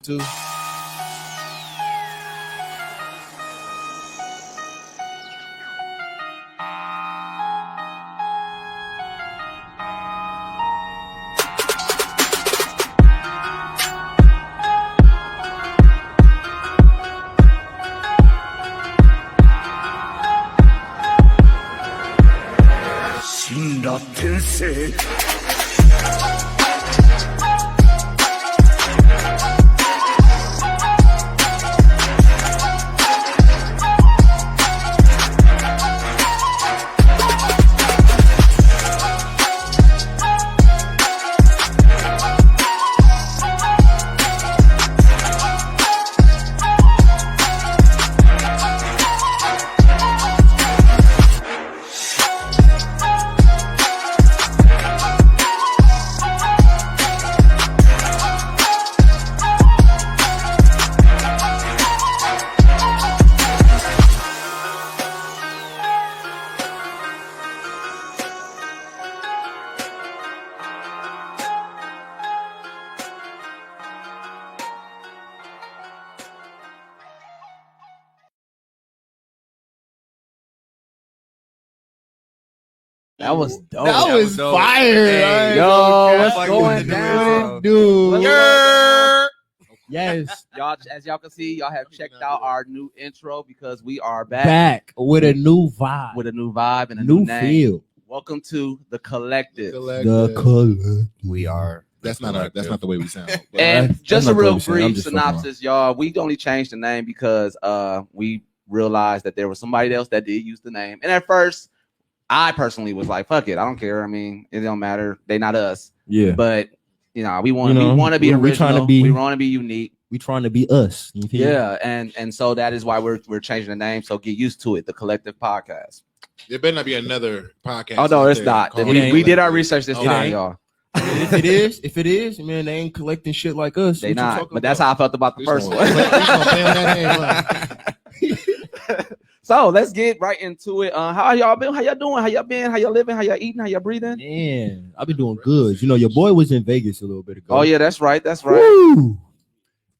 Two. That was dope. That was fire. Hey, yo, what's fuck going with the down? Dude. Yes. Y'all, as y'all can see, y'all have checked out our new intro because we are Back with a new vibe. with a new vibe and a new new name. feel. Welcome to The Collective. The color. We are. That's not the way we sound. But And that's just not a real what we're saying. I'm brief just fucking synopsis, y'all. We only changed the name because we realized that there was somebody else that did use the name. And at first, I personally was like, fuck it, I don't care. I mean, it don't matter. They not us. Yeah. But we want to be we trying original. to be- We want to be unique. We trying to be us. You feel me? Yeah, and so that is why we're changing the name. So get used to it. The Collective Podcast. there better not be another podcast. Oh no, out it's there not. called We did our Collective. research this Okay. time, y'all. if it is, man, they ain't collecting shit like us. They What you not. talking But that's about? how I felt about the This first one- one. this one pay on that name, huh? So let's get right into it. How y'all been? How y'all doing? How y'all been? How y'all living? How y'all eating? How y'all breathing? Man, I've been doing good. You know, your boy was in Vegas a little bit ago. Oh yeah, that's right. That's right. Woo!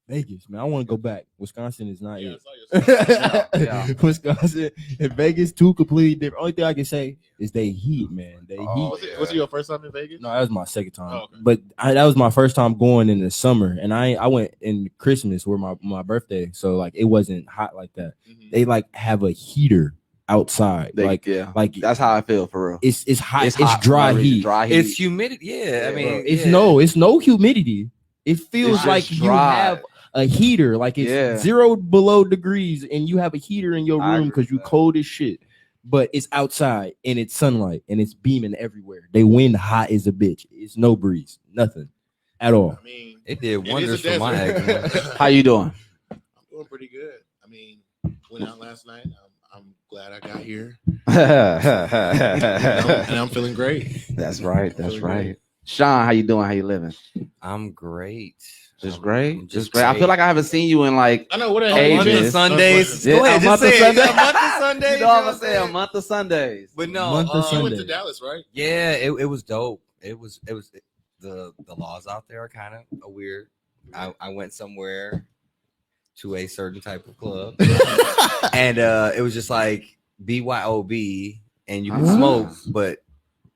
Vegas, man. I want to go back. Wisconsin is not Yeah, it. I saw your- Yeah. Wisconsin and Vegas, two completely different. Only thing I can say is they heat, man. They Oh, heat. Was it your first time in Vegas? No, that was my second time. Oh, okay. But that was my first time going in the summer, and I went in Christmas where my birthday, so like it wasn't hot like that. Mhm. They like have a heater outside, like That's how I feel for real. it's hot, it's hot for dry no reason. heat. Dry heat. It's humidity. Yeah, I mean, It's yeah. it's no humidity. It feels It's like just you dry. have a heater, like it's Yeah. 0 below degrees, and you have a heater in your I room agree because you with that. cold as shit. But it's outside and it's sunlight and it's beaming everywhere. They wind hot as a bitch. It's no breeze, nothing at all. I mean, It did it is wonders a for my desert. eczema. How you doing? I'm doing pretty good. I mean, went out last night. I'm glad I got here, and I'm feeling great. That's right. That's right. Sean, how you doing? How you living? I'm great. Just I'm great. just Great. I feel like I haven't seen you in like I know what Ages. a month of Unfortunately. Sundays. Yeah, Go ahead, a month just say of it. Sundays. A month of Sundays. you know what I'm saying, a month of Sundays. But no, Month of You Sunday. went to Dallas, right? yeah, it was dope. It was the laws out there are kind of weird. I went somewhere to a certain type of club, and it was just like BYOB, and you can Ah. smoke, but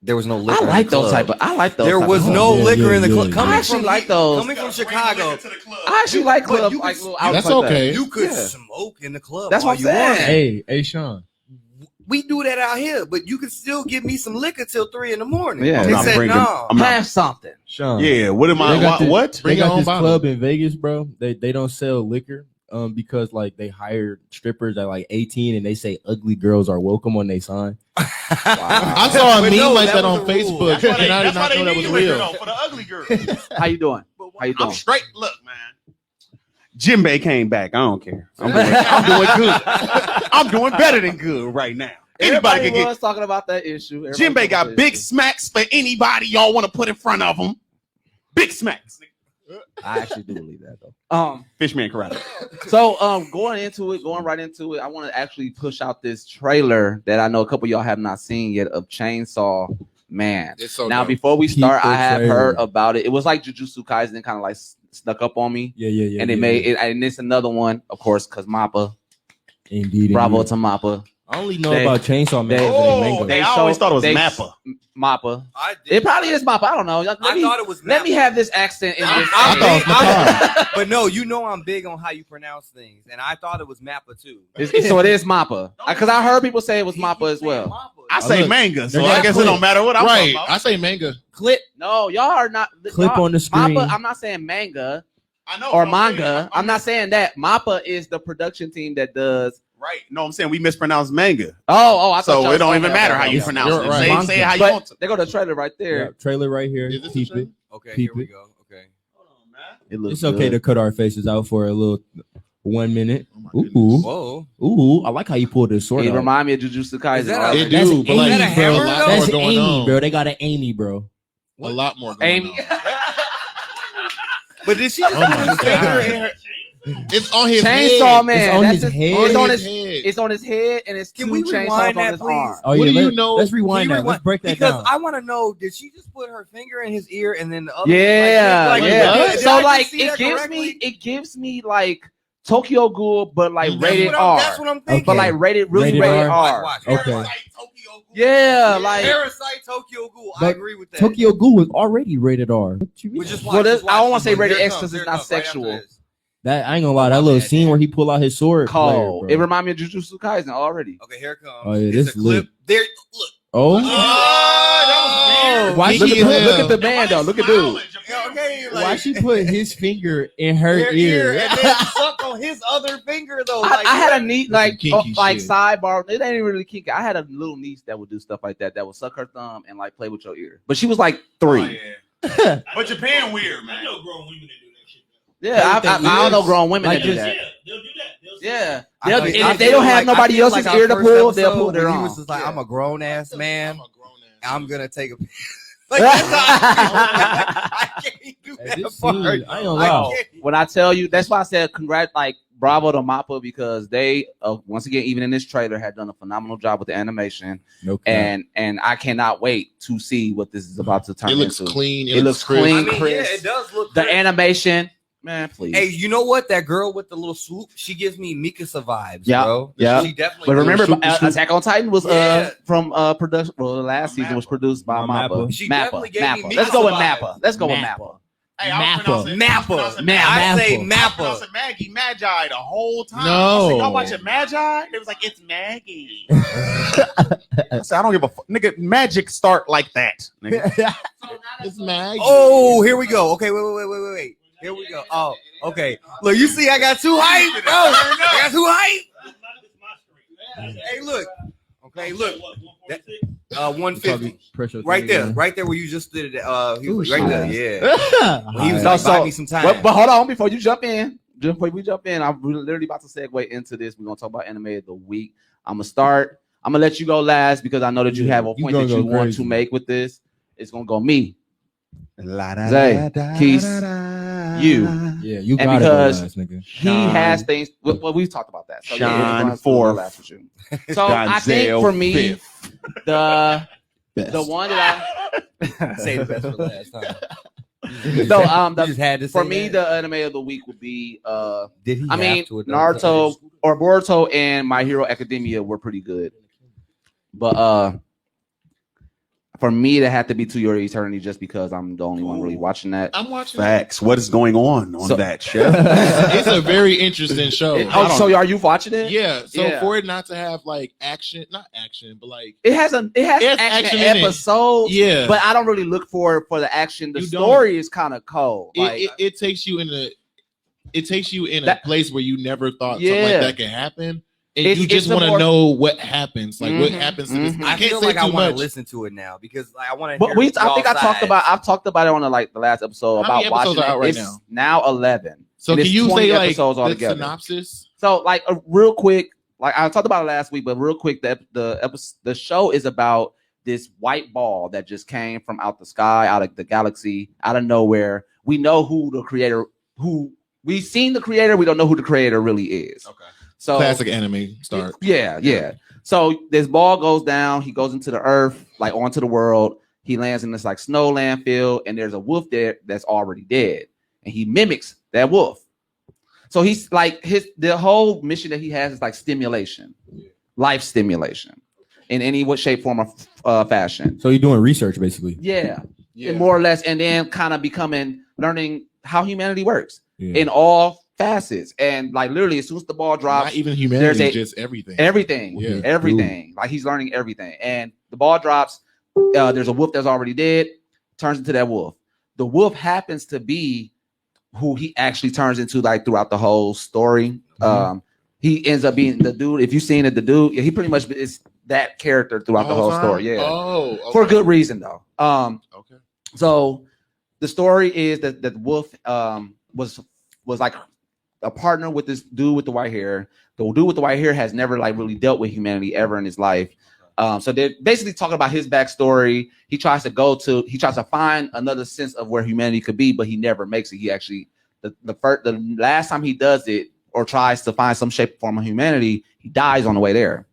there was no liquor. I like in the those club. type of. I like those. There type was of no clubs. Yeah, liquor yeah, in the yeah, club. yeah. Coming I actually from like those. Coming from Chicago, I actually like But clubs you like could- little outlets That's like that. okay. you could Yeah. smoke in the club. That's all what I'm you want. saying. Hey, Sean. We do that out here, but you can still give me some liquor till 3 a.m. Yeah. They I'm said no. Have something. Sean. Yeah, what am They got I? this- What? They Bring your got own this bottle. club in Vegas, bro. They don't sell liquor because like they hired strippers at like 18 and they say ugly girls are welcome on their sign. I saw a But meme no, like that was on the rule. Facebook, and I did not know that was real. For the ugly girl. How you doing? How you doing? I'm straight. Look, man. Jimbei came back. I don't care. I'm doing good. I'm doing better than good right now. Anybody Everybody can get. was talking about that issue. Everybody Jimbei talking got about big that issue. smacks for anybody y'all want to put in front of him. Big smacks. I actually do believe that though. Fishman karate. So going right into it, I want to actually push out this trailer that I know a couple of y'all have not seen yet of Chainsaw Man. It's so Now dope. before we start, Keep the I have trailer. heard about it. It was like Jujutsu Kaisen, kind of like snuck up on me. Yeah. And they made it, and it's another one, of course, because Mappa. Indeed. Bravo to Mappa. I only know about Chainsaw Man. I always thought it was Mappa. Mappa. I did. It probably is Mappa. I don't know. I thought it was. Let me have this accent in this. I thought it was But no, you know I'm big on how you pronounce things, and I thought it was Mappa too. So it is Mappa. Because I heard people say it was Mappa as well. I say look, manga, so they I got guess it clip. don't matter what I'm talking Right. about. I say manga. Clip. No, y'all are not. Clip y'all- on the screen. Mappa, I'm not saying manga I know or what I'm manga. saying. I'm not saying that. Mappa is the production team that does. Right. No, I'm saying we mispronounce manga. Oh, I thought So y'all it don't was- even okay, matter okay, how you okay. pronounce You're it. right. Say it how you But want to. they go to the trailer right there. Yeah, trailer right here. Is this Keep a it. Okay, Keep here we it. go. Okay. It looks It's okay to cut our faces out for a little 1 minute. Oh my Ooh, goodness. Whoa. ooh! I like how you pulled this sword It out. remind me of Jujutsu Kaisen. Is that a- already. It That's do, but Amy, like, Is that a bro, a hammer, lot though? That's more going Amy, on. bro. They got an Amy, bro. A lot more going Amy. on. But did she? Oh my God. It's on his Chainsaw head. Man. It's on That's his head? It's on On his. his head. It's on his head, and it's Can two we chainsaws rewind on that, his please? arm. Oh What yeah, do you let, know? let's rewind Can you that. Let's break that Because down. I want to know, did she just put her finger in his ear and then the other? Yeah, like, yeah. what? did So I just like, see it that gives correctly? me, it gives me like Tokyo Ghoul, but like That's rated That's R. what I'm thinking. But like rated, really Rated rated, R? R. Watch. Okay. Parasite, Tokyo Ghoul. Yeah, like. Parasite, Tokyo Ghoul. I But agree with that. Tokyo Ghoul was already rated R. What you mean? But just Well, watch, this- just watch. I don't wanna say Here rated it X comes, 'cause it's here it not comes, right after sexual. this. That I ain't gonna lie. That my little bad, scene man. where he pull out his sword. Cold. fire, It bro. remind me of Jujutsu Kaisen already. Okay, here it comes. Oh, yeah, It's this a clip. lit. There, look. Oh, that was weird. Why Look she at, put- look at the man though. Look at dude. Yeah, okay, why she put his finger in her her ear? and then suck on his other finger though. I, Like, I had a what? neat That's like some kinky like shit. sidebar. It ain't really kinky. I had a little niece that would do stuff like that. That would suck her thumb and like play with your ear. But she was like 3. But Japan weird, man. I know grown women that do that shit. Yeah, I don't know grown women Like that do just- that. Yeah, they'll do that. They'll Yeah, I They'll- feel- and I if they feel don't have like- nobody I feel else's like our ear to first pull, they'll episode pull their when he own. was just like, I'm a grown ass man. I'm a grown ass. I'm gonna take a. Like, that's how I can't do Hey, that this part. scene, I ain't gonna I lie. can't. When I tell you, that's why I said like bravo to Mappa because they once again even in this trailer had done a phenomenal job with the animation No cap. and I cannot wait to see what this is about to turn It looks into. clean. It looks crisp. clean. I mean, yeah, Chris. it does look. The crisp. animation, man, please. Hey, you know what? That girl with the little swoop, she gives me Mikasa vibes, Yeah, bro. yeah. She definitely. But remember, Shoot the shoot. Attack on Titan was Yeah. from production. Well, the last season was produced by Mappa. Mappa. She Mappa. definitely gave me Mappa. Let's go with Mikasa Mappa. Let's go with Mappa. Mappa. Hey, I was Mappa. pronouncing- I was pronouncing I say Mappa. I was Mappa. pronouncing Maggie, Magi the whole time. No. I said, y'all watching Magi? It was like, it's Maggie. I said, I don't give a fuck. Nigga, magic start like that. Nigga. It's Maggie. Oh, here we go. Okay, wait. Here we go. Oh, okay. Look, you see, I got too hype, bro. I got too hype. Hey, look. Okay, look. That- 150. Pressure Right thing there where you just did it. He was Ooh, right shit. there. Yeah. again. He was No, like, so- buy me some time. But hold on, before you jump in, I'm literally about to segue into this. We're gonna talk about anime of the week. I'm gonna start. I'm gonna let you go last because I know that you Yeah, have a you point gonna that you go want crazy. to make with this. It's gonna go me. La-da-da-da-da-da. Zay, Keith, you. Yeah, you And got it, because- last nigga. He has things. Well, we've talked about that. So yeah, Sean it's gonna Fourth. last with you. So I think Donzel for me, Fifth. the Best. one that Say the best for last time. No, You just had to say for me, that? the anime of the week would be Did he I have mean, to at Naruto or Boruto and My Hero Academia were pretty good. But for me, that had to be To Your Eternity just because I'm the only one really watching that. I'm watching. Facts. What is going on So- that show? It's a very interesting show. Oh, so are you watching it? Yeah. So Yeah. for it not to have like action, not action, but like It has action action in it. episodes, yeah, but I don't really look for the action. The You don't. story is kind of cold. Like, it takes you in a That- place where you never thought something Yeah. like that could happen, and It's- you just it's a want to more- know what happens. Like what Mhm, happens to this. mhm. I I can't feel say like I too want much. to listen to it now because I want to. but I think I talked about it on the last episode How many about watching episodes are out it. right It's now 11. So And can it's you 20 say like episodes the altogether. synopsis? So, like, real quick, like I talked about it last week, but real quick, the show is about this white ball that just came from out the sky, out of the galaxy, out of nowhere. We know who the creator, we've seen the creator, we don't know who the creator really is. Okay. So Classic anime start. Yeah. So this ball goes down, he goes into the earth, like onto the world. He lands in this like snow landfill, and there's a wolf there that's already dead. and he mimics that wolf. So he's like the whole mission that he has is like stimulation, life stimulation, in any way, shape, form, or fashion. So you're doing research basically. Yeah, more or less, and then kind of learning how humanity works Yeah. in all facets, and like literally as soon as the ball drops, Not even humanity, just everything. everything, Yeah. everything. Like he's learning everything, and the ball drops. There's a wolf that's already dead, turns into that wolf. The wolf happens to be who he actually turns into, like throughout the whole story. He ends up being the dude. If you've seen it, the dude, he pretty much is that character throughout the whole story. Yeah, okay. for a good reason though. Okay. So the story is that the wolf was like a partner with this dude with the white hair. The dude with the white hair has never like really dealt with humanity ever in his life. So they're basically talking about his backstory. He tries to find another sense of where humanity could be, but he never makes it. He actually the last time he does it or tries to find some shape form of humanity, he dies on the way there.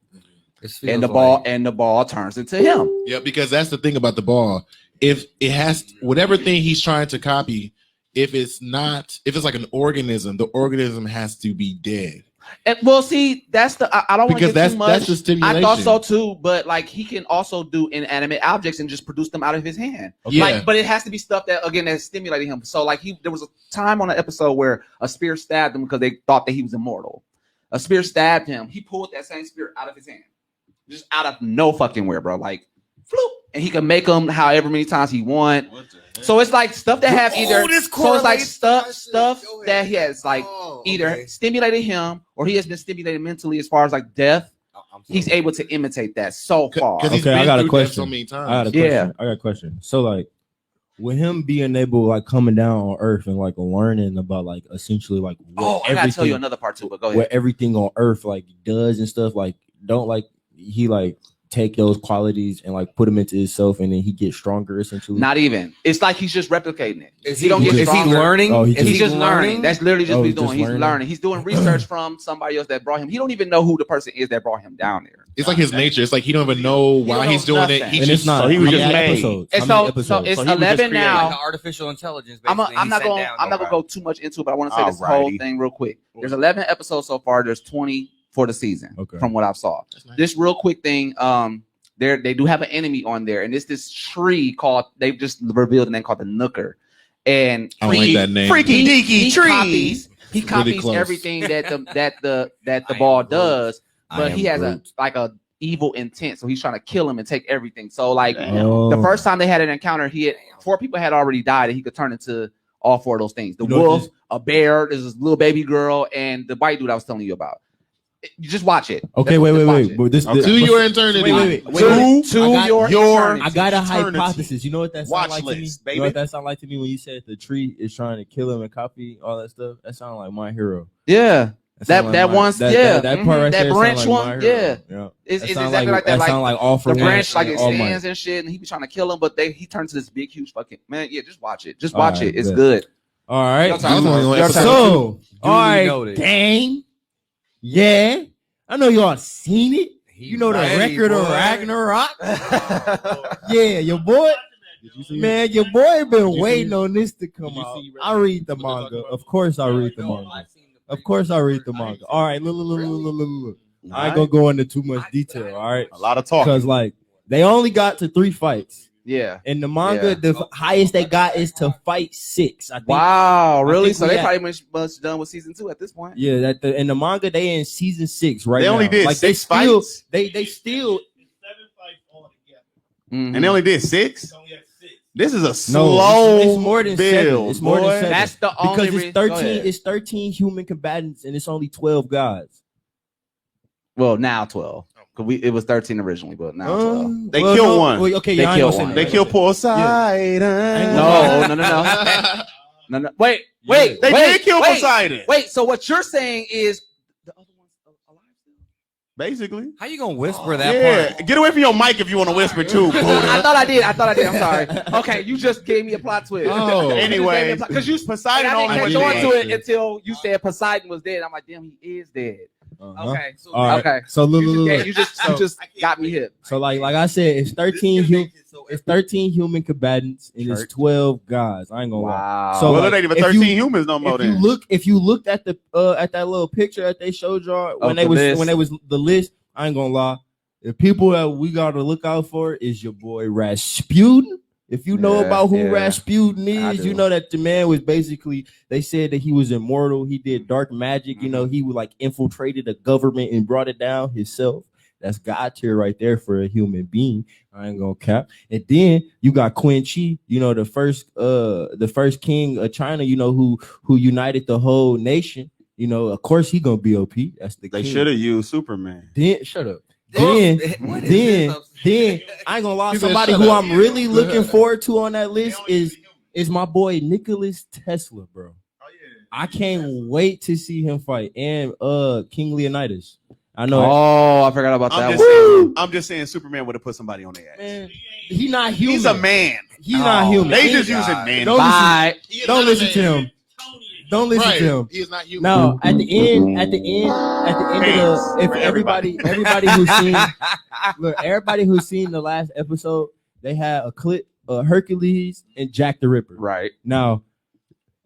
And the ball turns into him. Yeah, because that's the thing about the ball. If it has whatever thing he's trying to copy, if it's like an organism, the organism has to be dead. And well, see, that's I don't want to get too much. That's the stimulation. I thought so too, but like he can also do inanimate objects and just produce them out of his hand. Yeah. Like, but it has to be stuff that again that's stimulating him. So like there was a time on an episode where a spear stabbed him because they thought that he was immortal. A spear stabbed him. He pulled that same spear out of his hand, just out of no fucking where, bro. Like, floop, and he can make them however many times he want. So it's like stuff that have either. So it's like stuff that he has like either stimulated him or he has been stimulated mentally as far as like death. He's able to imitate that so far. Okay, I got a question. So many times. I got a question. So like, with him being able like coming down on Earth and like learning about like essentially like I gotta tell you another part too, but go ahead. What everything on Earth like does and stuff, like don't like he like take those qualities and like put them into himself and then he gets stronger essentially. Not even. It's like he's just replicating it. Is he don't get is he stronger. learning? Oh, He's just learning. That's literally just what he's doing. He's learning. learning. He's doing research from somebody else that brought him. He don't even know who the person is that brought him down there. It's like his nature. It's like he don't even know why he's doing it. nothing. And it's not. So he was how just many made. episodes? And How so many it's episodes? So he was just 11 creating now. Like artificial intelligence. I'm basically. not He going. sat down, I'm not gonna go too much into it, but I want to say this whole Alrighty. thing real quick. There's 11 episodes so far. There's 20 for the season. Okay. From what I've saw. That's nice. This real quick thing. They do have an enemy on there, and it's this tree called. They've just revealed the name called the Nooker, and I don't like that name. Freaky deaky he tree. copies, he It's really copies close. everything that the I ball am Groot. does, I but am he has Groot. a evil intent, so he's trying to kill him and take everything. So like Oh. the first time they had an encounter, 4 people had already died, and he could turn into all 4 of those things: the You know what wolf, this- a bear, there's this little baby girl, and the white dude I was telling you about. You just watch it. Okay, Just watch wait. it. But this Okay. To your eternity. Wait. To I got- your eternity. I got a Eternity. hypothesis. You know what that Watch sounds like to me? list, You baby. know what that sounds like to me when you said the tree is trying to kill him and copy all that stuff? That sounds like My Hero. Yeah. sound That my- one's- that, yeah. That part right That there branch sound like one, My Hero. yeah. Yeah. It's That exactly sound like that. Like sound like all for the One branch, like it and All Might. stands and shit, and he be trying to kill him, but he turns to this big, huge fucking man. Yeah, just watch it. Just All watch right, it. It's bet. good. All right. Your turn. I was only on Your episode turn. So, all right, noted. dang. Yeah. I know y'all seen it. You know the ready, record of boy. Ragnarok. Yeah, your boy. Did you see Man, your boy been you waiting see- on this to come did you out. see I read the what they're talking manga. about? Of course I read the manga. Of course I read the manga. All right, look. I ain't gonna go into too much detail, all right? A lot of talk. Because like they only got to 3 fights. Yeah. In the manga, Yeah. the highest they got is to fight 6. I think. Wow, really? think So we they at- probably much done with season 2 at this point. Yeah, in the manga they in season 6 right They now. only did like, 6 they still, fights, They still It's 7 fights altogether. Mhm. and they only did 6. It's only at 6. This is a no. slow It's more than 7. build. It's more boy. than 7. That's the only because reason. it's Go 13. ahead. It's 13 human combatants and it's only 12 gods. Well, now 12. Because it was 13 originally, but now 12. They killed one. Well, okay, They yeah, I ain't killed gonna say one. They that. killed Poseidon. No. Wait. They did kill Poseidon. Wait, so what you're saying is the other one's alive still? Basically. How you gonna whisper that Yeah. part? Get away from your mic if you want to whisper too. I thought I did. I'm sorry. Okay, you just gave me a plot twist. Oh. Anyway, because you Poseidon I only didn't was catch on dead. to it until you said Poseidon was dead. I'm like, damn, he is dead. Uh-huh. Okay, so All right. Okay. So look. You just got me hit. So like I said, it's 13 it's 13 human combatants and it's 12 guys. I ain't gonna lie. Wow. So, well, like, it ain't even if 13 you- humans no more. If you looked at the at that little picture that they showed y'all when the list. when they was the list, I ain't gonna lie. The people that we gotta look out for is your boy Rasputin. If you know Yeah, about who yeah. Rasputin I is, do. you know that the man was basically, they said that he was immortal. He did dark magic. You know, he would like infiltrated the government and brought it down himself. That's God tier right there for a human being. I ain't gonna cap. And then you got Qin Shi, you know, the first king of China, you know, who united the whole nation. You know, of course he gonna be OP. That's the They king. should have used Superman. Then shut up. Then I ain't gonna lie. He said, Somebody "Shut who up." I'm really looking forward to on that list is my boy Nicholas Tesla, bro. I can't wait to see him fight and King Leonidas. I know, Oh, I forgot about that I'm just saying Superman would have put somebody on their ass. man. He not human. He's a man. He's not human. They He- just using man. Don't Bye. Don't listen to him. Don't listen Right. to him. He is not human. No, at the end of the, if For everybody who's seen, look, everybody who's seen the last episode, they had a clip of Hercules and Jack the Ripper. Right. Now,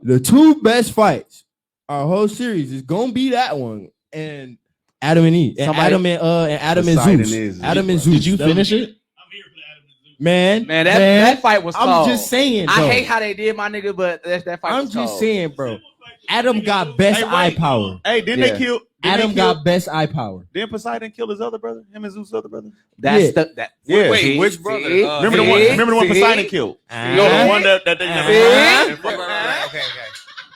the two best fights, our whole series is gonna be that one and Adam and Eve, and Somebody- Adam and Poseidon Zeus. is- Adam and Zeus. Did you finish it? I'm here for Adam and Zeus. man? Man, that fight was I'm cold. just saying, bro. I hate how they did my nigga, but that fight I'm was just cold. saying, bro. Adam got best Hey, wait. eye power. Hey, didn't Yeah. they kill? Adam got best eye power. Didn't Poseidon kill his other brother? Him and Zeus' other brother? That's Yeah. that. Yeah. Wait, See? which brother? See? Remember the one? See? Remember the one See? Poseidon killed? Uh-huh. You know the one that they never See? found? Right, right, okay.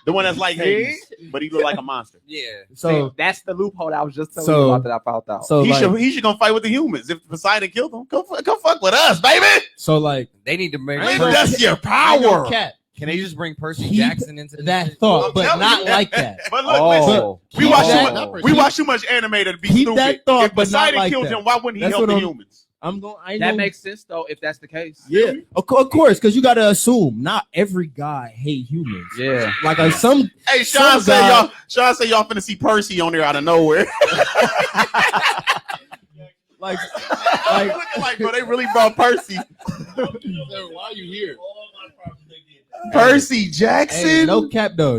The one that's like Hades, but he looked like a monster. Yeah. So That's the loophole that I was just telling So- you about that I found out. so He like, should gonna fight with the humans. If Poseidon killed him, come fuck with us, baby. so like They need to bring. I ain't Man, gonna- that's your I know power. Cat Can they just bring Percy Keep Jackson into this that shit? thought, I'm but telling not you. like that. But look, listen, Oh, we watch that- too much. We watch too much anime to be Keep stupid. that thought, if but not Poseidon like killed that. him, why wouldn't he That's help the what I'm- humans? I that know, makes sense though, if that's the case. yeah, of course, because you gotta assume not every guy hate humans. Yeah. Like some Hey, Sean Some say guy- Sean say y'all finna see Percy on there out of nowhere. like Looking like, bro, they really brought Percy. Why are you here? All my problems they did that. Percy Jackson. hey, no cap though,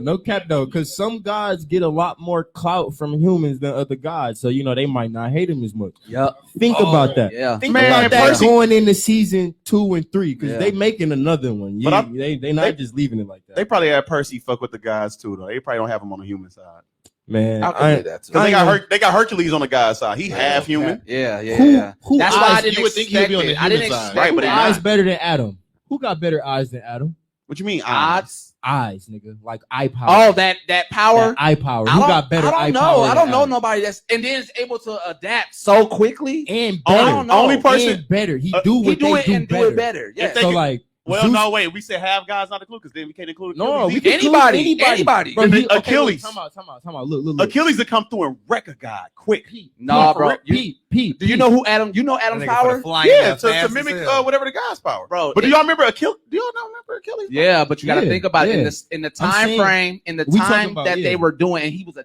because some gods get a lot more clout from humans than other gods, so you know they might not hate him as much. Yep. Think about that. Yeah. Think Man, about that Percy- going into season 2 and 3 because Yeah. they making another one. But I- They not just leaving it like that. They probably had Percy fuck with the guys too, though. They probably don't have him on the human side. Man, I can do that too. Because I ain't gonna- they got Hercules on the guy's side. He half human. Yeah, yeah, Who- yeah. who That's why I eyes- didn't you would think he'd expect be on it. the I didn't human side. expect Right, but it. they eyes not. better than Adam. Who got better eyes than Adam? What you mean? Odds. Eyes, nigga, like eye power. Oh, that power. That eye power. I Who don't- got better eye I don't know. power? I than don't know Adam? nobody that's and then is able to adapt so quickly. And I better. don't know. Only person. And better. He Uh, do He what do they it do and better. do it better. Yeah. If they So could- like, Well, Zeus- no, wait. We said half guys not included because then we can't include. No, Achilles. we can Anybody. include anybody. Bro, he- okay, Achilles. look, Time out. Look. Achilles to come through and wreck a guy quick. Nah, bro. Pete. Do you know who Adam? You know Adam's power? Yeah, to mimic whatever the guy's power. Bro, But do y'all remember Achilles? Do y'all not remember Achilles? Yeah, but you got to Yeah, think about it yeah. in the I'm time saying- frame, in the we talking time about, that yeah. they were doing, and he was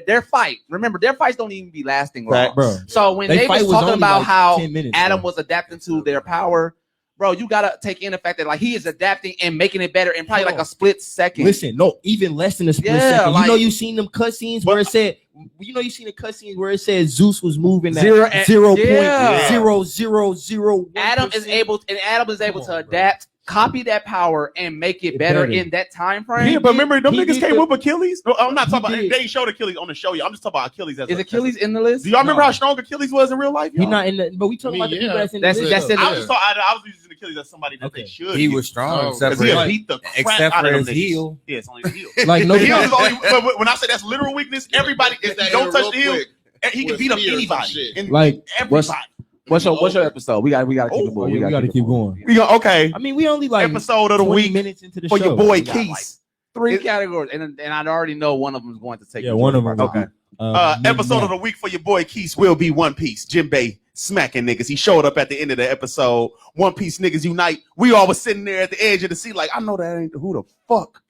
their fight. Remember, their fights don't even be lasting long. Facts. Bro, So when They they fight was was talking only about like how 10 minutes, Adam bro. was adapting to their power, bro, you gotta take in the fact that like he is adapting and making it better in probably like a split second. Listen, no, even less than a split Yeah, second. like- You know, you seen them cutscenes where it said, you seen the cutscenes where it said Zeus was moving at Zero and- 0.0001%. Adam is able Come to on, adapt, copy that power, and make it better better. in that time frame. Yeah, but remember them he niggas did came the- with Achilles. No, I'm not he talking about. did. They ain't showed Achilles on the show. I'm just talking about Achilles. As Is a- Achilles in the list? Do y'all remember No. how strong Achilles was in real life? He y'all? not in the, but we talking I about mean, the people yeah. that's in That's- the list. that's in though. the- I was just I was using Achilles as somebody that Okay. they should. He get. was strong, Oh, except Because for he'll Like- beat the crap except out for of his them niggas. heel. Yeah, it's only the heel. Like no The heel is cap. only. But when I say that's literal weakness, everybody if that you don't in touch real the heel, quick he can with beat up spear or some anybody. shit. And Like, everybody. What's your episode? We got to keep it Oh, moving. yeah, we gotta keep going. We go okay. I mean, we only like Episode of the 20 week minutes into the for show. your boy We got, Keith. Three It- categories, and I already know one of them is going to take. Yeah, the one of majority them. of our time. Okay. Episode of the week for your boy Keith will be One Piece. Jimbei smacking niggas. He showed up at the end of the episode. One Piece niggas unite. We all was sitting there at the edge of the seat like, I know that ain't who the fuck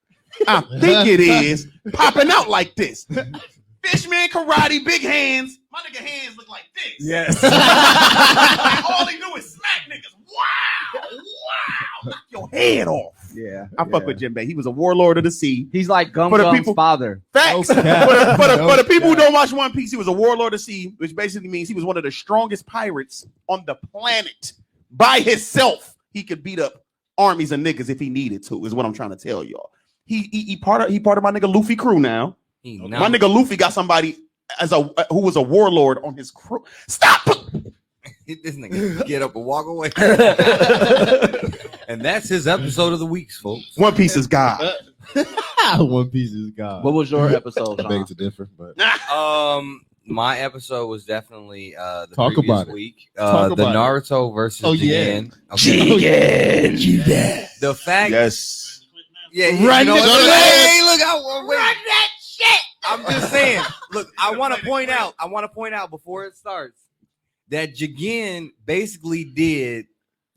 I think it is popping out like this. Fishman, karate, big hands. My nigga hands look like this. Yes. And all he do is smack niggas. Wow. Knock your head off. Yeah. I fuck with Jinbei. He was a warlord of the sea. He's like Gum For the Gum's people- father. Facts. No cap. For the people who cap. don't watch One Piece, he was a warlord of the sea, which basically means he was one of the strongest pirates on the planet. By himself, he could beat up armies of niggas if he needed to, is what I'm trying to tell y'all. He part of my nigga Luffy crew now. My nigga Luffy got somebody who was a warlord on his crew. Stop! This nigga get up and walk away. And that's his episode of the week, folks. One Piece is God. One Piece is God. What was your episode, I Sean? beg to differ, but My episode was definitely the Talk previous about it. week. Talk The about it. Naruto versus Oh, yeah. Jigen. Okay. Jigen. The fact, Yes. yeah, Run you know that what? shit. Hey, look out! Wait. Run that shit. I'm just saying. Look, I want to point out before it starts that Jigen basically did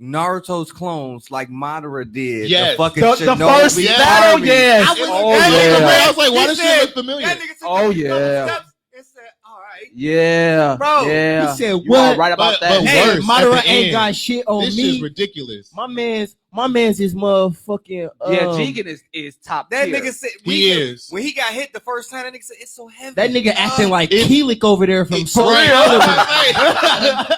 Naruto's clones like Madara did. Yes. The fucking The Shinobi first Yes. battle, army. yes. I was- Oh, that yeah. nigga, I was like, why he does she said- look familiar? That nigga took Oh, a couple yeah. steps and said, "All right." Yeah. Bro, Yeah. he said, You what? are right about But that. Hey, worse, at Madara the ain't end, got shit on this me. is ridiculous. My man's is motherfucking. Yeah, Jigen is top That tier. nigga said He is. when he got hit the first time. That nigga said it's so heavy. That nigga acting like It- Keelik over there from It's Soul right. Calibur.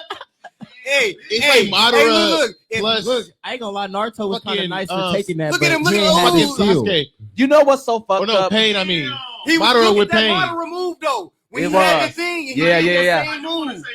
Hey, It's hey, like Madara hey, look, if- plus Look, I ain't gonna lie, Naruto was kind of fucking, nice for taking that. look but at him, look he at ain't him, have fucking his seal. Sasuke. You know what's so Oh fucked no, up? Pain. I mean, he was Madara look with at that pain. Madara removed though. When It he had was. the thing, and Yeah, he did yeah, the yeah. same I want to move. say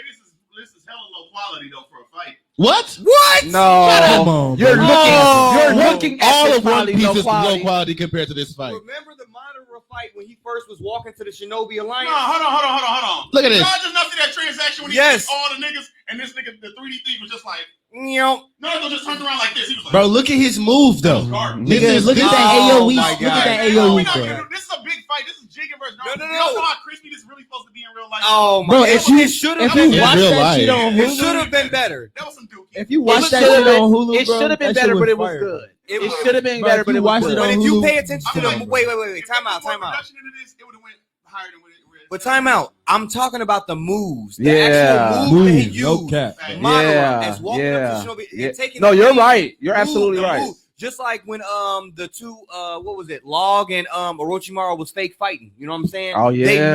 this is hella low quality though for a fight. what? What? Come No. on, You're bro. looking at All this of One quality, Piece no is low quality. quality compared to this fight. Remember the Madara fight when he first was walking to the Shinobi No, Alliance? hold on. Look at this. Y'all just not see that transaction when he Yes. hit all the niggas and this nigga, the 3D thing was just like, Yo, Naruto just turned around like this. He was like, Bro, look at his move though. garbage. This Nigga, is- look at this that is- AOE. oh my Look at that God. No, we AOE, not bro. gonna do- this is a big fight. This is Jigen versus Naruto. No. Y'all know how crispy this really supposed to be in real life. oh my! Bro, it if you should if have you been watch real that life. shit on It should Hulu, have been better. That was some dookie. if you watch It that should've shit been- on Hulu, It bro, should have been that shit better, but it was fire. good. It It was- should have been Bro, better, if but you it was watch it good. on But if you Hulu. pay attention to Come on, the bro. wait, If time they out. put more production into this, it would have went higher than what it was. But time out. I'm talking about the moves. The Yeah. actual move that he Move, no used. cap. Madara Yeah, as walking yeah, up to Shinobi yeah. and taking. No, the you're thing, right. You're move, absolutely the right. move. Just like when the two what was it, Log and Orochimaru was fake fighting. You know what I'm saying? Oh They yeah.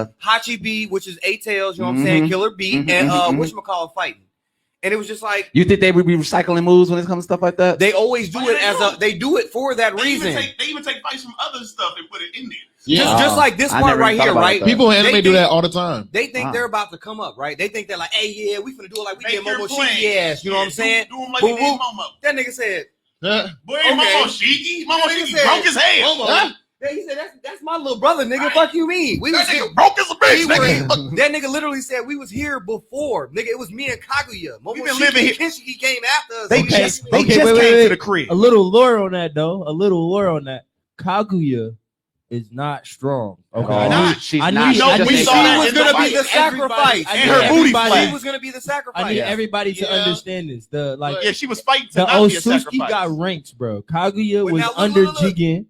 mimicked Hachi B, which is Eight Tails. You know what I'm saying? Mhm. Killer B Mhm, and mhm. whatchamacallit fighting. And it was just like You think they would be recycling moves when it comes to stuff like that? they always do Oh, it they as do. they do it for that They reason. even take fights from other stuff and put it in there. Yeah. Just like this I part never right thought here, about right? that. People in anime They do think- that all the time. They think Wow. they're about to come up, right? They think they're like, hey, yeah, we finna do it like we Make did your Momoshiki play. ass. You know what I'm saying? Do him like Boom, we did boom. Momo. That nigga said, Huh? Boy, Okay. Momoshiki? Momoshiki said- broke his head. Huh? yeah, he said, that's my little brother, nigga. Right. Fuck you mean? We was That here. nigga broke as a bitch, We were, nigga. that nigga literally said we was here before. Nigga, it was me and Kaguya. We been Momoshiki living and Kinshiki came after us. They nigga. just okay, came wait. to the crib. A little lore on that though. A little lore on that. Kaguya is not strong. Okay, Oh, not. she's I not. need- She's I just need- She a saw that was in gonna the be the fight. sacrifice. I And need her booty everybody- flat. She was gonna be the sacrifice. I need everybody to Yeah. understand this. The like Yeah, she was fighting to the not be a Osuski sacrifice. got ranks, bro. Kaguya But was now look, under look, look. Jigen.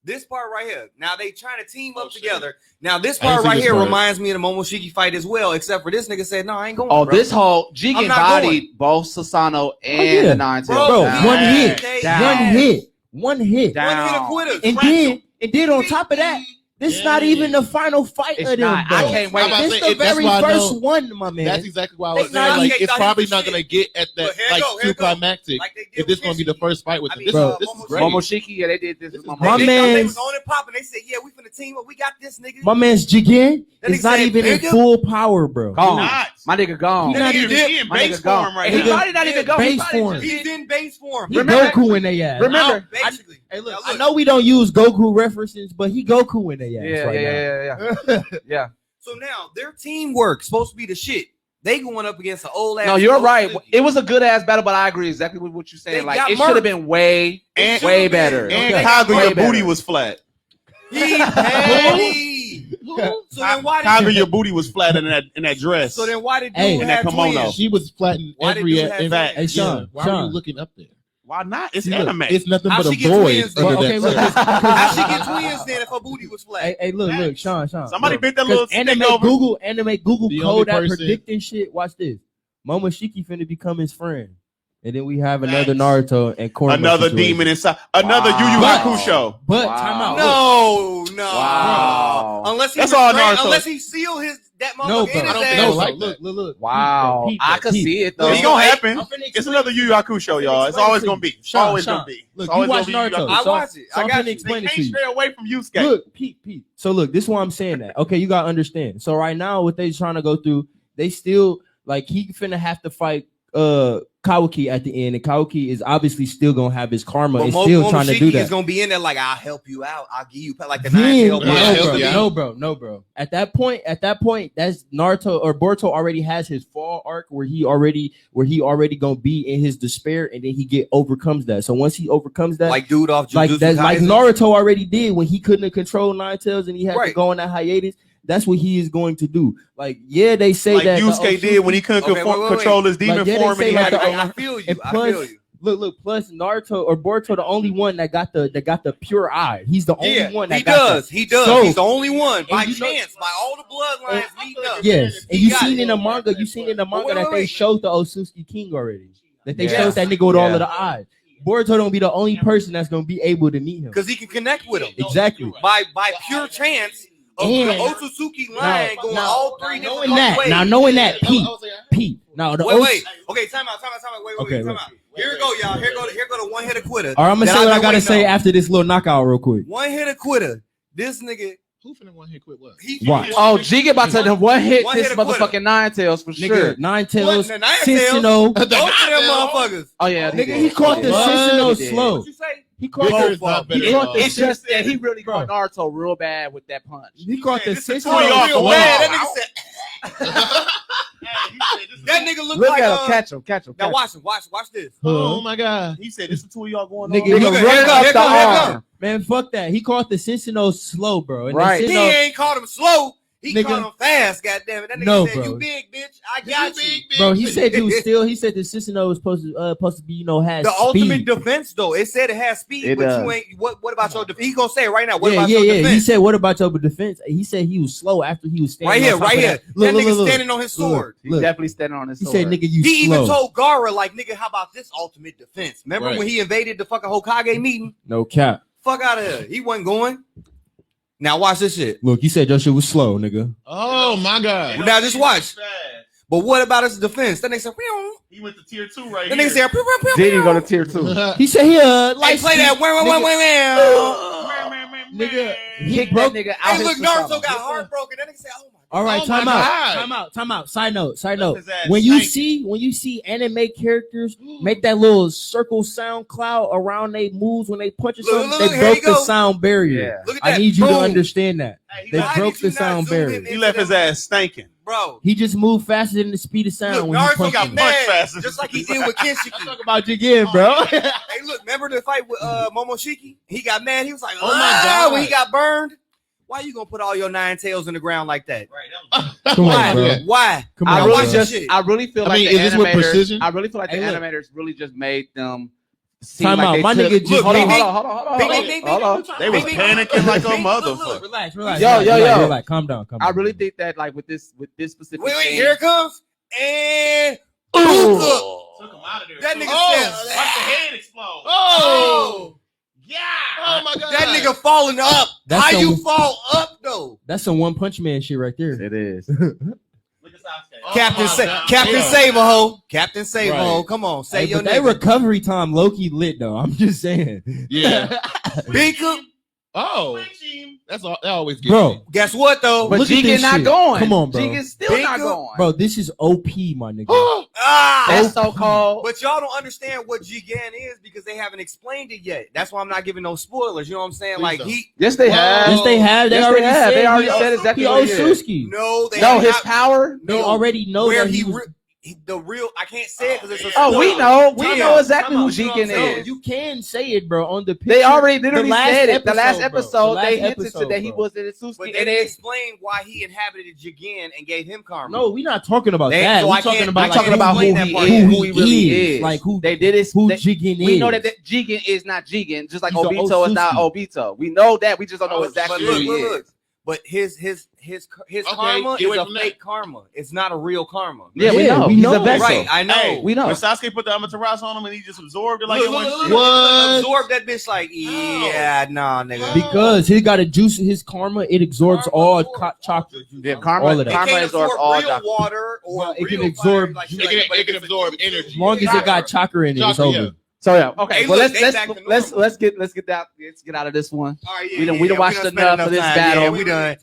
This part right here. Now they trying to team up Oh, shit. together. Now this I didn't part see right this here part. reminds me of the Momoshiki fight as well. Except for this nigga said, "No, I ain't going." Oh, bro. this whole I'm Jigen not bodied both Sasano and yeah. the Nine Tails. Bro, down. one hit. They- Down. One hit. Down. One hit of quitters. And then on top of that, this not even the final fight It's of them. not. Bro. I can't wait. I'm about to This say, the that's very why I first know- one, my man. That's exactly why I They was saying not- like they it's thought probably he was not gonna shit. get at that But here like go, here too go. climactic Like they did if this with gonna be the Kinshiki. first fight with I them. mean, This, bro, this is Momoshiki- great. Momoshiki, yeah, they did this. This is with My They thought they man's- was on and popping. They said, "Yeah, we finna team up. We got this, nigga." My man's Jigen That is nigga not said, even in "Nigga." full power, bro. Gone. Not. My nigga gone. He not He even- in My base nigga gone. form right And he now. probably not even gone. Base He probably form. just- He's in base form. He Remember- Goku in their ass. Remember- basically. Hey, look, Now, I know we don't use Goku references, but he Goku in their ass Yeah, right yeah. Yeah. So now their teamwork supposed to be the shit. They going up against an old ass. No, you're right. Osuki. It was a good ass battle, but I agree exactly with what you're saying. They Like got it should have murked. been way, And- way better. And Okay. Kaguya Way booty better. was flat. He petty. So then why did Kaguya booty was flat in that dress. why did dude Hey, have in that kimono. twins? She was flattened Why did every dude have in fact. Hey, Sean, Why were Sean. you looking up there? Why not? It's See, look, anime. it's nothing How but a she get void twins, under then? Okay, look. that. How she get twins then if her booty was flat? Hey, look, Sean. Somebody look. bit that little 'Cause stick anime over. Google The only code that person- predicting shit. Watch this. Momoshiki finna become his friend, and then we have another Thanks. Naruto and Koroma Another situation. demon inside. Another Yu Yu Wow. Hakusho. But Wow. time out. No. Wow. Unless he That's all restrain- Naruto. unless he seal that motherfucker No, in bro. his I don't ass. think No, so. bro. Look. Wow. Peep I that, could peep. see it though. It's Look, gonna I'm happen. finna It's explain another it Yu to Yu Hakusho, y'all. It's explain always it gonna to be. you. It's always Sean, gonna be. look, It's always you watch gonna be Yu Yu Naruto. Hakusho. I watch it. So I I'm got finna you. explain They it to can't you. stray away from Yusuke. Look, Pete. So look, this is what I'm saying that. Okay, you gotta understand. So right now, what they trying to go through, they still like he finna have to fight Kawaki at the end, and Kawaki is obviously still gonna have his karma and still trying to do that. is gonna be in there like I'll help you out. I'll give you like the Then, 9-tail Yeah, boy. help you out. no, bro. At that point, that's Naruto or Boruto already has his fall arc where he already gonna be in his despair, and then he overcomes that. So once he overcomes that, Like dude off like Jujutsu that, like Kaisen. Naruto already did when he couldn't control Nine Tails and he had to Right. go on that hiatus. That's what he is going to do. Like, yeah, they say Like that the Yusuke did when he couldn't Okay, wait. control his demon Like, yeah, they form, and say he like had to the- go. I feel you. And I plus, feel you. look. Plus, Naruto or Boruto, the only one that got the pure eye. He's the only one that he got does. that. He does. So- He's the only one by and you know- chance, by all the bloodlines meeting up. Yes, and He you got seen it. in the manga, that they wait. showed the Otsutsuki King already. That they Yeah. showed that nigga with all Yeah. of the eyes. Boruto don't be the only person that's gonna be able to meet him. Because he can connect with him Exactly. by pure chance of And- the Otsutsuki line going now, all three different Knowing that, Pete. Now the Wait. Okay, time out. Wait. Okay, Time out. Here we go, y'all. Here go the one hitter quitter. All right, I'm gonna that say I've what I been gotta waiting say on. after this little knockout, real quick. One hitter quitter. This nigga, Who finna one hit quit what? he Watch. Oh, Jiga about to one hit One this hit a quitter. motherfucking Nine Tails for Nigga, sure. Nine Tails, What? The Nine Tails? Sentinel. both of them motherfuckers. Oh yeah, Nigga, he caught the What? Sentinel He did. slow. What you say? He caught Bigger the is not better He than caught the- all. It's just that he really Bro. caught Naruto real bad with that punch. He caught the This is Sentinel too y'all Real slow. bad. That nigga said that nigga look Look like at him, catch him. Now watch him. Watch this. Oh my god. He said, "This is two of y'all going Nigga, on." nigga, Look, Right here up come, the here arm. come. Man, fuck that. He caught the Sentinel slow, bro. And Right. the He Sentinel, ain't caught him slow. He Nigga. caught him fast. Goddamn it! That nigga No, said, bro. "You big bitch. I got you." bro, he said you was still. He said the Sentinel was supposed to be, had The speed. ultimate defense, though, it said it has speed, It but does. you ain't. What about your defense? He gonna say it right now. What yeah. about your He defense? said, "What about your defense?" He said he was slow after he was standing Right here, on top right of here. that. Look, That look, nigga look, standing on his sword. He's Look. definitely standing on his He sword. said, "Nigga, you He slow." even told Gara, like, nigga, how about this ultimate defense? Remember Right. when he invaded the fucking Hokage meeting? No cap. Fuck out of here. He wasn't going. Now watch this shit. Look, you said your shit was slow, nigga. Oh my god. Now just watch. But what about his defense? That nigga said, "Pew." He went to tier 2 right That here. nigga said, "Pew, pew, pew, Did he pew." go to tier 2? He said he Hey, like play that. Nigga, he Kick that broke. nigga out Hey, his look, Naruto persona. got heartbroken. That nigga said, "Oh my." All right, Oh my time out. God. Time out. Side note. His ass When you stank. see anime characters make that little circle sound cloud around their moves when they punch or Look, something, look, they here broke you the go. sound barrier. Yeah. Look at that. I need you to Boom. understand that. Hey, They Why broke did you the not sound zoom in barrier. he left his ass stinking. Bro. He just moved faster than the speed of sound Look, when he Naruto punched got him. mad, faster. just like he did with Kenshiki. Talk about you again, bro. Hey, look, remember the fight with Momoshiki? He got mad. He was like, Oh my God. when he got burned. Why you gonna put all your 9 tails in the ground like that? Come Why? on, bro. Yeah. Why? Come I on, really bro. just- shit. I really feel I like mean, the is this with animators. precision? I really feel like the Hey, look. animators really just made them seem Time like out. they My took- nigga just Look, hold bing, on, bing. hold on. Bing, bing, bing, Hold on. They was Bing, bing, panicking like a bing, look, motherfucker. Relax. Yo, Relax. Calm down. I really think that like with this specific Wait, scene- here it comes. And Ooh. Took him out of there. that nigga Watch the said, head explode. "Oh, Yeah. Oh my god. that nigga falling up. That's How the- you fall up though?" That's some One Punch Man shit right there. It is. Look at Sasuke. Oh Captain, my God. Captain Yeah. Save a hoe. Captain Save a Right. hoe. Come on, say Hey, your but that nigga. recovery time low-key lit though. I'm just saying. Yeah. Binka, Oh. That's all. That always gets Bro, me. guess what though? But Look at Jigen this not shit. going. Come on, bro. Jigen's still not Bingo. going. bro, this is OP, my nigga. Ah, That's so cold. but y'all don't understand what Jigen is because they haven't explained it yet. That's why I'm not giving no spoilers. You know what I'm saying? Please Like don't. he, Yes, they have. Yes, they have. They Yes, they already have. said. They already he- said exactly he what he is. Osuski. no, they No, have his not- power. They no, already know where that he he was. The real, I can't say it because it's a Oh, we spoiler. know. We Come know on, exactly come who on, you know what I'm Jigen saying? is. You can say it, bro. On the picture. They already literally last said it. The last bro. episode, The last they hinted to episode, that he bro. was in Itsuki. But And they didn't they, explain why he inhabited Jigen and gave him karma. No, we're not talking about They- that. so We're I talking can't- about I I'm like talking about who explain he that part. is, Who who he really is. Like who they did it. who they- Jigen We is. know that Jigen is not Jigen, just like He's a Obito is not Otsutsuki. Obito. We know that. We just don't know But exactly look, who he look, is. look. But his karma get away is a from that. fake karma. It's not a real karma. Yeah, we Yeah, know. we He's know. a vessel. Right, I know. Hey, We know. When Sasuke put the Amaterasu on him and he just absorbed it like Look, it look, wasn't look, shit. look, What? absorb that bitch like, yeah, nah, nigga. Because he got to juice his karma, it absorbs Karma all absorbs chakra. Yeah, all karma. of that. It Karma can't absorbs absorb all real chakra. water or Well, it real can absorb- fire, like shit It like can, that, but it can if it's absorb juice, energy. As long as it got chakra in it, it's Chakra, over. yeah. So yeah, okay. Hey, Well, look, they back to normal. let's get out of this one. All right, yeah, We done- yeah, we done yeah, watched spent enough of this time. battle. Yeah, we done.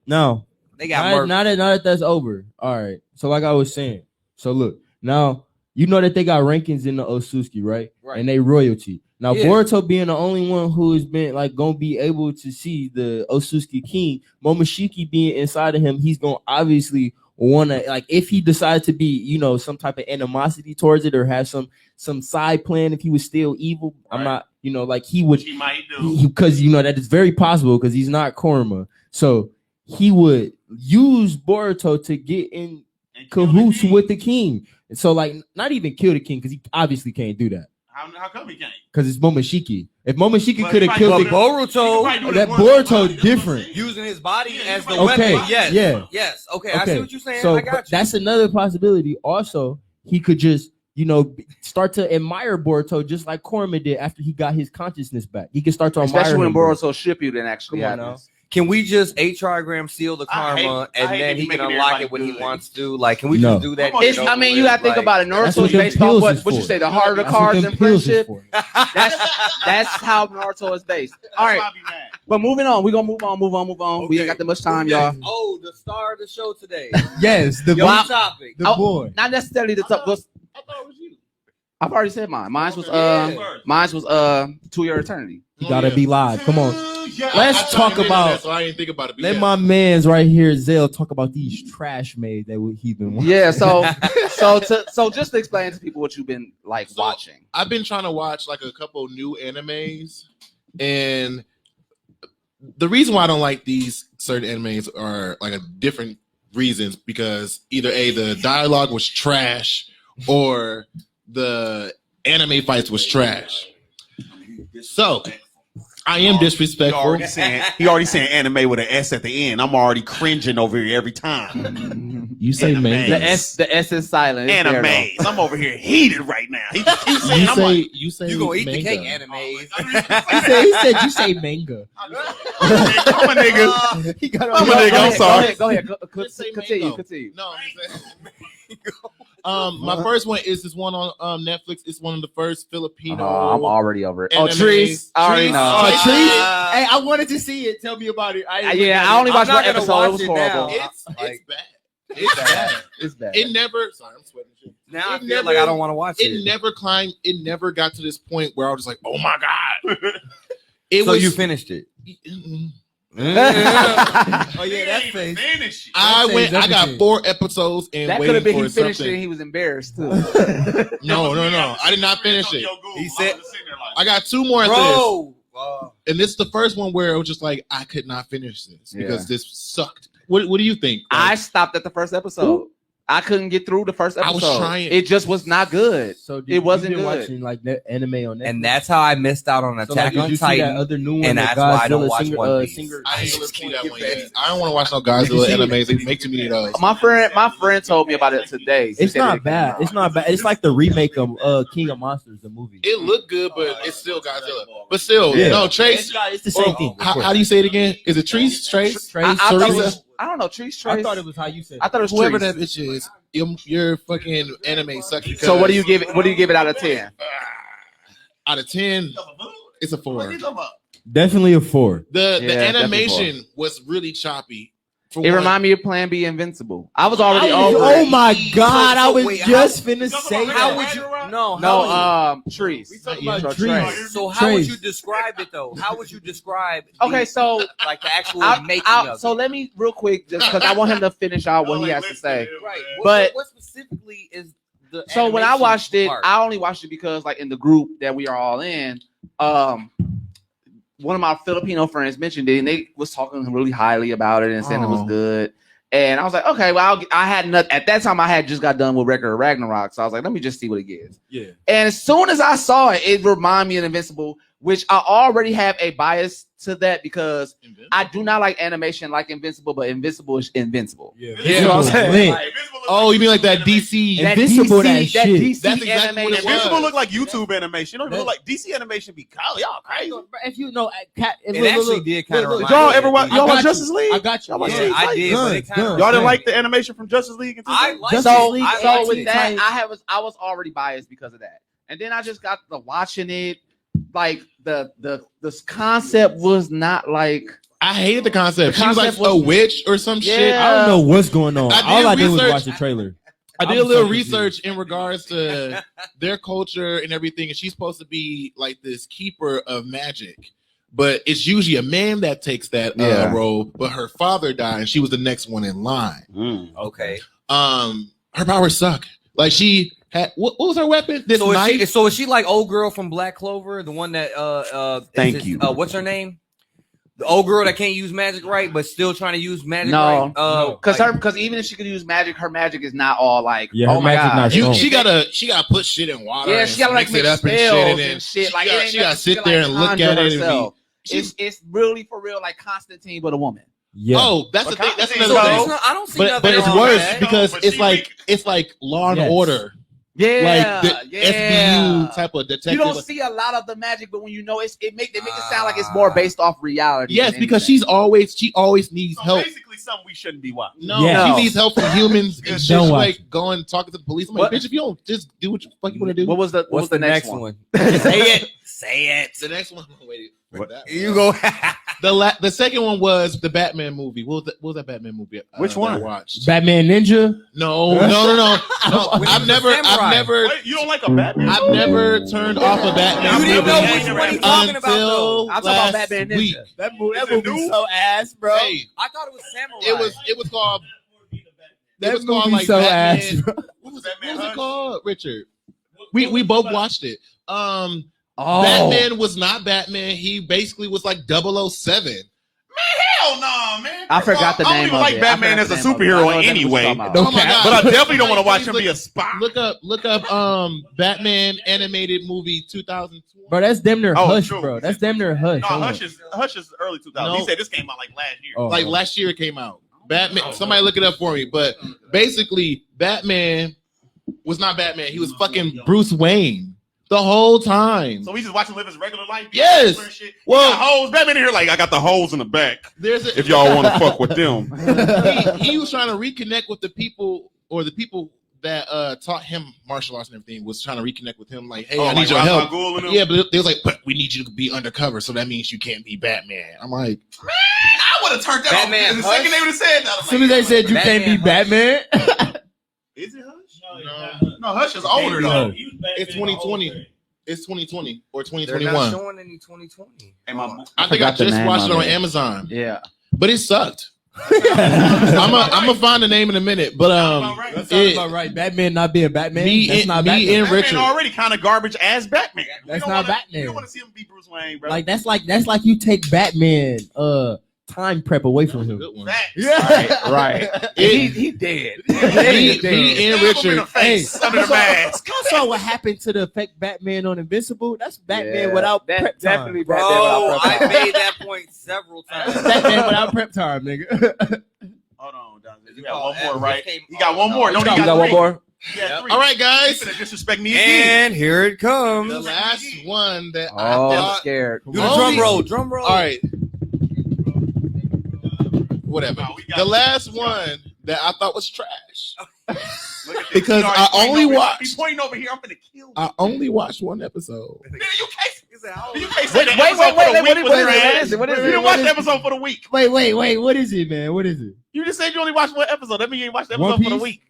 No. They got Now murked. that that's over. All right. So like I was saying. So look, now you know that they got rankings in the Otsutsuki, right? Right. And they royalty. Now Yeah. Boruto being the only one who has been like gonna be able to see the Otsutsuki king, Momoshiki being inside of him, he's gonna obviously wanna like if he decided to be, you know, some type of animosity towards it or have some side plan if he was still evil. I'm Right. not, you know, like he would Which he might do. because you know that is very possible because he's not Korma. So he would use Boruto to get in And kill the cahoots king. with the king. And so like not even kill the king because he obviously can't do that How come he can't? because it's Momoshiki. If Momoshiki But could he have might killed do the that. Boruto that Boruto different. using his body as the Okay, weapon. Yes, yeah. yes. Okay, I Okay, see what you're saying. so I got but you. that's another possibility. Also, he could just start to admire Boruto just like Korma did after he got his consciousness back. He could start to admire Especially when him, bro. Boruto ship you, then actually Come on happens. Can we just trigram seal the I hate- karma I and hate then that he you can making unlock everybody it when he good. wants to? Like, can we No. just do that? Come on, and It's, get I over mean, you with? gotta think Like, about it. That's Naruto what is them based off pills what? is What you for. say? The heart of the That's what cards them and pills is friendship. for. That's how Naruto is based. All right, That's why I be mad. but moving on. We're gonna move on. We ain't got that much time, y'all. Oh, the star of the show today. Yes, the Yo, Wow. topic. the Oh, boy. Not necessarily the top. I thought it was you. I've already said mine. Mine was Yeah. mine was To Your Eternity. You gotta be live. Come on. Let's I talk chimed in on about- that, so I didn't think about it. but Let yeah. my man's right here, Zell, talk about these trash made that he been watching. Yeah. So just to explain to people what you've been like So- watching. I've been trying to watch like a couple new animes, and the reason why I don't like these certain animes are like a different reasons because either the dialogue was trash or the anime fights was trash. So I am disrespectful. He already saying anime with an S at the end. I'm already cringing over here every time. You say Anime. man. The S is silent. It's there, though. Animes. I'm over here heated right now. He just keeps saying, You I'm say like, you say You gonna eat the manga. cake, animes? He said you say manga. I'm a nigga. He got I'm a Go nigga, ahead, I'm sorry. Go ahead. Just say Continue. mango. Continue. No, my first one is this one on Netflix. It's one of the first Filipino. I'm already over it. Oh, Anime. Trees. I already Trees. know. Oh, Trees? Uh, Hey, I wanted to see it. Tell me about it. Yeah, I only I'm watched not one gonna episode. watch It was it horrible. now. It's Like- bad. It's bad. It's bad. It never. Sorry, I'm sweating. Shit. Now I It feel never- like I don't want to watch It it. never climbed. It never got to this point where I was just like, "Oh my god!" It So was. you finished it? Mm-mm. Oh yeah, that He face. finished it. I says went. I got everything. 4 episodes and That could waiting have been for he finished it something. and he was embarrassed too. No. I did not finish it. He said- I got 2 more after this. Bro, And this is the first one where it was just like I could not finish this because Yeah. this sucked. What do you think? I stopped at the first episode. I couldn't get through the first I episode. was trying. It just was not good. So It wasn't you been good. watching like anime on Netflix? and that's how I missed out on so, like, Attack did on you see that Titan. other new one? and the that's why I don't Godzilla watch singer, One Piece. singer. I ain't gonna see that one Get yet. I don't want to watch no Did you Godzilla see it? animes. They make too many of those. My friend told me about it today. He It's said not it bad. came It's out. not bad. It's like the remake of King of Monsters, the movie. It looked good, but it's still Godzilla. But still, Yeah. no It's Trace. the same thing. How do you say it again? Is it Trace? Trace? Trace? I thought it Teresa? was, I don't know. Trees. Trace. I thought it was how you said it. I thought it was Whoever Trees. that bitch is, your fucking anime sucks. Because So what do you give it? What do you give it out of 10? out of 10? It's a 4. Definitely a 4. The Yeah, animation was really choppy. It reminded me of Plan B Invincible. I was already Oh over it. my God, I was wait, just finna say How that. would you? No, No, trees. talking about So, trees. So how would Trace. you describe it though? How would you describe? Okay, so like the actual making of so it. let me real quick, just because I want him to finish out what he has to say. Right. But- what specifically is the? So when I animation watched it, part? I only watched it because like in the group that we are all in, one of my Filipino friends mentioned it and they was talking really highly about it and saying it was good. And I was like, okay, well, I had nothing at that time. I had just got done with Record of Ragnarok, so I was like, let me just see what it gives. Yeah. And as soon as I saw it, it reminded me of Invincible, which I already have a bias to that because I do not like animation like Invincible, but Invincible is Invincible. Yeah. You know what I'm saying? Lit. Oh, you mean like that DC? Invincible, that shit. DC That's exactly what animation. it was. Invincible look like YouTube animation. Don't even look like DC animation. Be Kyle, y'all crazy. If you know, It actually did kind of. Y'all ever watch? Y'all I got watch Justice League? I got you. Y'all watch Yeah, Justice I League? did, but it kind of. Y'all didn't like the animation from Justice League? And I like Justice So, League, I so liked with it. that, I was already biased because of that, and then I just got to watching it. Like the concept was not like I hated the concept. The She was like concept a was- witch or some shit. Yeah. I don't know what's going on. I did All I did was research. watch the trailer. I did I'm a little so confused. research in regards to their culture and everything, and she's supposed to be like this keeper of magic. But it's usually a man that takes that Yeah. role. But her father died, and she was the next one in line. Okay. Her powers suck. Like she had what was her weapon? This So knife. is she like old girl from Black Clover, the one that Thank you. What's her name? The old girl that can't use magic right, but still trying to use magic No. right. because even if she could use magic, her magic is not all like Yeah, her oh my magic god. not strong. She gotta put shit in water. Yeah, and she gotta like mix make it up and shit, spells and then and shit. she Like gotta, it ain't she gotta nothing- sit she there like and look conjure at it. And herself. be, It's really for real like Constantine, but a woman. Yeah. Oh, that's the thing. That's Constantine, another so- thing. I don't see But nothing it's wrong with worse that. because But it's she like it's like Law and Yes. Order, Yeah, like the SBU type of detective. You don't see a lot of the magic, but when you know they make it sound like it's more based off reality. Yes, than because anything. she always needs So help. basically, something we shouldn't be watching. No, Yeah. she needs help from humans and shit. Don't She's watch like going talking to the police. I'm like, What? bitch, if you don't just do what you fuck you want to do. What was the What's the next one? Say it. Say it. The next one. Wait. What? You go. The second one was the Batman movie. What was that Batman movie? Which that one? I watched. Batman Ninja. No. When I've he was never, a samurai. Wait, you don't like a Batman? I've never turned off a Batman You didn't movie know which one he talking about though. I'm talking about Batman Ninja. week. That Is it new? so ass, bro. Hey, I thought it was samurai. it was called That was called movie like so Batman. ass, bro. What was Batman it Hush? called, Richard? We both watched it. Oh. Batman was not Batman. He basically was like 007. Hell no, man. I forgot the I don't name even of like it. I Batman forgot as the a name of it. I know superhero exactly what anyway. you're talking about. No Oh my cap. God. But I definitely don't want to watch Please him be a spy. Look up Batman animated movie 2020. Bro, that's damn near Oh, Hush, true. bro. That's damn near Hush. No, Hold on. Hush is early 2000. No. He said this came out like last year. Oh. Like last year it came out. Batman. Somebody look it up for me. But basically, Batman was not Batman. He was fucking Bruce Wayne the whole time. So we just watch him live his regular life. Yes. Shit. Well- Well, hoes. Batman in here like I got the holes in the back. There's a, If y'all want to fuck with them. he was trying to reconnect with the people that taught him martial arts and everything. Was trying to reconnect with him. Like, hey, I need like your Ra's al help. Ghul and them? Yeah, but they was like, but we need you to be undercover, so that means you can't be Batman. I'm like, I would have turned that Batman off. The Hush? second they would have said that. As soon as they said you can't be Batman, Is it Hush? No. No, Hush is older though. it's 2020. It's 2020 or They're not 2021. showing any 2020. And my I think I forgot the just name watched it of on it. Amazon, Yeah. but it sucked. I'm gonna find the name in a minute, but that sounds about right. Batman not being Batman. That's not Batman. and Batman Richard. already kind of garbage as Batman. That's We don't not wanna- Batman. You don't want to see him be Bruce Wayne, bro. Like that's like you take Batman time prep away from him. Good one. Facts. Right. He dead. Me and Stab him in Richard. the face under the mask. I saw what happened to the fake Batman on Invincible. That's Batman Yeah, without that prep definitely time. Bro, Batman without prep I time. made that point several times. Batman without prep time, nigga. Hold on, Don. You got one more, right? Came- You got one Oh, more. No, no, he You got one three. more? He got Yep. three. All right, You guys. finna disrespect me again. And here it comes. The last one that Oh, I I'm thought. scared. Do the drum roll. Drum roll. All right. Whatever. No, we got The you. last one that I thought was trash. Look at this. Because He I already only pointing over- watched- He's pointing over here. I'm finna kill you. I only watched one episode. Nigga, you can't. said, how old You is can't it? say the episode for the week was trash. What is You it? didn't watch the episode for the week. Wait. What is it, man? What is it? You just said you only watched one episode. That means you ain't watched the One episode for the Piece? week.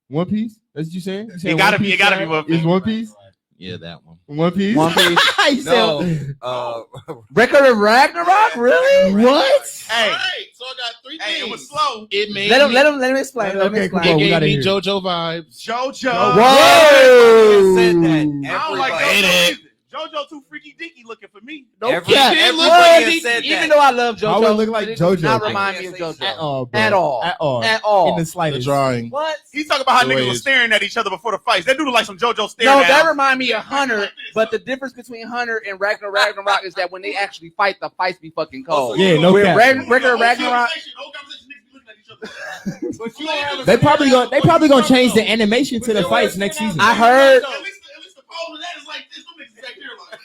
One Piece? That's what you saying? You saying It gotta One be. It Piece, gotta right? be One Piece. Is One Piece? Yeah, that one. One Piece? One Piece. He No. said- Record of Ragnarok? Really? What? Hey, All right, so I got three things. hey, it was slow. It made Let me, him explain. Let him Okay, explain. come it on, we gave gotta me hear it. JoJo vibes. JoJo. Whoa! Said that. I don't like Everybody- JoJo either. JoJo too freaky deaky looking for me. Every- Yeah, everybody has What? said Even that. though I love I would JoJo, look like it does JoJo. not I remind me can't of say JoJo. At all, bro. At all. At all. At all. In the The slightest. drawing. What? He's talking about how The way niggas was it's- staring at each other before the fights. That dude look like some JoJo staring No, at that him. remind me of Hunter. But the difference between Hunter and Ragnarok is that when they actually fight, the fights be fucking cold. Yeah, no With cap. Record of Ragnarok, They probably gonna change the animation to the fights next season. I heard. At least the pole of that is like this. Them niggas back there like.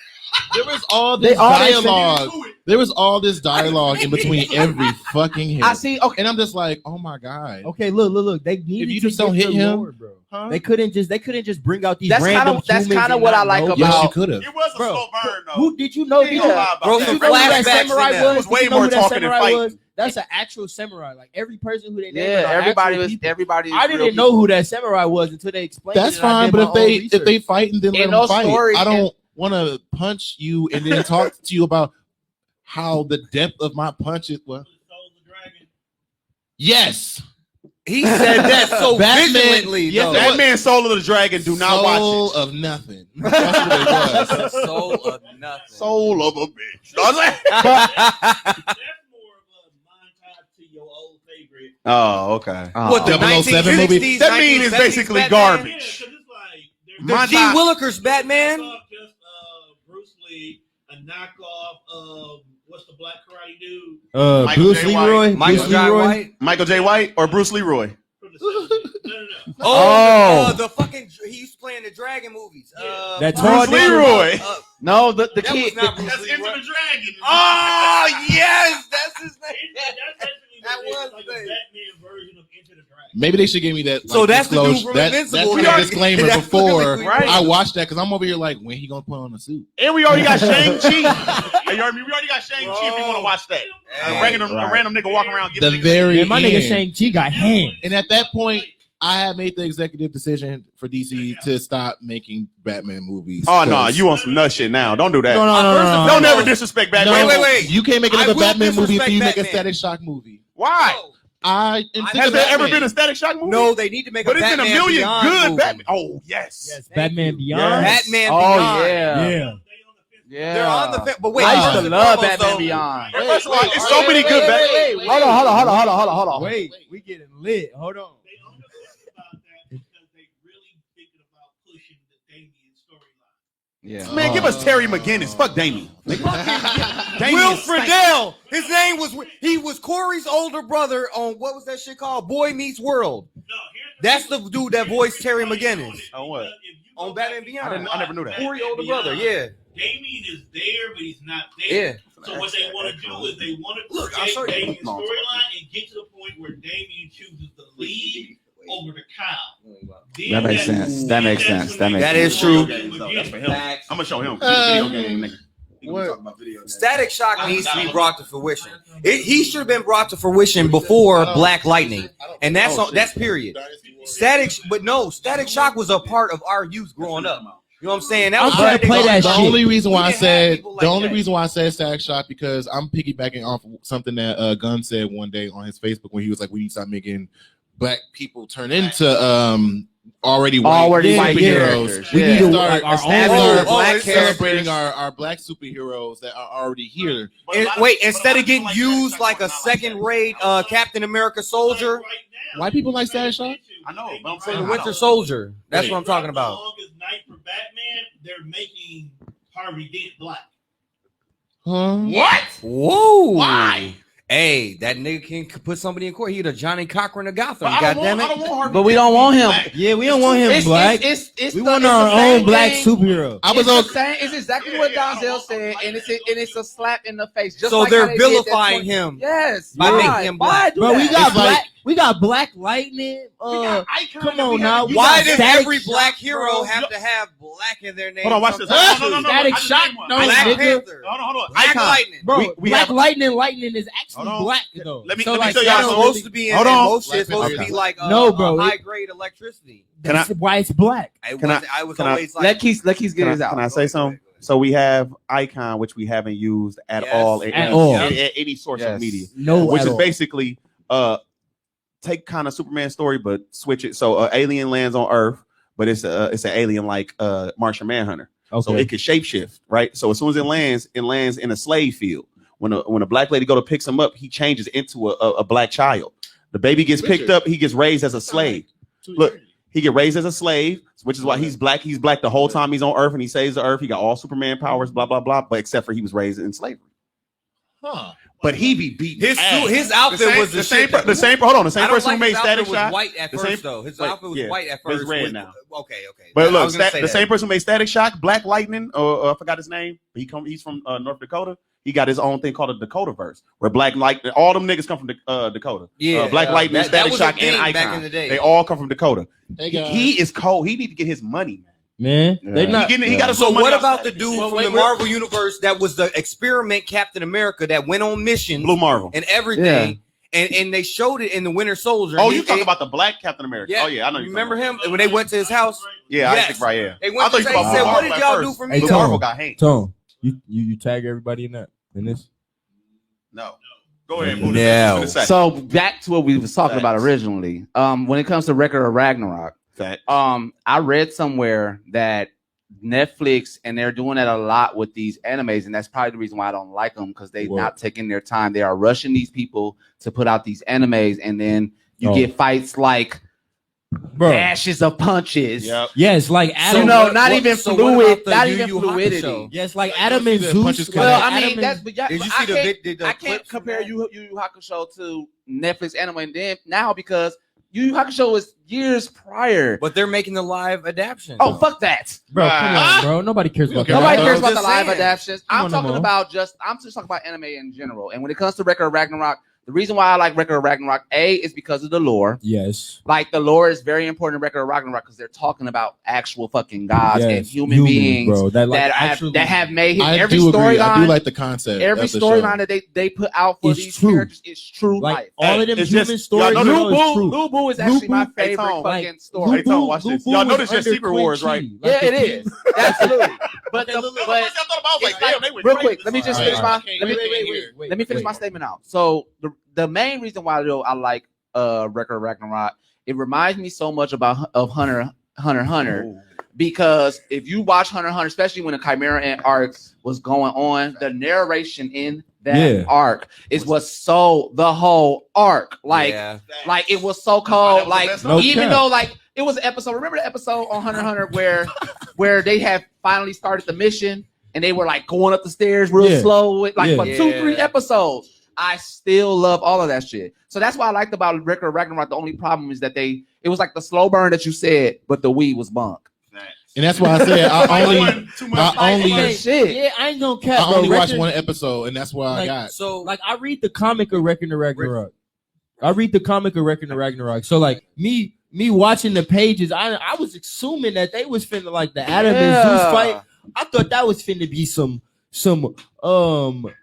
There was all They this all dialogue. There was all this dialogue in between every fucking hit. I see. Okay, And I'm just like, oh my god. Okay, look. They needed you to just don't get hit the him, lore, bro. Huh? They couldn't just bring out these That's random kinda- that's humans kinda and what not I like know. about- Yes, you could have. It was a Bro, slow burn though. Who did you know? You ain't gonna lie about Bro, that. some Did you know who that flashbacks samurai in there. was? It was way Did you know more who that talking than samurai fighting. was? That's an actual samurai. Like every person who they named yeah, are everybody actual was. people. Everybody. is I real didn't know people. who that samurai was until they explained That's it. and I fine, did but my if own they research. fight and then let In them those fight, stories, I don't want to punch you and then talk to you about how the depth of my punches. Well, yes, He said that so Batman- vigilantly. yes, though. that That man Soul of the Dragon. Do not soul watch it. of nothing. That's what it was. Soul of nothing. Soul of a bitch. No, I'm saying- That's more of a montage to your old favorite. Oh, okay. What, the 007 movie? 1960s, That mean it's 1970s basically Batman? garbage. Yeah, because it's like The My G. God. Willikers Batman. just Bruce Lee, a knockoff of what's the black karate dude Michael Bruce J. White. Leroy. Michael Bruce J. Leroy. White. Michael J. White or Bruce Leroy? from the 70s. No. Oh, the fucking he used to play in the Dragon movies. That fuck. tall Bruce Leroy. No, the That kid. was not Bruce That's Into Leroy. the Dragon. Oh yes, that's his name. That's basically That what it is, was like the a thing. Batman version of Into the Dragon. Maybe they should give me that. So that's the dude disclosure- from Invincible. That's the disclaimer That's before literally Right. I watched that because I'm over here like, when he gonna put on a suit? And we already got Shang-Chi. Hey, you heard me? We already got Shang-Chi if you want to watch that. Hey, A random nigga walking around The giving niggas- very Yeah, my nigga end. Shang-Chi got hands. And at that point, I had made the executive decision for DC to stop making Batman movies. Oh, no. 'cause You on some nut shit now. Don't do that. No. Don't ever disrespect Batman. Wait. You can't make I another will Batman movie until you make a disrespect Static Shock movie. Why? I am sick Has of there Batman. ever been a Static Shock movie? No, they need to make But a it's been Batman a million Beyond good movie. Batman. Oh, yes. Yes, Batman Beyond. Yes. Batman Oh Beyond. yeah. Yeah. Yeah. They're on the fence. But wait, I used first to and love foremost, Batman though, Beyond. First of all, it's so many good Batman. Hold on. Wait, we getting lit. Hold on. They only talk about that because they really thinking about pushing the Damien storyline. Yeah. Man, give us Terry McGinnis. Fuck Damien. Damien Will stank. Friedle. His name was he was Corey's older brother on what was that shit called? Boy Meets World. No, here's That's the dude that voiced Terry funny McGinnis. on it, On what? because if you On go Batman back Beyond. and I never knew that. Batman Corey older Beyond, brother. Yeah. Damien is there, but he's not there. Yeah. So what they want to do is they want to Look, I'll show create you. Damien's storyline and get to the point where Damien chooses the lead over the cow. That makes sense. That makes sense. That is true. That's for him. I'm gonna show him. Uh, Video game nigga. Static Shock needs to be brought to fruition. He should have been brought to fruition before Black Lightning, and that's period. Static Shock was a part of our youth growing up. You know what I'm saying? That was I'm trying to play that The shit. only reason why We I didn't have said people like that. Static Shock because I'm piggybacking off of something that Gunn said one day on his Facebook when he was like, "We need to stop making black people turn into already white white superheroes. characters. We Yeah. need to Like start our start own black celebrating characters. our black superheroes that are already here." Wait, instead of getting used like a second-rate Captain America soldier, White people like Static Shock? I know, but I'm the saying Winter Soldier. That's what I'm talking The about. longest night for Batman, they're making Harvey Dent black. Huh? What? Whoa! Why? Hey, that nigga can put somebody in court. He the Johnny Cochran of Gotham. But I don't Goddamn want it! Harvey But we Dent don't to be want him. black. Yeah, we don't want him black. It's We the- want it's our the same own black thing. superhero. I was It's on. the same. It's exactly Yeah, what yeah, Donzel I said, like and that. it's a slap in the face. Just So like they're how they did that vilifying 20 him Yes, by why? making him Why black. do Bro, that? we got It's like- black. We got Black Lightning. Come on now. We Why got does Static every Shock, black hero bro. have to have black in their name? Hold on, watch this. Huh? No. Static I just Shock, named one. no, Black nigga. Panther. Hold on. Black Icon. Lightning. Bro, We Black have- Lightning is actually Hold on. black though. Let me So, tell like, y'all That's something. supposed to be in Hold on. most shit. It's supposed to be Okay. like No, bro, high grade electricity. Can I- That's why it's black. I Can was can I- always like, Let Keith get Can his out. I say something? So we have Icon, which we haven't used at Yes. all At all. in any source Yes. of media, No, which at is all. basically take kind of Superman story, but switch it. So alien lands on Earth, but it's an alien like Martian Manhunter. Okay. So it can shapeshift, right? So as soon as it lands in a slave field. When a black lady go to pick him up, he changes into a black child. The baby gets picked up, he gets raised as a slave. Look, he get raised as a slave, which is why he's black. He's black the whole time he's on Earth, and he saves the Earth. He got all Superman powers, blah blah blah. But except for he was raised in slavery. Huh. But he be beaten. his outfit was the same. shit. The same. Hold on. The same I don't person like who made his outfit Static was Shock. white at The first same- though. His wait, outfit was yeah, white at but it's first. red now. Okay. But I look, was gonna say the that. same person who made Static Shock, Black Lightning, I forgot his name. He's from North Dakota. He got his own thing called a Dakota verse, where Black Lightning, all them niggas come from Dakota. Yeah, Black Lightning, that Static was a Shock, and thing back Icon. in the day. They all come from Dakota. Hey guys. He is cold. He need to get his money, Man, man. they not. He got to So money what off about the Static. dude Well, from wait, the wait. Marvel universe that was the experiment Captain America that went on missions Blue Marvel? and everything, and they showed it in the Winter Soldier? Oh, And you he- talking about the Black Captain America? Yeah. Oh yeah, I know. You you're remember talking him when they went to his house? about- Yeah, Yes. Isaac Bry. Yeah. They I went thought to you say, talking said, about "What did Marvel y'all at do first. for Hey, me?" Blue Tom. Marvel got hate. Tone, you tag everybody in this. No. Go ahead. Buddha. No. Finish that. So back to what we was talking about Facts. originally. When it comes to Record of Ragnarok, Fact. I read somewhere that Netflix, and they're doing that a lot with these animes, and that's probably the reason why I don't like them, because they're What? not taking their time. They are rushing these people to put out these animes, and then you Oh. get fights like Bro. dashes of punches. Yep. Yes, like Adam. You know, not even so what fluid, about the not Yu even Yu Hakusho? fluidity. Yes, like Like, Adam you and see the Zeus. punches like come Well, out. I mean, Adam that's and- but yeah, Did you but see I the can't- vid- the I can't clips from compare that? Yu Yu Hakusho to Netflix anime and then now because Yu Yu Hakusho was years prior. But they're making the live adaptation. Oh, fuck that. bro, come on, bro. Nobody cares about that. Nobody Yeah, cares I'm about the just live saying. adaptations. Come I'm on, talking Mo. about I'm just talking about anime in general. And when it comes to Record of Ragnarok, the reason why I like Record of Ragnarok, A, is because of the lore. Yes. Like the lore is very important in Record of Ragnarok because they're talking about actual fucking gods Yes. and human Humans, beings bro. That like that have made I every do agree. I do storyline. like the concept. Every of the storyline show. that they put out for It's these true. characters is true Like life. all of them It's human just- stories. y'all know bro, is true. Lubu is actually my Lubu- Hey, favorite Tom, fucking like, story. Hey, Tom, watch this. Lubu Y'all know was this is under Secret Wars, Queen right? Chi. Yeah, Like, it the is. Absolutely. But Okay, the, look, but First I thought about, it's like, like- damn, they were real crazy. quick, let me just All finish right. my let me let me finish my statement out. So the main reason why though I like Record of Ragnarok, it reminds me so much of Hunter because if you watch Hunter x Hunter, especially when the Chimera Ant arc was going on, the narration in that Yeah. arc is what sold the whole arc. Like Yeah. like it was so That cold. was the Like best No even cap. though like it was an episode. Remember the episode on Hunter x Hunter where they had finally started the mission and they were like going up the stairs real Yeah. slow with like Yeah. for 2-3 Yeah. episodes. I still love all of that shit. So that's what I liked about Record of Ragnarok. The only problem is that it was like the slow burn that you said, but the weed was bunk. And that's why I said I only too I only Like, shit. Yeah, I ain't gonna cap. I bro. only watched Record- one episode, and that's what I Like, got. So Like I read the comic of Record of Ragnarok. I read the comic of Record of Ragnarok. So like me watching the pages, I was assuming that they was finna like the Adam and Zeus fight. I thought that was finna be some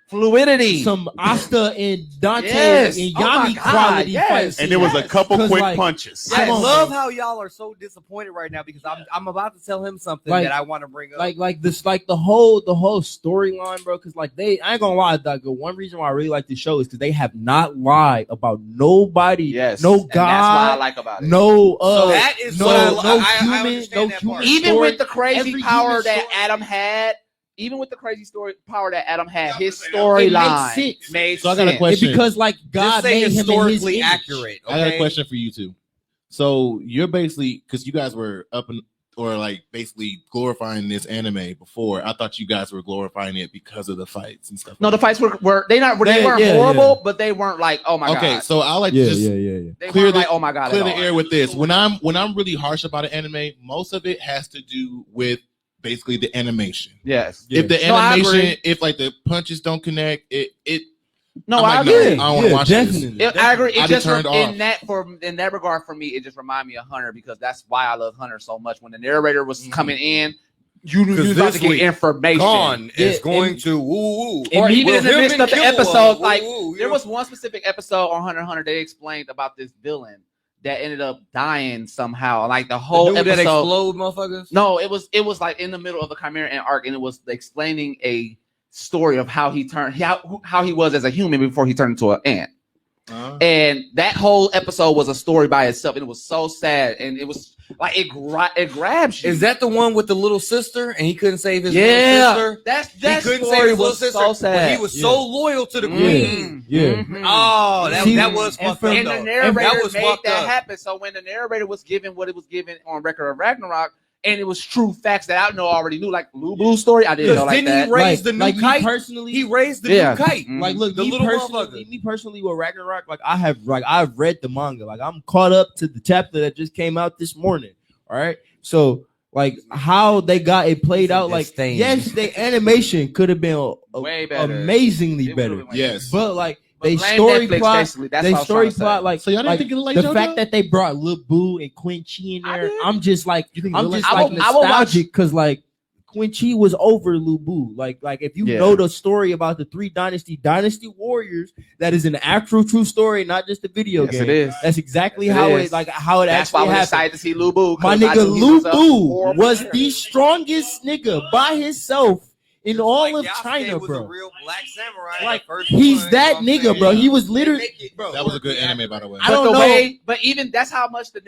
Fluidity. some Asta and Dante Yes. and Oh my Yami God, quality yes. fights. And there was a couple 'Cause, quick like, punches. I Come on, love bro. how y'all are so disappointed right now because I'm about to tell him something Like- that I want to bring up. like this, like the whole storyline, bro. Because like I ain't gonna lie, Doug. One reason why I really like this show is because they have not lied about nobody, Yes. no And that's what I God, like about it. no so that is no, what I, no I human, understand no that human. part. Even story. with the crazy Every power human that story- Adam had, even with the crazy power that Adam had, his It storyline makes sense. made So I got a sense. question. Because like God Just say made him in his historically image. accurate. I got a okay? question for you two. So you're basically because you guys were up and or like basically glorifying this anime before. I thought you guys were glorifying it because of the fights and stuff. No, the fights were they weren't Yeah, horrible, but they weren't like, oh my Okay, god. so I like Yeah, to just yeah. They clear weren't the- like, oh my god. clear at the all. air with this. When I'm really harsh about an anime, most of it has to do with basically the animation. Yes. Yeah. If the No, I animation, agree. if like the punches don't connect, it No, I'm I like, no, agree. I don't want to watch definitely. this. I agree. It I just turned off. in that regard for me, it just reminded me of Hunter because that's why I love Hunter so much. When the narrator was coming in, you knew you was about to get information. Gone is Yeah, going and- to woo woo. Or even in the midst of the episode, like there there was one specific episode on Hunter x Hunter. They explained about this villain that ended up dying somehow. Like the whole that episode. explode, motherfuckers. No, it was like in the middle of the Chimera Ant arc, and it was explaining a story of how he turned how he was as a human before he turned into an ant. And that whole episode was a story by itself, and it was so sad, and it was like it grabs you. Is that the one with the little sister and he couldn't save his little sister? That He couldn't save story his little was sister, so sad. but he was so loyal to the queen. Yeah. Mhm. Oh, that, See, that was and fucked for- up. And the though. narrator That was made fucked that up. happen. So when the narrator was given what it was given on Record of Ragnarok, and it was true facts that I know already knew, like Lu Bu's story, I didn't know Because like didn't that. he raise the new like kite? me personally, He raised the Yeah. new kite. Mhm. like look, The me little personally, motherfucker. me personally with Ragnarok, like I've read the manga, like I'm caught up to the chapter that just came out this morning. All right, so like how they got it played out, like Disdain. yes, the animation could have been Way better. amazingly It better, would've been- Yes. but like But they blame story Netflix, plot, basically. That's they what I was story trying to say. plot, like So y'all didn't like, think it was like the JoJo? fact that they brought Lil Boo and Quinn Chi in I there, did. I'm just like You think I'm it was just I like will- I will watch- nostalgic because like Quinn Chi was over Lu Bu. Like if you Yeah. know the story about the three dynasty warriors, that is an actual true story, not just a video Yes, game. it is. That's exactly Yes, it how is. it how it That's why I actually was happened. excited to see Lu Bu. My 'cause I nigga knew he Lu was a Bu horrible was player. the strongest nigga by himself in all of Yasuke China, was bro. a real black samurai. Like, the first he's one, that you know what I'm nigga, saying? bro. He was They literally, make it bro. That was a good anime, by the way. I don't But the know. way, but even that's how much the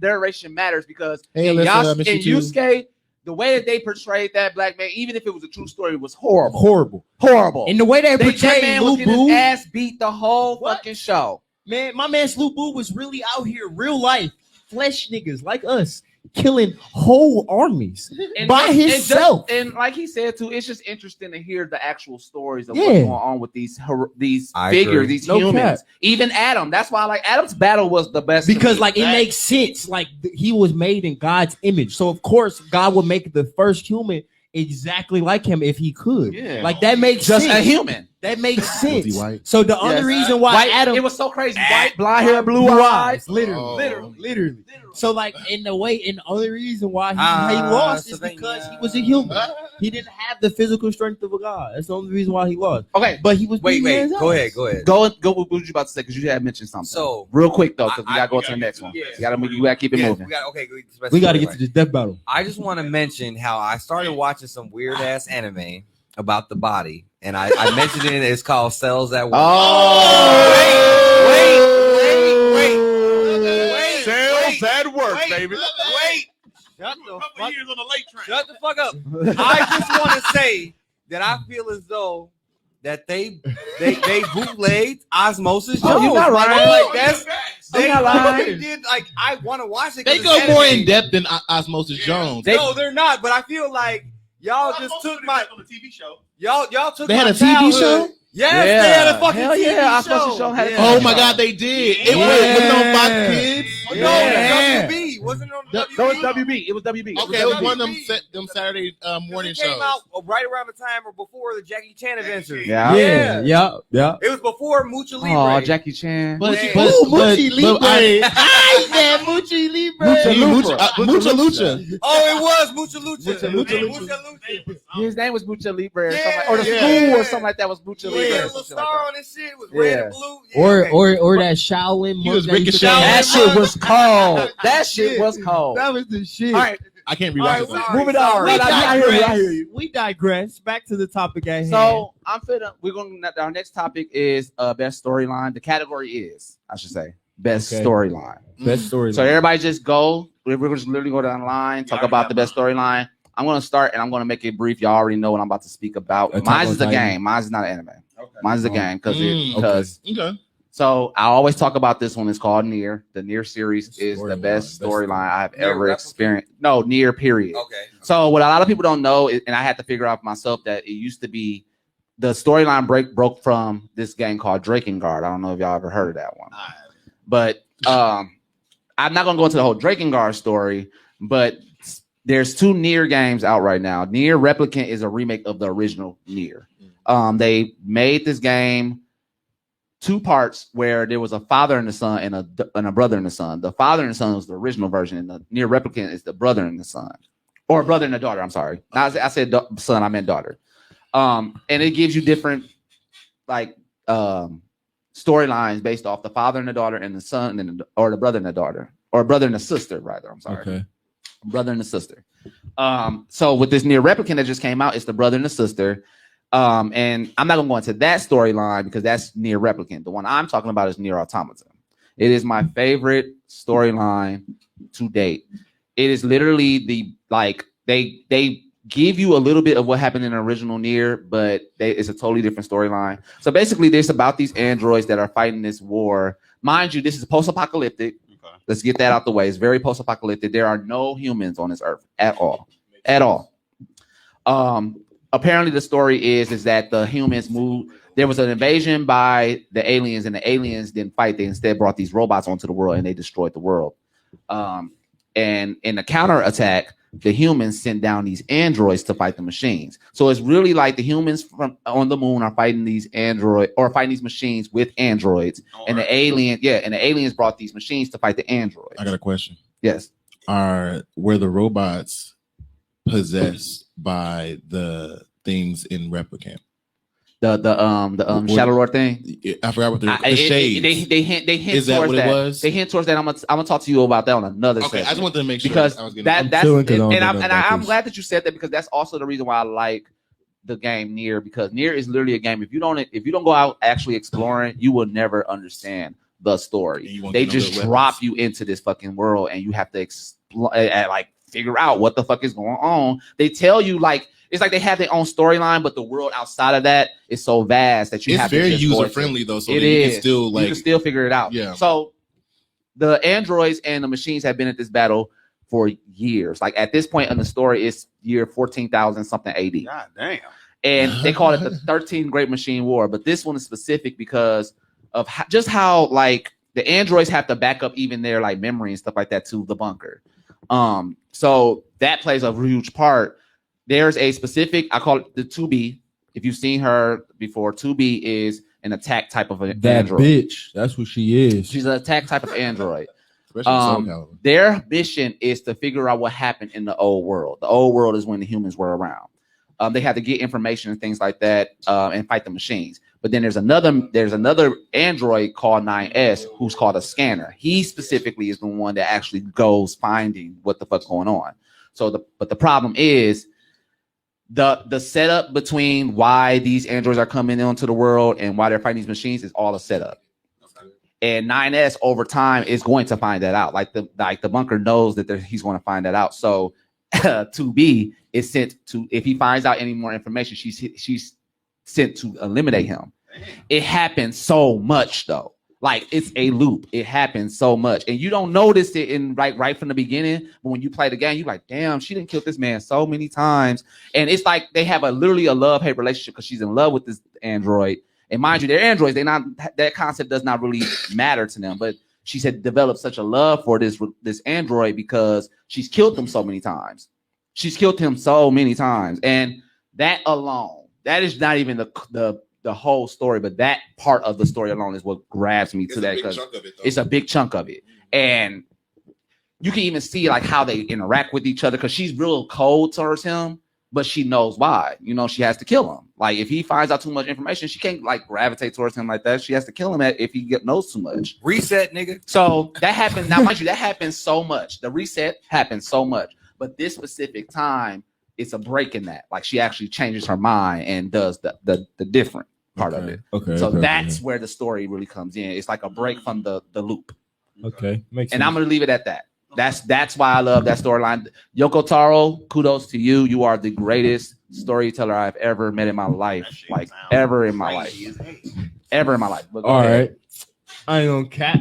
narration matters because Hey, in, Alyssa, I miss you too. Yusuke, the way that they portrayed that black man, even if it was a true story, was horrible. horrible. Horrible. And the way they that portrayed man Lu was getting his Bu, ass beat the whole What? fucking show. man, my man's Lu Bu was really out here, real life, flesh niggas like us, killing whole armies by himself. And like he said too, it's just interesting to hear the actual stories of Yeah. what's going on with these I figures, agree. these No humans. cap. Even Adam. That's why like Adam's battle was the best to Because me. like it That- makes sense. Like he was made in God's image. So of course God would make the first human exactly like him if he could. Yeah. Like that makes just sense. a human. That makes sense. he white? So the only Yes. reason why White, Adam it was so crazy. White, blonde hair, blue eyes. literally, Oh. literally. So like in the way, and the only reason why he Ah, lost is Savannah. because he was a human. He didn't have the physical strength of a god. That's the only reason why he lost. Okay, But he was Wait, beating his go ass. ahead, go ahead. go what was you about to say? Because you had mentioned something. So real quick though, because we I- gotta go we to the gotta next get one. to- You gotta keep it Yeah, moving. we got okay. We got to get to this death battle. I just want to mention how I started watching some weird ass anime about the body, and I mentioned it. It's called Cells at Work. Cells at work, baby. Wait! Shut the Couple fuck! years on the late train. Shut the fuck up! I just want to say that I feel as though that they bootlegged Osmosis Oh, Jones. you're not lying. Like that's they, I'm not lying. they did like I want to watch it. They 'cause go it's more anime. in depth than Osmosis Jones. No, they're not. But I feel like y'all just took my on the TV show. y'all took. They my had a TV childhood. show? Yes, they had a fucking Hell TV yeah, show. Osmosis Jones had a Oh TV my show. God, they did. It Yeah. was on Fox Kids. Oh, Yeah. no, WB wasn't it on That- WB. No, it's WB. It was WB. Okay, it was WB. one of them Saturday morning It came shows. out right around the time or before the Jackie Chan adventures. Yeah. Yeah. It was before Mucha Libre. Oh, Jackie Chan. But, Yeah. but, Ooh, but, Muchi but Libre. I- I said Muchi Libre. Mucha Lucha. Oh, it was Mucha Lucha. Mucha Hey, Lucha. His name was Mucha Libre, or, Yeah, something like, or the yeah. school or something like that was Mucha Yeah, Libre. a or little something like star that. on this shit was red Yeah. and blue. Yeah, Or that Shaolin He was monk that used to Ricochet. say- That shit was cold. That shit was cold. That was the shit. All right, I can't All rewatch right, it. though. moving on. We I hear you. I digress. hear you. We digress. Back to the topic at hand. So we're going. Our next topic is best storyline. The category is, I should say, best Okay. storyline. best story. So everybody just go. We're just literally go down the line, talk about the best storyline. I'm going to start and I'm going to make it brief. Y'all already know what I'm about to speak about. Attack Mine on is a Titan. game. Mine is not an anime. Mine is a game because Okay. So I always talk about this one. It's called Near. The Near series is the Storyline, best best storyline I have Nier ever Replicant? experienced. No, Near period. Okay. So what a lot of people don't know, and I had to figure out myself that it used to be the storyline broke from this game called Drakengard. I don't know if y'all ever heard of that one, but I'm not gonna go into the whole Drakengard story. But there's two Nier games out right now. Nier Replicant is a remake of the original Nier. They made this game two parts where there was a father and a son and a brother and a son. The father and the son was the original version, and the near replicant is the brother and the son, or brother and a daughter. I'm sorry, I said son, I meant daughter. And it gives you different like storylines based off the father and the daughter and the son or the brother and the daughter, or brother and the sister rather. I'm sorry, Okay. Brother and the sister. So with this near replicant that just came out, it's the brother and the sister. And I'm not gonna go into that storyline because that's near replicant. The one I'm talking about is near automaton. It is my favorite storyline to date. It is literally they give you a little bit of what happened in the original Nier, but it's a totally different storyline. So basically, this about these androids that are fighting this war. Mind you, this is post-apocalyptic. Okay. Let's get that out the way. It's very post-apocalyptic. There are no humans on this earth at all. At all. Apparently, the story is that the humans moved. There was an invasion by the aliens, and the aliens didn't fight. They instead brought these robots onto the world, and they destroyed the world. And in the counterattack, the humans sent down these androids to fight the machines. So it's really like the humans from on the moon are fighting these fighting these machines with androids, and the aliens brought these machines to fight the androids. I got a question. Yes. Were the robots possessed by the things in Replicant? The Shadow Roar thing. I forgot what the shades. They hint Is that towards what that. it was? They hint towards that. I'm gonna talk to you about that on another Okay, session. I just wanted to make sure because I was getting I'm glad that you said that, because that's also the reason why I like the game Nier, because Nier is literally a game. If you don't go out actually exploring, you will never understand the story. They just drop you into this fucking world, and you have to figure out what the fuck is going on. They tell you it's like they have their own storyline, but the world outside of that is so vast that you have to. It's very user friendly though, so it you is. You can still figure it out. Yeah. So the androids and the machines have been at this battle for years. Like at this point in the story, it's year 14,000 something AD. God damn. And they call it the 13th Great Machine War, but this one is specific because of how the androids have to back up even their memory and stuff like that to the bunker. So that plays a huge part. There's a specific, I call it the 2B. If you've seen her before, 2B is an attack type of an android. Bitch, that's what she is. She's an attack type of android. Their mission is to figure out what happened in the old world. The old world is when the humans were around. They have to get information and things like that and fight the machines. But then there's another android called 9S who's called a scanner. He specifically is the one that actually goes finding what the fuck's going on. But the problem is the setup between why these androids are coming into the world and why they're fighting these machines is all a setup. And 9S over time is going to find that out. Like the bunker knows that he's going to find that out. So 2B is sent to, if he finds out any more information, she's sent to eliminate him. It happens so much though. Like it's a loop. It happens so much, and you don't notice it in right from the beginning. But when you play the game, you're like, "Damn, she didn't kill this man so many times." And it's like they have literally a love-hate relationship because she's in love with this android. And mind you, they're androids. That concept does not really matter to them. But she said developed such a love for this android because she's killed him so many times. She's killed him so many times, and that alone, that is not even the whole story, but that part of the story alone is what grabs me to that, because it's a big chunk of it. And you can even see how they interact with each other, because she's real cold towards him, but she knows why. She has to kill him. If he finds out too much information, she can't gravitate towards him like that. She has to kill him if he knows too much. Reset, nigga. So that happens. Now, mind you, that happens so much. The reset happens so much, but this specific time, it's a break in that. She actually changes her mind and does the different part of it. Okay. So that's where the story really comes in. It's like a break from the loop. Okay. Makes sense. And I'm gonna leave it at that. That's why I love that storyline. Yoko Taro, kudos to you. You are the greatest storyteller I've ever met in my life. Ever in my life. Ever in my life. All right. I ain't gonna cap.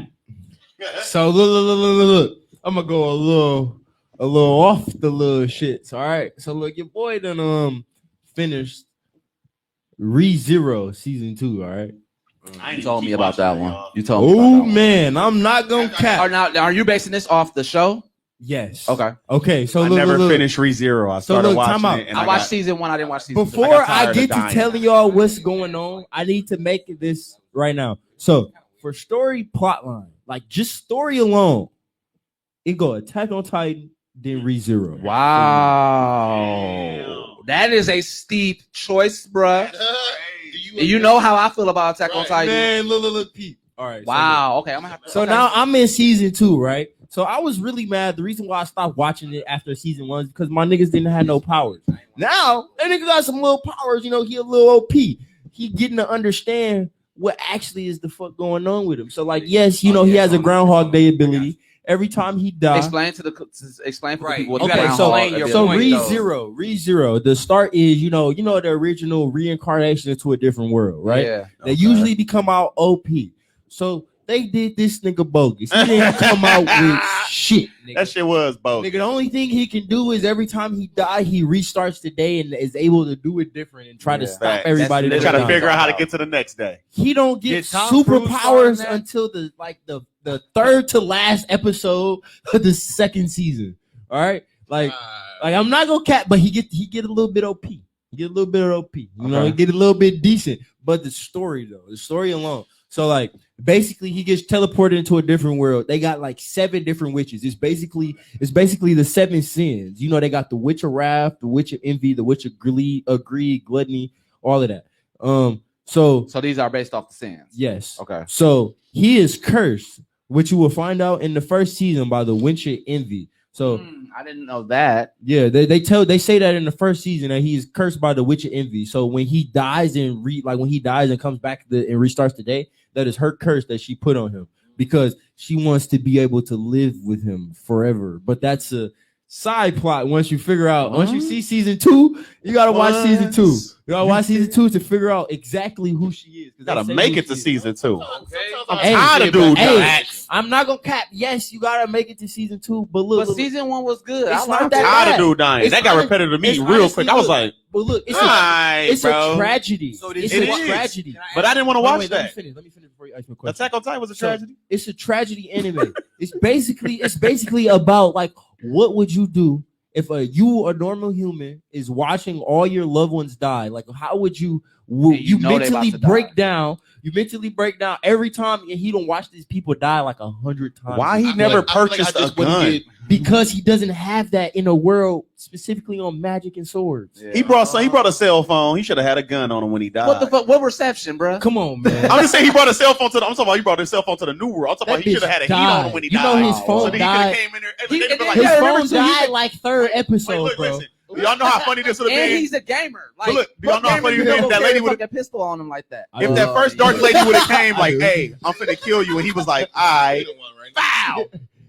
So look. I'm gonna go a little off the little shits. All right. So look, your boy done finished ReZero season 2. All right. You told me about that one. You told me. Oh man, I'm not gonna cap. Now, are you basing this off the show? Yes. Okay. So I look, never look, look. finished ReZero. I So started look, time watching out. it, and I watched season 1. I didn't watch season 2. Before got I tired get of to dying. telling y'all what's going on, I need to make this right now. So for story plot line, like just story alone, it go Attack on Titan, then ReZero. Wow. That is a steep choice, bruh. You know how I feel about Attack on Titan. Man, look, Pete. All right. Wow. Okay, I'm gonna have to. So now I'm in season 2, right? So I was really mad. The reason why I stopped watching it after season 1 is because my niggas didn't have no powers. Now that nigga got some little powers. You know, he a little OP. He getting to understand what actually is the fuck going on with him. So like, yes, you know, he has a Groundhog Day ability. Every time he dies. Explain for the people what Okay, Groundhog so ability so is. ReZero. The start is you know the original reincarnation into a different world, right? Yeah. They usually become out OP. So they did this nigga bogus. He didn't come out with shit. Nigga. That shit was bogus. Nigga, the only thing he can do is every time he die, he restarts the day and is able to do it different and try to stop everybody. They that try to dies. figure out how to get to the next day. He don't get superpowers until the third to last episode of the second season. All right, like I'm not gonna cap, but he get a little bit OP. He get a little bit of OP. You know, he get a little bit decent. But the story alone. So like basically he gets teleported into a different world. They got like 7 different witches. It's basically the 7 sins. You know, they got the witch of wrath, the witch of envy, the witch of greed, gluttony, all of that. So these are based off the sins. Yes. Okay. So he is cursed, which you will find out in the first season by the witch of envy. So I didn't know that. Yeah, they say that in the first season that he is cursed by the witch of envy. So when he dies and comes back and restarts the day, that is her curse that she put on him because she wants to be able to live with him forever. But that's a side plot. Once you see season 2, you gotta watch season 2. You gotta watch season 2 to figure out exactly who she is. You gotta make it to season 2. I'm tired of dude. I'm not gonna cap. Yes, you gotta make it to season 2, but look, season 1 was good. It's I not that bad. Tired of dude dying. That got repetitive to me real quick. I was like, but look, it's a tragedy. So it's it a is. tragedy. but I didn't want to watch that. Let me finish before you ask me a question. Attack on Titan was a tragedy. It's a tragedy anime. It's basically about like what would you do if a normal human is watching all your loved ones die? Like how would you mentally break down? You mentally break down every time, and he don't watch these people die like 100 times. Why he never purchased a gun? Because he doesn't have that in a world specifically on magic and swords. Yeah. He brought a cell phone. He should have had a gun on him when he died. What the fuck? What reception, bro? Come on, man. I'm just saying he brought a cell phone to I'm talking about he brought his cell phone to the new world. I'm talking about he should have had a heat on him when he died. You know his phone died. His phone died like third episode, bro. Do y'all know how funny this would have And been? he's a gamer. Like, Look, do y'all know how funny if that lady would have a pistol on him like that? If that first dark lady would have came like, "Hey, I'm finna kill you," and he was like, "Alright, foul."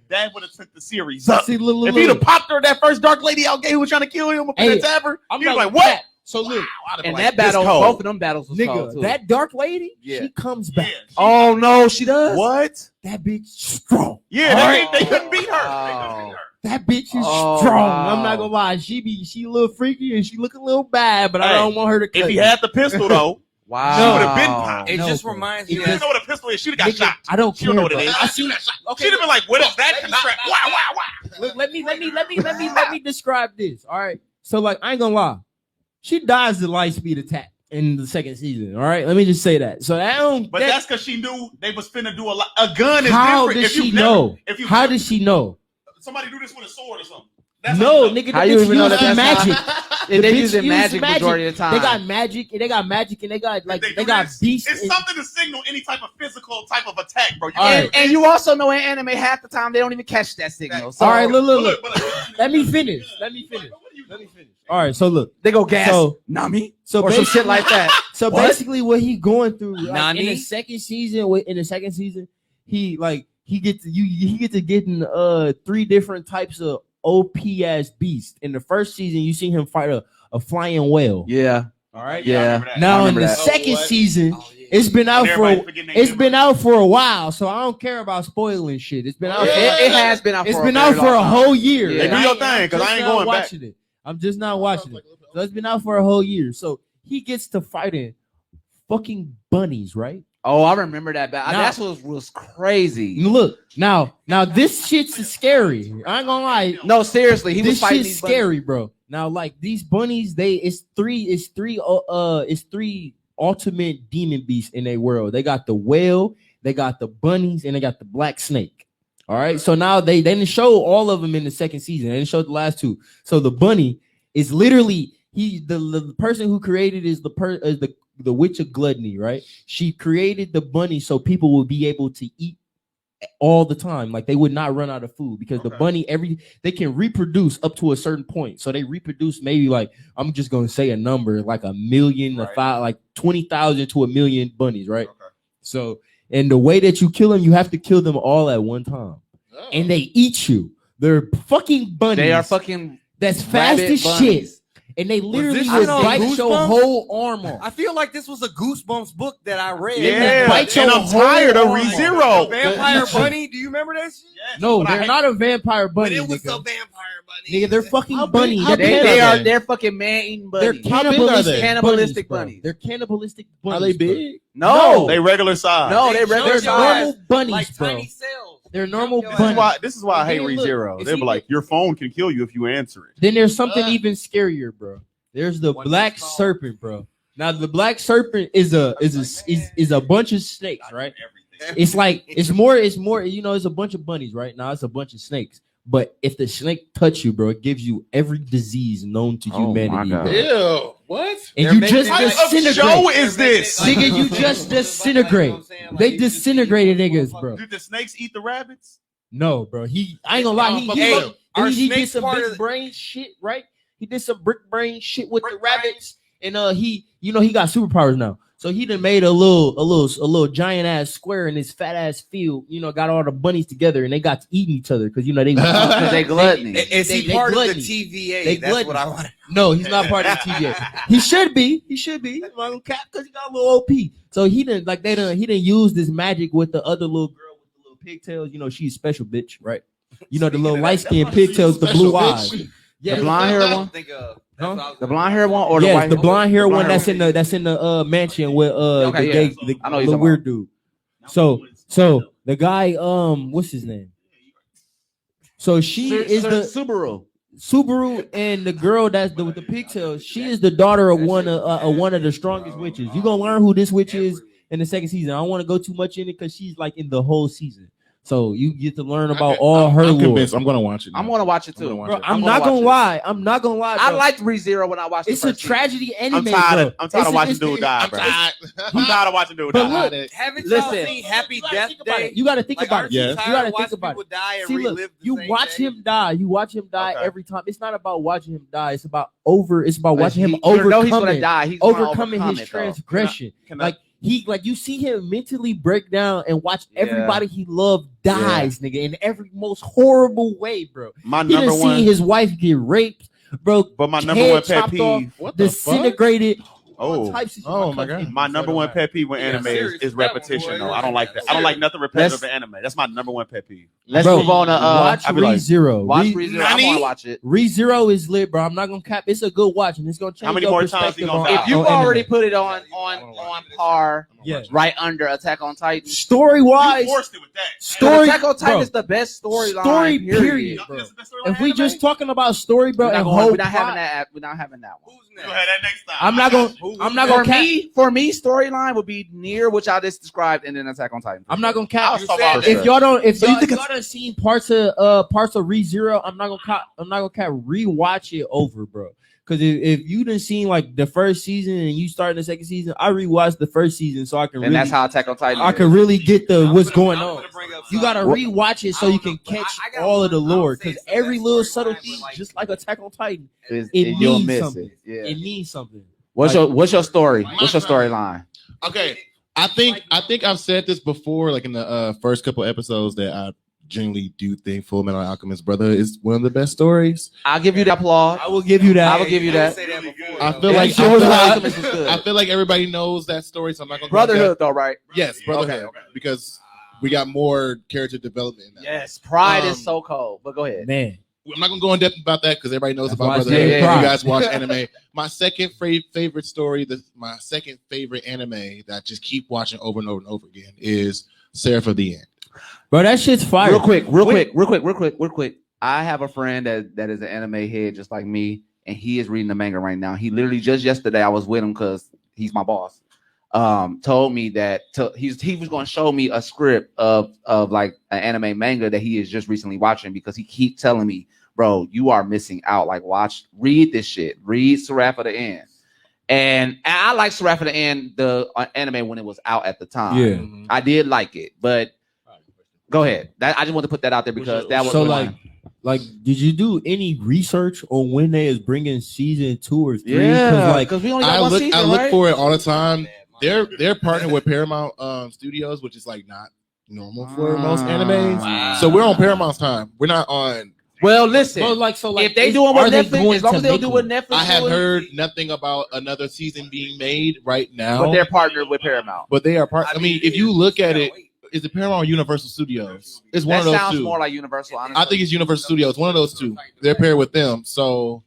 That would have took the series up. See, look, If he'd have popped her, that first dark lady out gay who was trying to kill him up in the tavern, he'd be like, "What?" So look, and that battle, both of them battles was cold too. That dark lady, she comes back. Oh no, she does. What? That bitch strong. Yeah, they couldn't beat her. That bitch is strong. Wow. I'm not gonna lie. She a little freaky and she look a little bad, but I don't want her to. If he had the pistol though, wow, she would have been popped. It just reminds me. You know what a pistol is? She'd have got shot. I don't care. She don't know what it is. I see. Okay, she'd have been like, "What is that?" Wow. Look, let me describe this. All right. So like, I ain't gonna lie. She dies the light speed attack in the second season. All right, let me just say that. So that's because she knew they was finna do a lot. A gun is how different. Does she know? How does she know? Somebody do this with a sword or something. No, nigga. How you even know that's magic? They using magic majority of the time. They got magic, and they got they got beasts. It's something to signal any type of physical type of attack, bro. And you also know in anime half the time they don't even catch that signal. So, all right, look. Let me finish. All right, so look, they go gas Nami, or some shit like that. So basically, what he going through like, in the second season, he get to getting 3 different types of OP ass beast. In the first season, you see him fight a flying whale. Yeah. All right. Yeah. Now in the second season, it's been out for a while, so I don't care about spoiling shit. It's been out. It has been out. It's been out for a whole year. Yeah. Do your thing, because I ain't going back. It. I'm just not watching it. So it's been out for a whole year. So he gets to fighting fucking bunnies, right? Oh, I remember that. Now- That's what was crazy. Look, now this shit's scary. I ain't gonna lie. No, seriously, he was This fighting shit's these bunnies. scary, bro. Now, like these bunnies, it's three ultimate demon beasts in their world. They got the whale, they got the bunnies, and they got the black snake. All right. So now they didn't show all of them in the second season. They didn't show the last two. So the bunny is literally the person who created is the witch of gluttony, right? She created the bunny so people will be able to eat all the time. Like they would not run out of food because the bunny they can reproduce up to a certain point. So they reproduce maybe like, I'm just gonna say a number, like 1 million, like 20,000 to 1 million bunnies, right? Okay. So, and the way that you kill them, you have to kill them all at one time. Oh. And they eat you. They're fucking bunnies. They are fucking that's fast as shit. And they literally will bite your whole arm off. I feel like this was a Goosebumps book that I read. Yeah, and I'm tired of ReZero. Vampire Bunny, do you remember that shit? Yes. No, they're not a vampire bunny. But it was nigga. a vampire bunny. Nigga, they're fucking bunnies. They're fucking man-eating bunnies. They're cannibalistic bunnies. They're cannibalistic bunnies. Are they big? No, they regular size. No, they regular size. Normal bunnies, like bro. Tiny cells. They're normal bunnies. This is why I hate ReZero. They be like, your phone can kill you if you answer it. Then there's something even scarier, bro. There's the black serpent, bro. Now the black serpent is a bunch of snakes, right? It's like it's more, you know, it's a bunch of bunnies, right? Now it's a bunch of snakes. But if the snake touch you, bro, it gives you every disease known to humanity. Bro. Ew, what? And you just disintegrate. What show is this? Nigga, you just disintegrate. They disintegrated niggas, bro. Did the snakes eat the rabbits? No, bro. I ain't gonna lie. He did some big brain shit, right? He did some brick brain shit with the rabbits, and he got superpowers now. So he done made a little giant ass square in his fat ass field. You know, got all the bunnies together, and they got to eat each other because they gluttony. Is he part of the TVA? That's what I want. No, he's not part of the TVA. He should be. He's not gonna cap because he got a little OP. So he didn't use this magic with the other little girl with the little pigtails. You know, she's special bitch, right? You know, the little light skinned pigtails, the blue eyes. Yeah, the blonde hair one. The blonde hair one, or the white? The blonde hair one that's in the mansion with the weird dude. So the guy, what's his name? So she is the Subaru, and the girl that's with the pigtails. She is the daughter of one of the strongest witches. You gonna learn who this witch is in the second season. I don't want to go too much in it because she's like in the whole season. So you get to learn about all her lore. I'm gonna watch it. I'm gonna watch it too. Bro, I'm not gonna lie. Bro. I liked ReZero when I watched it. It's a tragedy anime. I'm tired of watching dude die, bro. I'm tired of watching dude die. Haven't y'all seen Happy Death Day? You gotta think about it. Yes. You gotta think about it. See, look, you watch him die. You watch him die every time. It's not about watching him die. It's about watching him overcoming his transgression. Like you see him mentally break down and watch everybody he loved dies, nigga, in every most horrible way, bro. My number one, see his wife get raped, bro. But my number one pet peeve, disintegrated. Oh my god! My number one pet peeve with anime is repetition. Though I don't like that. I don't like nothing repetitive in anime. That's my number one pet peeve. Let's move on to watch ReZero. Watch ReZero. I want to watch it. ReZero is lit, bro. I'm not gonna cap. It's a good watch, and it's gonna change. How many more times you gonna die? If you've already put it on par, right under Attack on Titan. Story wise, forced it with that. Story Attack on Titan is the best storyline. Story period, bro. If we just talking about story, bro, we're not having that. We're not having that one. We'll have that next time. I'm not gonna cap. For me, storyline would be near which I just described, and then Attack on Titan. I'm not gonna cap. If y'all done seen parts of ReZero, I'm not gonna cap. Rewatch it over, bro. Because if you done seen like the first season and you start the second season, I rewatched the first season so I can. And that's how Attack on Titan. I can really get what's going on. You gotta rewatch it so you can catch all of the lore. Because every little subtle thing, just like Attack on Titan, it means something. It means something. What's your story? What's your storyline? Okay, I think I've said this before, like in the first couple episodes, that I generally do think Full Metal Alchemist Brother is one of the best stories. I'll give you that applause. I will give you that. I feel like everybody knows that story, so I'm not gonna. Brotherhood, though, right? Yes, Brotherhood, because we got more character development in that. Yes, Pride is so cold. But go ahead, man. I'm not gonna go in depth about that because everybody knows That's about why I Brother. said You pride. guys watch anime. My second favorite story, my second favorite anime that I just keep watching over and over and over again is Seraph of the End. Bro, that shit's fire. Real quick. I have a friend that is an anime head just like me, and he is reading the manga right now. He literally just yesterday, I was with him because he's my boss. Told me that he was going to show me a script of like an anime manga that he is just recently watching because he keep telling me, bro, you are missing out. Like, read this shit. Read Seraph of the End. And I like Seraph of the End, the anime when it was out at the time. Yeah. I did like it, but go ahead. I just want to put that out there because that was so one. like, did you do any research on when they is bringing season 2 or 3? Yeah, like, because we only got one season, I look right? for it all the time. They're partnered with Paramount Studios, which is like not normal for most animes. Wow. So we're on Paramount's time. We're not on. Well, listen. if they doing what Netflix, as long as they do what Netflix, I have doing, heard nothing about another season being made right now. but they're partnered with Paramount. But they are part. I mean, if you look at it, is it Paramount or Universal Studios? It's one That of those sounds two. more like Universal. Honestly. I think it's Universal Studios. One of those two. They're paired with them. So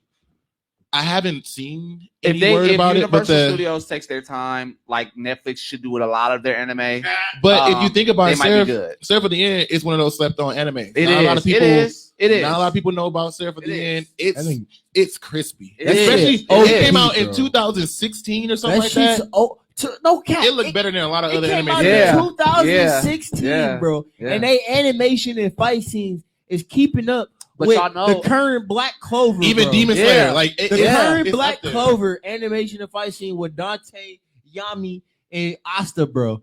I haven't seen any word about it. But Universal Studios takes their time, like Netflix should do with a lot of their anime. But if you think about they it, might be good. Seraph of the End is one of those slept on animes. It Not is. a lot of people, It is. Not a lot of people know about Seraph of the End. It's crispy. It Especially is. it came out bro. in 2016 or something that like shit's that. no cap. It looked better than a lot of other came animes. out Yeah. in 2016, Yeah. bro. Yeah. And they animation and fight scenes is keeping up But with y'all know- the current Black Clover. Even bro. Demon Yeah. Slayer, like The current Black Clover animation and fight scene with Dante, Yami, and Asta, bro.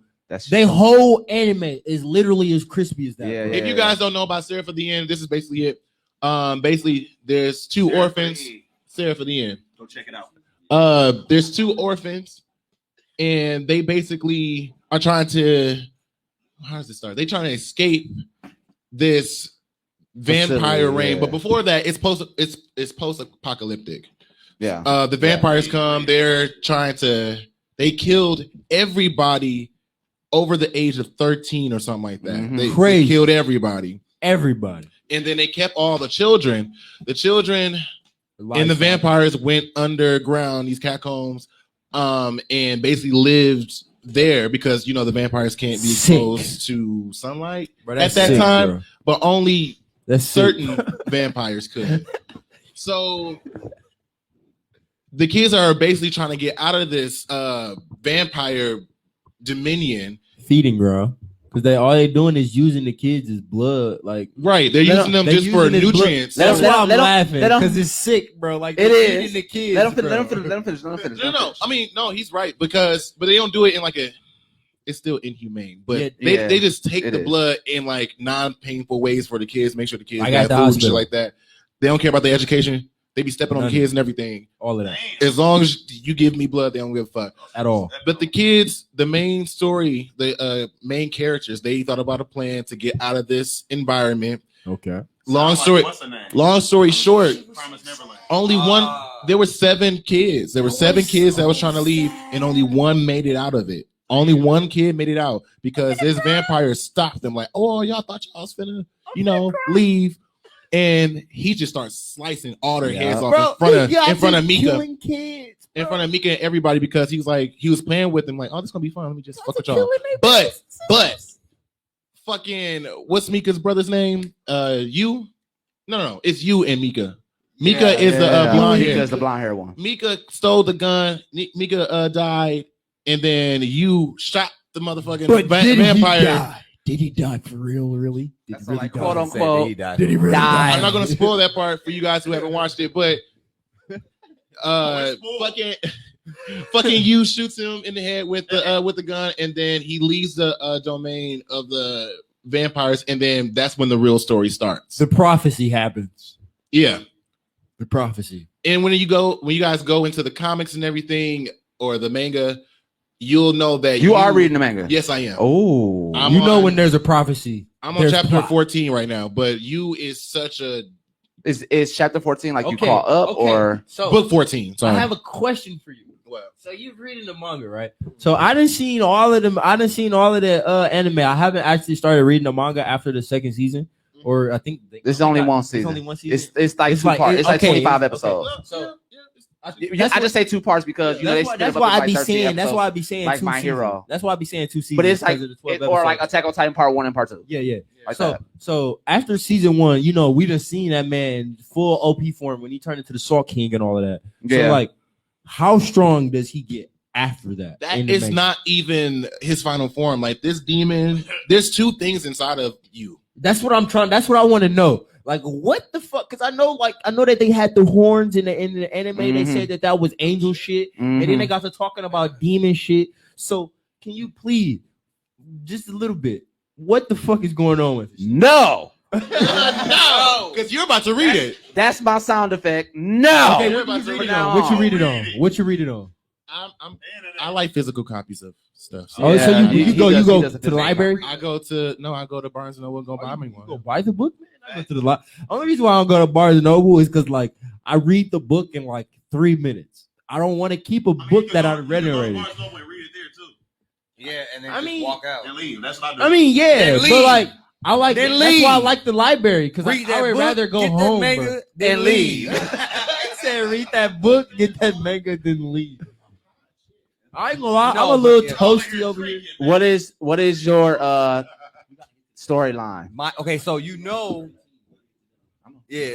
They whole anime is literally as crispy as that. Yeah, bro. If you guys don't know about Seraph of the End, this is basically it. Basically, there's two orphans. Seraph of the End. Go check it out. There's two orphans, and they basically are trying to. How does it start? They're trying to escape this vampire reign, but before that, it's post-apocalyptic. Yeah. The vampires come. They're trying to. They killed everybody over the age of 13 or something like that. Mhm. They Crazy. killed everybody. Everybody. And then they kept all the children. The children and the vampires went underground, these catacombs, and basically lived there because the vampires can't be exposed to sunlight Bro, at that's that sick, time, bro. but only That's sick. certain vampires could. So the kids are basically trying to get out of this vampire dominion. Feeding, bro. Because all they doing is using the kids as blood. Like, Right, they're using them just for nutrients. That's Let why 'em- I'm let 'em- laughing. let 'em- Because it's sick, bro. Like, It they're is. feeding the kids. Let them bro. finish. No. I mean, no, he's right but they don't do it in like a. It's still inhumane, but Yeah. they just take It the is. blood in like non-painful ways for the kids. Make sure the kids Like have at the food and shit hospital. like that. They don't care about their education. They be stepping on None. kids and everything. All of that. As long as you give me blood, they don't give a fuck. At all. But the kids, the main story, the main characters, they thought about a plan to get out of this environment. Okay. Long story short, only one. There were 7 kids. There were 7 kids that was trying to leave, and only one made it out of it. Only one kid made it out because this vampire stopped them. Like, oh, y'all thought y'all was finna, leave, and he just starts slicing all their heads off in front of Mika. Kids, in front of Mika and everybody because he was playing with them like, oh, this is gonna be fun. Let me just fuck with y'all. But fucking what's Mika's brother's name? You? No, it's you and Mika. Mika is the blonde hair. Mika's the blonde hair one. Mika stole the gun. Mika died, and then you shot the motherfucking vampire. Did he die for real? Really? Did That's he really like die? quote unquote. Did he really die? I'm not gonna spoil that part for you guys who haven't watched it, but fucking you shoots him in the head with the gun, and then he leaves the domain of the vampires, and then that's when the real story starts. The prophecy happens. Yeah, the prophecy. And when you guys go into the comics and everything or the manga, you'll know that you are reading the manga. Yes, I am. Oh, when there's a prophecy. I'm on chapter 14 right now, but you is such a. Is chapter 14 like you caught up or so book 14? Sorry. I have a question for you. Well, so you've reading the manga, right? So I didn't seen all of them. I didn't seen all of the anime. I haven't actually started reading the manga after the second season. or I think This is only one It's season. only one season. It's like It's two like- parts. It's like okay, 25 okay. episodes. So I just say two parts because you know they split that's up why into, I like, be 13 saying. That's episodes. why I be saying like two My seasons. Hero. That's why I be saying 2 seasons. But it's like because of the 12 or like episodes. Attack on Titan Part 1 and Part 2. Yeah. Like So that. so after season 1, you know, we done seen that man full OP form when he turned into the Salt King and all of that. Yeah. So like, how strong does he get after that? That in the is manga? not even his final form. Like this demon, there's 2 things inside of you. That's what I'm trying. That's what I want to know. Like, what the fuck? Because I know that they had the horns in the anime. They Mhm. said that was angel shit, and then they got to talking about demon shit. So, can you please, just a little bit, what the fuck is going on with this? No. No, because you're about to read it. That's my sound effect. No. Okay, You're what about you to read it read on? it. What you read it on? What you read it on? I like physical copies of stuff. So Oh, so Yeah, you he go does- he to does a the physical library? I go to Barnes and Noble and go buy me You one. go buy the book, man. I go to the only reason why I don't go to Barnes and Noble is because like I read the book in like 3 minutes. I don't want to keep a book that I read already. Read it there too. Yeah, and then I just mean- walk out. And leave. That's not. I mean, yeah, Then but leave. like I like Then that's why I leave. like the library because I Read that would book, rather go get that home, manga, bro. then leave. I said read that book, get that manga, then leave. I ain't gonna lie, No, I'm a but little yeah. toasty over here. What is your storyline? Okay, so yeah,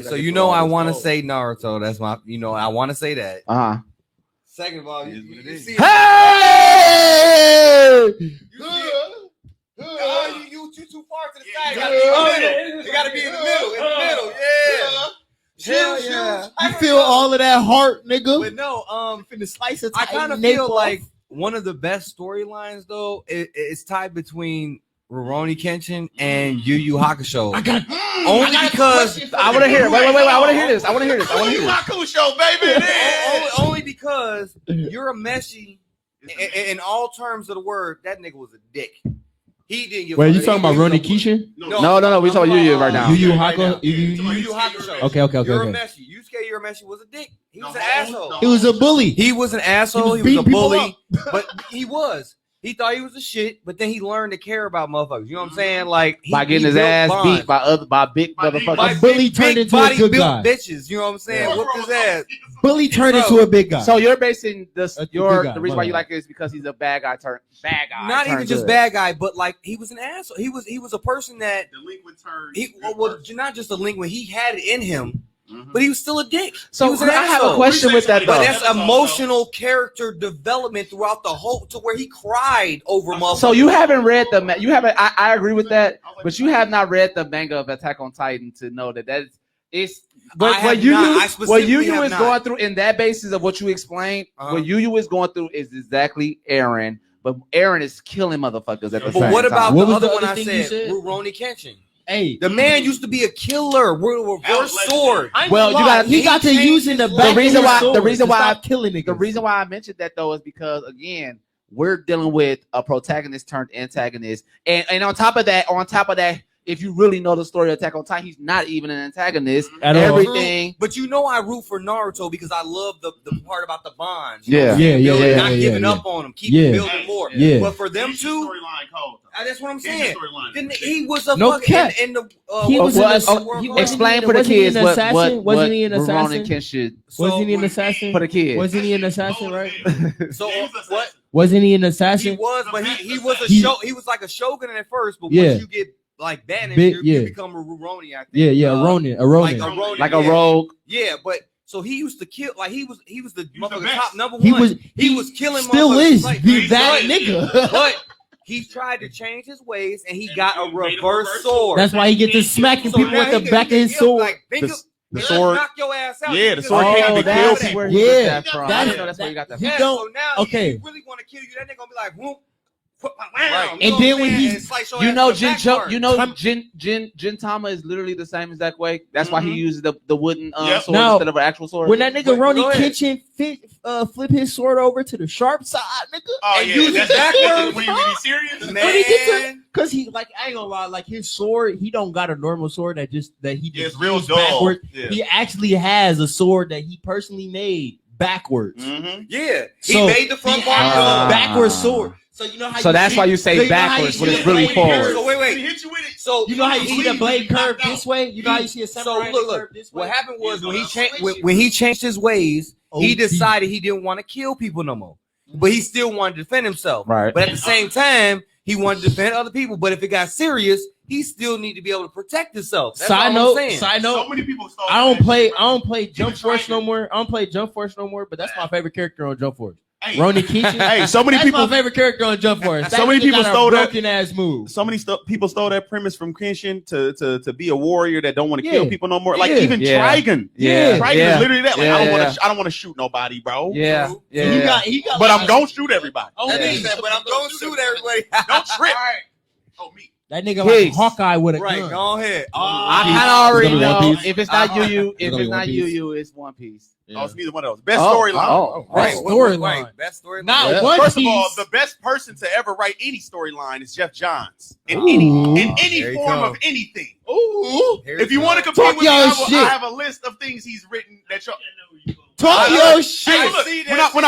so I want to say Naruto. That's my, I want to say that. Uh-huh. Second of all, you see, Hey! you too far to the side. It gotta be in the middle. It gotta be in the middle. In the middle, yeah. Hell yeah. You feel all of that heart, nigga? But no, Finna slice a I tiny kind of nape feel off. like one of the best storylines though is tied between Rurouni Kenshin and Yu Yu Hakusho. Only because I want to hear it. Wait. I want to hear this. I want to hear this. Show, baby. only because Urameshi, in all terms of the word, that nigga was a dick. He didn't give. Wait, a- you talking he about didn't Ronnie give a- Keisha? No. We talking Yu Yu right now. Yu Yu Right now. Hakusho? Yu Yu Hakusho. Okay. Urameshi, Yusuke Urameshi was a dick. He was an asshole. He was a bully. He was an asshole. He was beating a people bully, up. but he was. He thought he was a shit, but then he learned to care about motherfuckers. You know what I'm saying? Like By getting he his built ass bonds. beat by big motherfuckers. By A bully big turned into a body good built guy. bitches. You know what I'm saying? Whooped his ass. Bully turned Bro. into a big guy. So you're basing this. That's a The good guy, reason why you my like it is because he's a bad guy turned bad guy. Not even turned just good. bad guy, but like he was an asshole. He was a person that Delinquent turn. he well, not just a delinquent. He had it in him, but he was still a dick. So he was an I have a asshole. question with that But though. that's emotional character development throughout the whole to where he cried over motherfuckers. So you haven't read the you haven't. I agree with that, but you have not read the manga of Attack on Titan to know that it's. I But have what Yu not. I Yu specifically have is not. going through in that basis of what you explained, Uh-huh. what Yu Yu is going through is exactly Eren, but Eren is killing motherfuckers at the same But what about time. What the was other the one other I thing you said? said? Rurouni Kenshin. Hey, The man used to be a killer with a reverse sword. I ain't Well, gonna you lie, gotta- he got to he using the changed back. his of reason his why- sword the reason to why- stop killing niggas. The reason why I mentioned that though is because again, we're dealing with a protagonist turned antagonist, and on top of that, if you really know the story of Attack on Titan, he's not even an antagonist. At all. Everything. But I root for Naruto because I love the part about the bonds. Yeah. Not giving up on them, keeping building more. Yeah. But for them two, Storyline cold. that's what I'm His saying. storyline. Then he was a No fucking cap. in the. He was well, an ass- oh, he wasn't Explain he- for the wasn't he kids an what assassin? Wasn't he an Rurouni assassin? Kenshin Wasn't he an assassin? for the kids. Wasn't he an assassin? Right? So He was a what? Wasn't he an He assassin? was, but he was a He- he was like a shogun at first, but Yeah. once you get like banished, Big- you yeah. become a Rurouni. I think. Yeah, Uh, a Ronin. like a yeah. rogue. Yeah, but so he used to kill. Like he was the the motherfucker best. top number He one. was he was killing. Still motherfuckers. is Like, that but- nigga. But he tried to change his ways, and he And got he a made a reverse reverse sword. That's why he gets to smacking So people now with the he can- back of his yeah, sword. Like, think The- of- the it'll sword- knock your ass out. Yeah, You the just- sword Oh, came to kill that's people. where he Yeah. got that from. I That didn't is- know that's where he got that he from. Yeah, don't- so now okay. if he really want to kill you, that nigga gonna be like, whoop. Right. And then when he- You know, Gintama is literally the same exact way. That's why he uses the wooden Yep. sword Now, instead of an actual sword. When that nigga Wait, Ronnie go ahead. Kitchen flip his sword over to the sharp side, nigga. Oh And yeah, use that's it backwards, when you be serious. When he gets man. Cause he like I ain't gonna lie, like his sword, he don't got a normal sword that he Yeah, just it's real used dull. backwards. Yeah. He actually has a sword that he personally made backwards. Mm-hmm. Yeah, he So, made the front he part had look a backwards sword. So you know how So that's why you say know how backwards you when see it's the really blade forward. curve? So wait. hit you with it. So You know how you see the blade curve out. this way? You know how you see a samurai curve this way? What happened was Yeah, when he no, changed switch it. when he changed his ways, he OP. decided he didn't want to kill people no more, but he still wanted to defend himself. Right. But at the same time, he wanted to defend other people. But if it got serious, he still need to be able to protect himself. That's Side all I'm saying. note, side note. So many people stole I don't that play. shit, I bro. don't play Jump Even Force no Trigon. more. I don't play Jump Force no more. But that's my favorite character on Jump Force. Hey, Ronnie Keaton. Hey, so many That's people. my favorite character on Jump Force. So many people stole that- broken ass move. So many people stole that premise from Kenshin to be a warrior that don't want to Yeah. kill people no more. Like Yeah. even Yeah. Trigon. Yeah. Trigon Yeah. is literally that. Like Yeah, I don't want to shoot nobody, bro. Yeah, yeah. He got. But like, I'm gonna shoot everybody. Oh, That yeah. nigga said, but I'm gonna shoot everybody. Don't trip. Oh, me. That nigga like Peace. Hawkeye with a Right, gun. go ahead. I Peace. kind of already It's gonna be One know Piece. if it's not Uh-huh. Yu, if It's gonna it's be not One Piece. Yu, it's One Piece. Oh, it's neither one of those. Best Oh, storyline. oh, Right. oh. Storyline. Best storyline. Not Yeah. One First Piece. of all, the best person to ever write any storyline is Jeff Johns in Ooh. any There he form come. of anything. Ooh. Here If we you go. want to compete Talk with me, your I shit. have a list of things he's written that y'all. Talk I- your I shit. Look, see when that I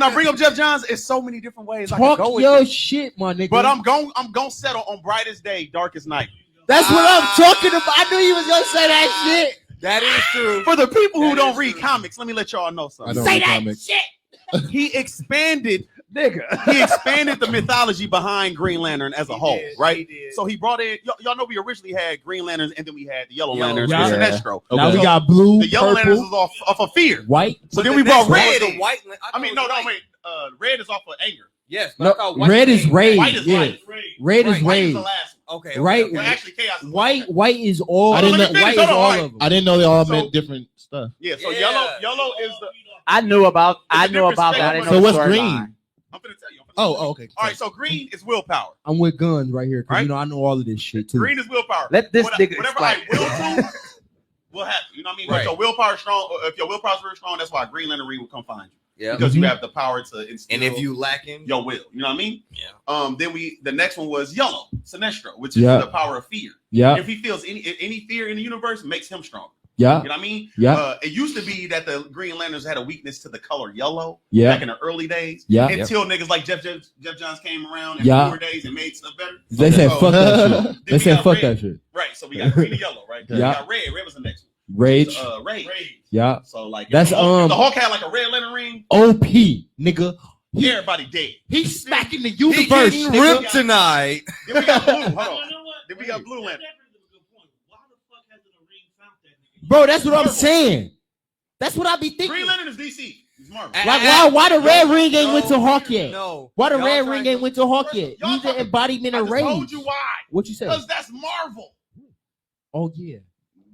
shit. bring up Jeff Johns, it's so many different ways I can Talk go with your it. shit, my nigga. But I'm gonna settle on Brightest Day, Darkest Night. That's what I'm talking about. I knew you was gonna say that shit. That is true. For the people who That don't is read true. comics, let me let y'all know I something. don't Say read that comics. shit. He expanded Nigga. he expanded the mythology behind Green Lantern as a whole, did, right? he did. So he brought in y'all know we originally had Green Lanterns and then we had the Yellow Yellow, Lanterns yeah. and Sinestro. Okay. Now we So got blue, the Yellow Lanterns purple, is off of fear. white. So But then the we brought next one red was in. the white. I mean, no, wait. Red is off of anger. Yes, but No, I thought white red was is rage. White is Yeah, light. red is Right. White is rage. the last one. Okay, Right. okay. Well, actually, Chaos is White is all. I didn't know- White is hold on, all right. of them. I didn't know they all So- meant different stuff. Yeah, so Yeah. yellow is the. I knew about It's a different that. I didn't spectrum. know So the what's storyline. green? I'm gonna tell you. Oh, okay. All right, so green is willpower. I'm with guns right here because Right. you know I know all of this shit too. Green is willpower. Let this nigga Whatever I explain. will do will happen. You know what I mean? But Right. your willpower is strong. If your willpower is very strong, that's why Green Lantern Reed will come find you Yeah. because Mhm. you have the power to instill. And if you lacking, your will, you know what I mean? Yeah. Then the next one was yellow, Sinestro, which is Yeah. the power of fear. Yeah, If he feels any fear in the universe, makes him strong. yeah, You know what I mean? Yeah. It used to be that the Green Lanterns had a weakness to the color yellow yeah, back in the early days. yeah. Until niggas like Jeff Johns came around in Yeah. newer days and made stuff better. They said So- fuck that shit. Then They we said got fuck red. that shit. Right. So we got green and yellow, right? Then Yeah. We got red. Red was the next one. Rage. Rage. Yeah. So like if That's, the Hulk had like a red lantern ring, OP, nigga. everybody dead. He's smacking the he universe. getting nigga. ripped tonight. Then we got blue. Hold You on. know what? Then we got blue That lantern. brings up a good point. Why the fuck hasn't a ring found that nigga? Bro, that's what I'm Purple. saying. That's what I be thinking. Green Lantern is DC. It's Marvel. Like why the red ring ain't went to Hawk yet? No. Why the Y'all red trying ring to- ain't went to Hawk yet? Y'all He's the talking- embodiment I of just rage. told you why. What you say? Because that's Marvel. Oh yeah.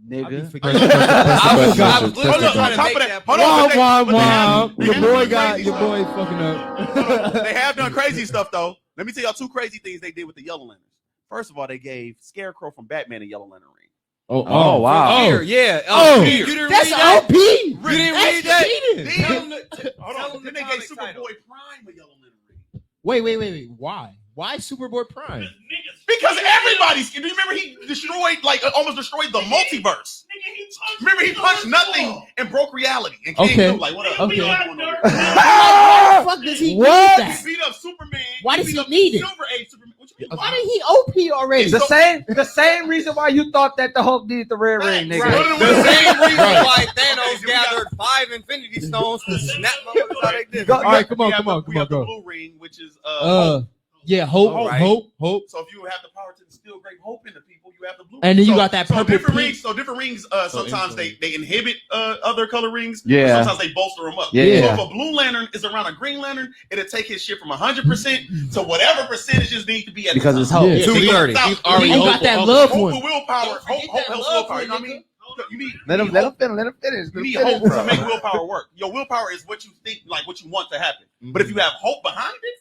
Nigga. I was Gotcha. literally Hold on, trying on to top make of that that, point. hold on. Wah, but they- wah, but they wah. have- they Your have boy done got crazy your stuff. boy fucking up. They have done crazy stuff though. Let me tell y'all two crazy things they did with the Yellow Lanterns. First of all, they gave Scarecrow from Batman a Yellow Lantern ring. Oh, wow. Fear, yeah. Oh, you didn't That's read that? OP. You didn't That's read that? cheating. Tell him the- Hold tell on. him Then the they gave comic Superboy title. Prime a Yellow Lantern ring. Wait. Why? Why Superboy Prime? Niggas- Because everybody's. Do you remember he destroyed, almost destroyed the multiverse? Nigga, he punched Remember he me punched on the nothing wall. and broke reality. And King Okay. knew, like, what up? Okay. We got nerfed. Why the fuck does he need He that? beat up Superman. Why does beat he up need it? Silver Age Superman. What you mean? Why did he OP already? The same reason why you thought that the Hulk needed the red ring, nigga. Right. The same reason why Thanos Okay, so we got- gathered 5 Infinity Stones to snap motherfuckers how they did. All right, come We on, have come the- on, we come on, have the go. blue ring, which is Yeah, hope, Right. hope. So if you have the power to instill great hope into people, you have the blue. And then you So- got that so purple different pink. rings. So different rings. Sometimes they inhibit other color rings. Yeah. Sometimes they bolster them up. Yeah. So if a blue lantern is around a green lantern, it'll take his shit from 100% to whatever percentages need to be at the Because time. it's Hulk. Yeah. 230. He's already You got hopeful. that love Hope one. for willpower. Don't forget Hope that helps love willpower. You know what I one, mean? You need. Let him you need finish. hope. Let him finish. You need Let him hope finish, to make bro. willpower work. Your willpower is what you think, like what you want to happen. But if you have hope behind it,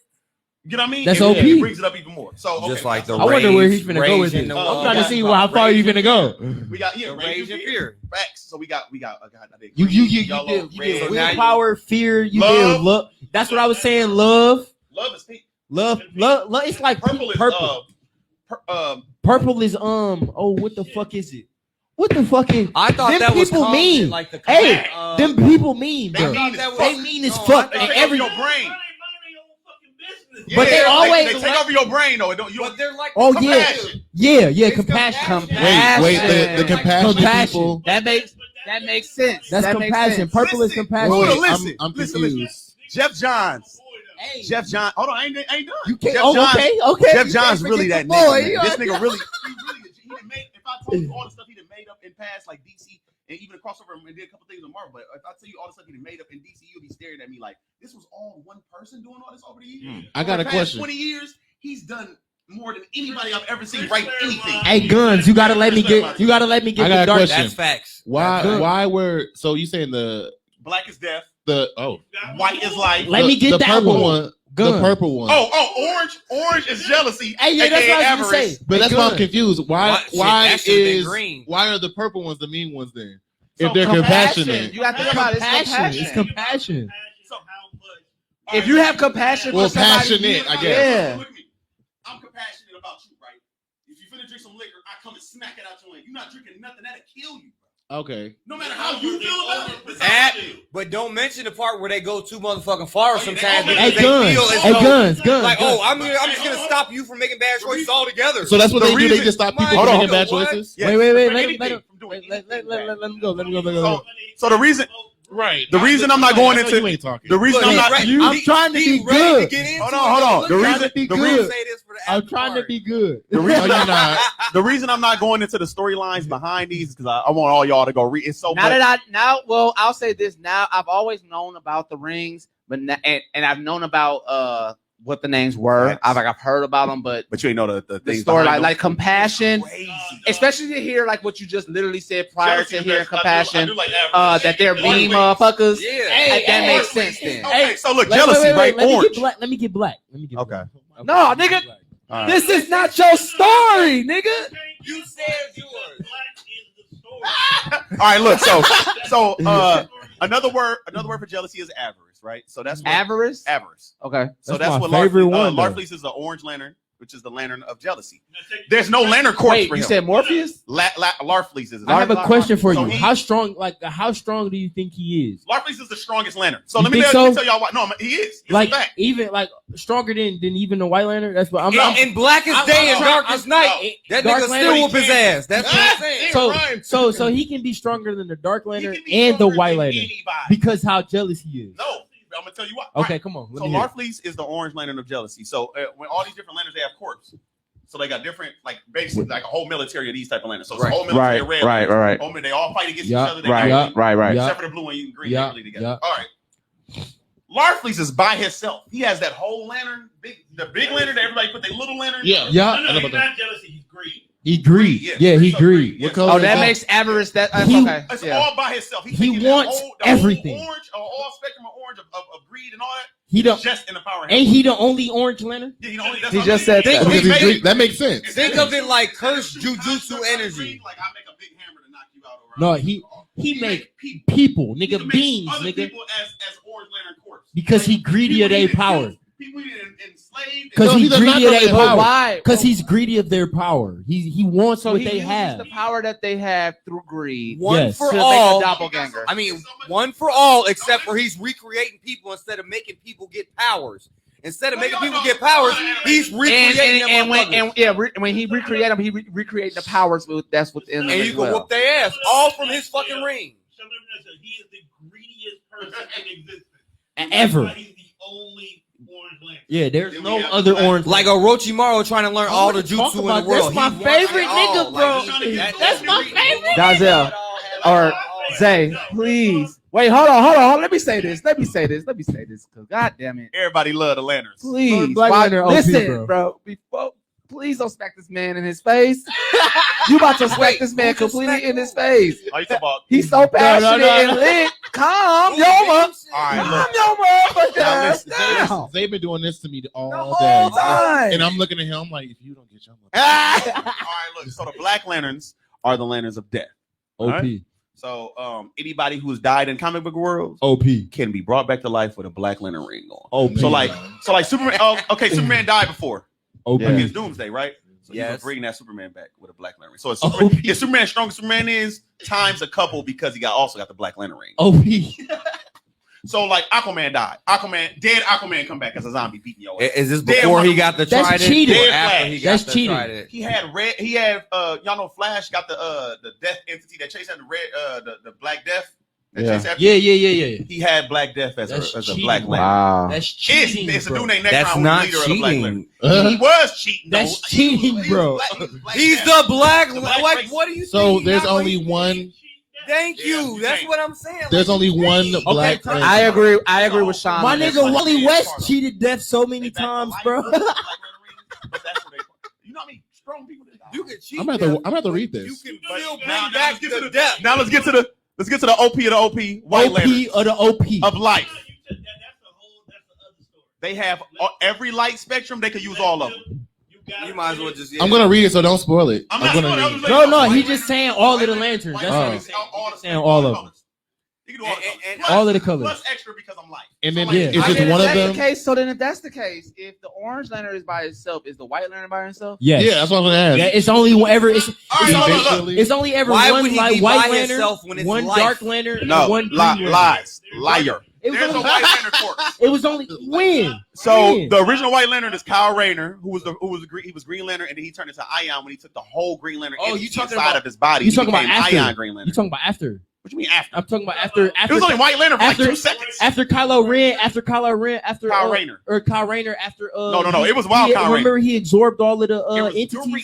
you know what I mean? That's it, OP. It brings it up even more. So okay, Just like the I wonder where rage- he's finna go with rage it. in the I'm world. trying to Yeah. see how far you finna go. we got The rage and fear. fear. Facts. So we got. God, I think You yellow, did you red. did So now you- willpower, fear, you Love. did love. That's what I was saying. Love. Love is pink. Love. It's like Purple is purple. Purple is oh, what the fuck is it? What the fucking? I thought them that was people common, mean. like the Hey, common, them people mean, They bro. mean as They fuck. mean as No, fuck. They And take every over your brain. Yeah, But they always- they take over your brain though. You But they're like Oh compassion. yeah, It's compassion. Wait, the compassion Compassion. people. That makes sense. That's That makes compassion. sense. Purple is Listen, compassion. Hold on, Wait, listen. I'm Listen. confused. Jeff Johns. Hey, Jeff Johns. Hold on, I ain't done. you can't. Jeff Oh, Johns- okay. Jeff You Johns can't really forget that the nigga. boy. Man. You This are- nigga really, he done made. If I told you all the stuff he done made up in past, like DC, and even a crossover and did a couple things with Marvel, but if I tell you all the stuff he done made up in DC, you'll be staring at me like this was all one person doing all this over the years. I got Over a the past question. 20 years, he's done more than anybody I've ever seen write anything. Hey, Guns, you gotta let me get. You gotta let me get I got the a dark. question. That's facts. Why were so you saying Black is death, White is life. Let me get the that purple one. The Gun. purple one. Orange is jealousy. Hey, yeah, that's aka what I was gonna avarice. say. But that's Hey, why I'm Gun. confused. Why Shit, that should've been is green. why are the purple ones the mean ones then? So If they're compassionate. You got to think about it. It's compassion. It's compassion. So how much? If you have compassion Well, for somebody, passionate, I guess. Yeah. Look at me. I'm compassionate about you, right? If you finna drink some liquor, I come and smack it out your hand. You're not drinking nothing that'll kill you. Okay. No matter how you feel about it. This is That- how you feel. But don't mention the part where they go too motherfucking far sometimes. Hey, because they Guns. feel as Hey, though- Guns. Like, oh, I'm just gonna stop you from making bad choices altogether. So that's what The they do. They reason- just stop people Hold from on. making bad What? choices. Yes, Wait. for Let anything, him from doing let anything him bad. go. Let him go. So the reason Right. The reason I'm not going I know into- you ain't talking. the reason Look, I'm not right, I'm trying to be ready good. to get into Hold it. on. Look, The I'm reason- trying to be the good. reason- Say this for the I'm after trying to party. be good. the No, reason you're not. the reason I'm not going into the storylines behind these is because I want all y'all to go read. It's so Now much. that I'll say this now. I've always known about the rings, but and I've known about what the names were. Yes. I've heard about them, but But you ain't know the the things story behind like them. compassion, Crazy. especially to hear like what you just literally said prior Jealousy to is hearing best. I compassion, do like average. that they're mean Wait. motherfuckers. Yeah. That Hey, makes hey, sense then. Okay, so look, Wait, jealousy, right? Let me Orange. get black. Let me get black. Okay. No, nigga. All right. This is not your story, nigga. You said yours. Black is the story. All right, look. So another word for jealousy is avarice, right? So that's what, Avarice. avarice. Okay. So That's that's my what favorite one, though. Larfleeze is the orange lantern, which is the lantern of jealousy. There's no lantern corpse Wait, for you him. said Morpheus? Larfleeze is. I have a question for So you. he- How strong do you think he is? Larfleeze is the strongest lantern. So You let me think tell so? y'all why. No, he is. It's Like a fact. even like stronger than even the White Lantern. That's what I'm. In Blackest I'm- Day and I'm- Darkest I'm- Night, that Dark nigga Lantern, still whoop his ass. That's what I'm saying. So he can be stronger than the Dark He Lantern can be and the stronger White than Lantern anybody. because how jealous he is. No, I'm gonna tell you why. Okay, come on. Let So me hear it. Larfleeze is the orange lantern of jealousy. So when all these different lanterns, they have corpse. So they got different, like basically like a whole military of these type of lanterns. So it's a whole military of red. lanterns. Whole, they all fight against Yeah, each other. They right, got- right. Except for the blue and green, Yeah, they're really together. yeah. All right. Larfleeze is by himself. He has that whole lantern, the big lantern that everybody put their little lantern. Yeah. Yeah, No, he's not jealousy. He's greed. he greed. Yeah, Yeah, he so greed. yeah. What color Oh, is that that? makes avarice. That's He- okay. It's Yeah. all by himself. He taking that wants whole everything. orange, all spectrum of orange of greed and all that. He don't. Just in the power. Ain't he the only Orange Lantern? Yeah, that's He what just I'm said saying. that. Because He he's made Greek. That makes sense. Think of it like cursed jujutsu energy. Like I make a big hammer to knock you out. Around. No, he make people. people, He nigga, can make beings, other nigga, people as orange lantern corpse. because he greedy of their power. People he didn't enslave. Because No, he he does not greedy of know their their But power. why? Because he's greedy of their power. He wants So what he they uses have. the power that they have through greed One Yes. for to all. make a doppelganger. I mean, one for all, except for he's recreating people instead of making people get powers. Instead of making people get powers, he's recreating them motherfuckers. when he recreate them, he recreate the powers that's within them And as you can well. whoop their ass all from his fucking ring. He is the greediest person in existence. Ever. He's the only orange lantern. Yeah, there's Then no we have other black- orange. Like Orochimaru trying to learn all the wanna talk jutsu in about- the world. that's my He wants favorite it all. nigga, bro. Like, That's my favorite. Dazel or Zay, please. Wait, hold on. Let me say this. Because God damn it. Everybody love the lanterns. Please. Black why- Lantern OP, listen, bro. Before, please don't smack this man in his face. You about to smack Wait, this man who just completely smacked in his who? face. Oh, you talking about? He's so passionate no. and lit. Calm Who your did you say? All right, Calm look. your motherfucker Now ass listen, down. They've been doing this to me The all whole day. time. And I'm looking at him like, if you don't get your All right, look. So the black lanterns are the lanterns of death. OP. So anybody who's died in comic book worlds OP. can be brought back to life with a black lantern ring on. OP. So like Superman. Oh, okay, Superman died before OP. against Doomsday, right? So you Yes. can bring that Superman back with a Black Lantern ring. So if Superman strong as Superman is, times a couple because he also got the Black Lantern ring. OP. So like Aquaman died. Dead Aquaman come back as a zombie beating your ass. Is this Dead before he Wonder got the That's trident? cheating. Or Dead after Flash. he got That's the cheating. trident? He had y'all know Flash got the death entity that chased after the Black Death. That chased after Yeah. He had Black Death as That's a cheating. Black Lantern. Wow. That's cheating, It's a bro. dude named Necron That's who's not the leader of the Black cheating. Lantern. He was cheating. That's though. cheating, bro. He's the black. The black Like, race. what do you? So think? there's Not only like- one. Thank Yeah, you. you That's can't. what I'm saying. There's Like, only one crazy. Black Lantern. I agree with Sean. My on this nigga one. Wally West cheated death so many They back times, the bro. light, Black Lantern ring, but that's what they. You know how many strong people they got? You can cheat. I'm gonna have to read You this. can But still bring now back let's get the to depth. Now let's get to the OP of the OP. White OP Lantern of the OP. of life. That's the other story. They have every light spectrum. They can use all of them. You might as well just. I'm gonna read it, so don't spoil it. I'm I'm not gonna spoiling, read I'm it. just No, letting you he know. just saying all of the White lanterns. Lantern, That's White what Lantern, all the saying all of them. colors. You can do all the colors. And Plus- all of the colors. Plus extra because I'm light. And then So, like, Yeah. is I just mean, one if of that's them. the case, so then if that's the case, if the Orange Lantern is by itself, is the White Lantern by itself? Yes. Yeah, that's what I'm gonna ask. Yeah, it's only ever. It's All right, hold on, look. Eventually- it's only ever Why one would he like be white by lantern, himself when it's one life? dark lantern, No, and one green lantern. lies, liar. It was There's a only, White Lantern corpse. it was only when. So When? the original White Lantern is Kyle Rayner, he was Green Lantern, and then he turned into Ion when he took the whole Green Lantern Oh, you entity talking inside about- of his body. you He talking about became after. Ion Green Lantern. You talking about after? What you mean after? I'm talking about after. It was only White Lantern for after- like 2 seconds. After Kylo Ren, after Kyle Rayner. or Kyle Rayner, after No, it was Wild Kyle Remember, he absorbed all of the It was entities During- when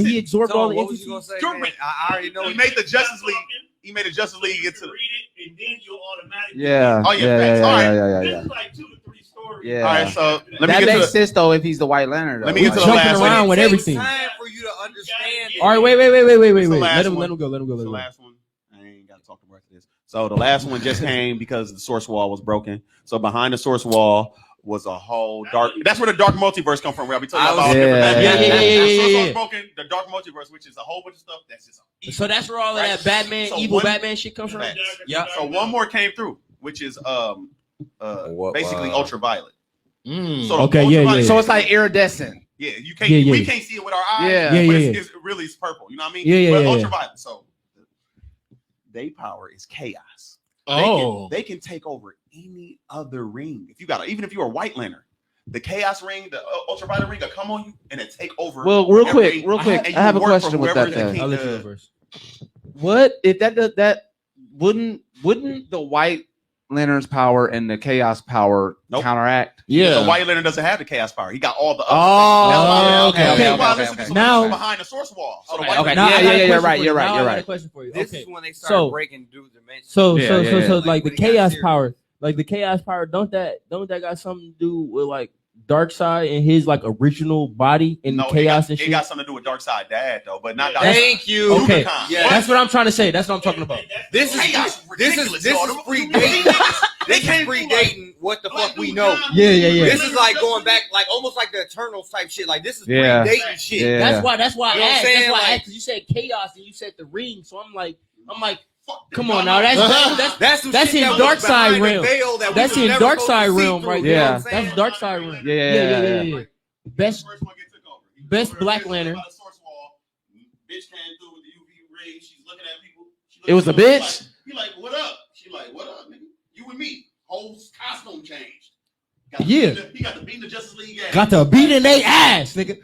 he listen, absorbed all the what was you gonna entities. say? You're man? I already know. he made the Justice League. He made the Justice League into. read it, and then you'll automatically. Yeah. Oh, yeah, facts. All right. This is like 2 to 3 stories. Yeah. All right, so let me That get to makes the. sense though if he's the White Lantern. Though. Let me get to the Jumping last one. around with It takes everything. time for you to understand. All right, wait. It's the Let last him one. go. Let him go. The last one. I ain't got to talk about this. So the last one just came because the source wall was broken. So behind the source wall was a whole dark. That's where the dark multiverse come from. Where I'll be telling you about. Yeah. Yeah. The source wall was broken. The dark multiverse, which is a whole bunch of stuff. That's just. So that's where all of that Batman, So evil one- Batman shit comes from. Facts. Yeah. So one more came through, which is basically ultraviolet. Mm. So the Okay, yeah. ultraviolet- So it's like iridescent. Yeah, you can't. Yeah. We can't see it with our eyes. Yeah. but Yeah. it's really it's purple. You know what I mean? Yeah. But ultraviolet. So they power is chaos. Oh, They can take over any other ring. If you got, even if you're a White Lantern, the chaos ring, the ultraviolet ring, will come on you and it take over. Well, real quick, and I you have a work for question with whoever that. the Then. king- I'll let you go first. What if that wouldn't the White Lantern's power and the Chaos power Nope. counteract? yeah. The White Lantern doesn't have the chaos power. He got all the. Oh, okay, That's okay, why okay, listen okay. to some Now- people behind the source wall. So the Okay, White okay. Lantern- Now, I Yeah, got a you're question right, for you. you're right, Now I you're got a right. question for you. This Okay. is when they So- start breaking through dimensions. So Yeah, like the What he got chaos serious. power, like the chaos power, don't that got something to do with like Darkseid and his like original body and No, the chaos it and got, shit? it got something to do with Darkseid Dad though, but not. Thank you. Okay. Yeah. That's what I'm trying to say. That's what I'm talking about. This is Chaos ridiculous, this is dog. predating. This is came through, predating what the fuck we know. Yeah. This is like going back, like almost like the Eternals type shit. Like this is Yeah. predating shit. Yeah. That's why I You know asked. what I'm That's saying? why I Like- asked, 'cause you said chaos and you said the ring. So I'm like, Fuck come them. on now. That's some That's shit in that was Darkseid behind the realm. veil that we That's was in never supposed to Darkseid see realm through, right you there. know Yeah. what I'm saying? That's Darkseid realm. Yeah. Best. First one get took over. He Best took over Black the Lantern. source wall. Bitch came through with the UV rays. She's looking at people. She It was a looking at bitch? people He like, what up? She like, what up, nigga? You and me. Whole costume changed. Yeah. He got to beat the Justice League ass. Got to beat in they ass, nigga.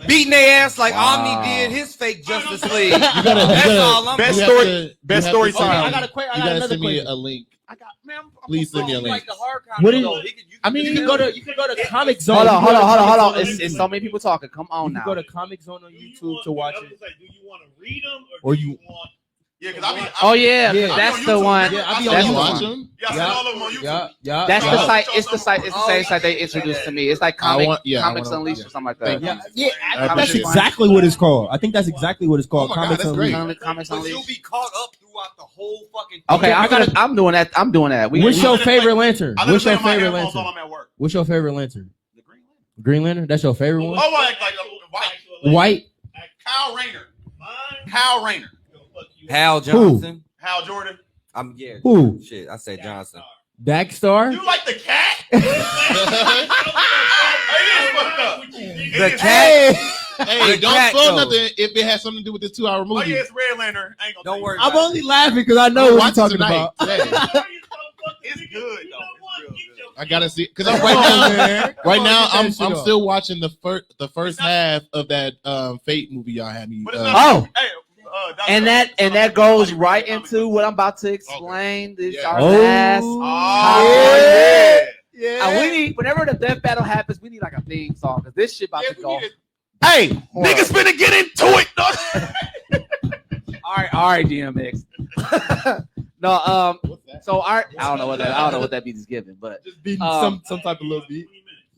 Beating their ass like Wow. Omni did his fake Justice League. gotta- That's you gotta- all I'm Best You saying. have story- to- best you have story to time. send I me- got You another gotta send me question. a link. I got, man, I'm Please send me a Like link. the hard What copy, is- though. I mean, You can go to Comic Zone. Hold on. You can go to Comic Zone It's on so many people talking. Come on You now. can go to Comic Zone on YouTube to watch it. Do you want to read them Or do you- you want? Yeah, because I mean, Oh yeah, Yeah. that's I'm the on one. YouTube. Yeah, I be I on That's saw the watch one. them. Yeah, I seen all of them on YouTube. Yeah. That's yeah. the site. It's the site. It's the same site they introduced to me. It's like I want- Comics I wanna- Unleashed or something like Thank that. you. Yeah, I think that's appreciate it. exactly what it's called. I think that's exactly what it's called. Oh my God, Comics that's great. Unleashed. Comics But you'll Unleashed. be caught up throughout the whole fucking. Okay, I gotta- I'm doing that. I'm doing that. What's we- your favorite lantern? I What's your my favorite headphones lantern? while I'm at work. What's your favorite lantern? The Green Lantern. Green Lantern. That's your favorite one. Oh, like white. White. Kyle Rayner. Mine? Kyle Rayner. Go fuck you. Hal Johnson. Hal Jordan. Yeah. Who? Shit, I said Johnson. Dagstar. You like the cat? It is fucked up. It The is- cat. Hey, don't cat, spoil though. nothing if it has something to do with this 2-hour movie. Oh yeah, it's Red Lantern. I ain't gonna Don't say worry. I'm about it. only laughing because I know I'm what you're watching talking tonight. about. Today. It's good though. It's real good. I gotta see because Come right on, now, man. right Come now on, get I'm that shit off. still watching the first half of that Fate movie y'all had me. But it's not. Oh, Hey, Dr. and that goes right into what I'm about to explain. This Yeah. our Oh, last. Oh yeah. We need whenever the death battle happens, we need like a theme song because this shit about to go. Hey, niggas finna get into it. All right, DMX. No, so I don't know what that beat is giving, but Just beating Um, some type of little beat.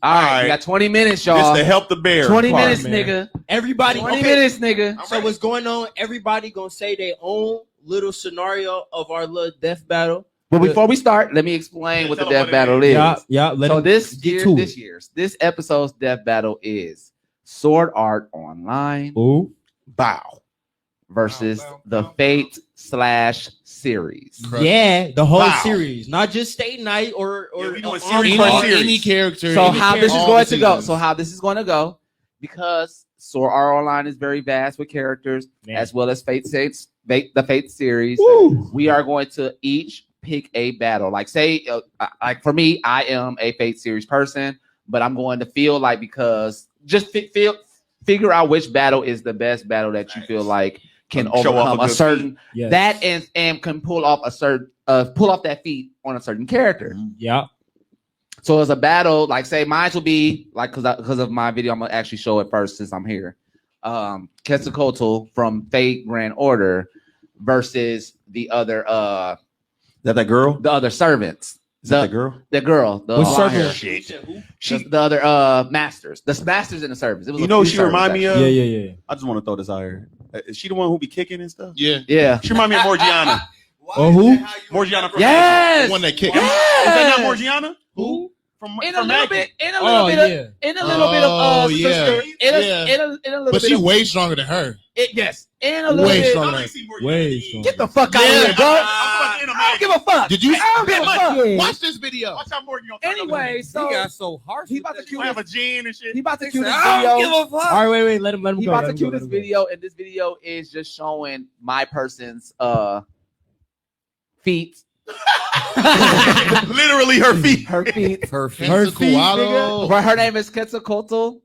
all right, Alright. we got 20 minutes, This y'all. to help the bear. 20 part, minutes, man. nigga. Everybody, 20 okay. minutes, nigga. So what's going on? Everybody gonna say their own little scenario of our little death battle. But before we start, let me explain Yeah, what the tell 'em death what it battle is. is. Yeah. Let So him this get to it. this episode's death battle is Sword Art Online Ooh. Bow versus Bow, bow, the bow, Fate / series. Correct. Yeah, the whole Wow. series, not just State Night or Yeah, we doing Army series Any, by Arc. series. any character. So any how this is all going the to go? seasons. So how this is going to go? Because Sword Art Online is very vast with characters, Yeah. as well as the Fate series. Woo. We are going to each pick a battle. Like say, like for me, I am a Fate series person, but I'm going to feel like because just figure out which battle is the best battle that you feel like can Show off overcome a a good certain Yes. that and can pull off a certain pull off that feat on a certain character. Yeah. So as a battle, like say mine will be like because of my video, I'm gonna actually show it first since I'm here. Quetzalcoatl from Fate Grand Order versus the other that girl? the other servants. Is that the girl? The girl, the Which blonde servant? hair. Shit. She, the other masters, the masters in the service. It was You a know, few she servants, remind me of. Yeah. I just want to throw this out here. Is she the one who be kicking and stuff? Yeah, Yeah. She remind me of Morgiana. Oh, who? Morgiana from Yes. the one that kicked. Is that not Yes. Morgiana? Who? From In a from little Magic. bit, in a Oh little bit, yeah. in a little bit of Oh, sister, yeah. in a, Yeah. in a little But bit she of way stronger than her. yes, in a little Way bit. stronger. Way stronger. Get the fuck out Yeah. of here, bro. I'm I don't give a fuck. Did you? I don't give a fuck. Yeah. Watch this video. Watch how Morgan gonna talk Anyway, He so got so harsh. he with about to that cue shit. have a gene and shit. he about to cue this I don't video. give a fuck. All right, wait. Let him He go. about let to him cue go, this let him go. video, and this video is just showing my person's feet. Literally her feet. Her feet. Her feet. Her Quetzalcoatl. feet, nigga. But her name is Quetzalcoatl.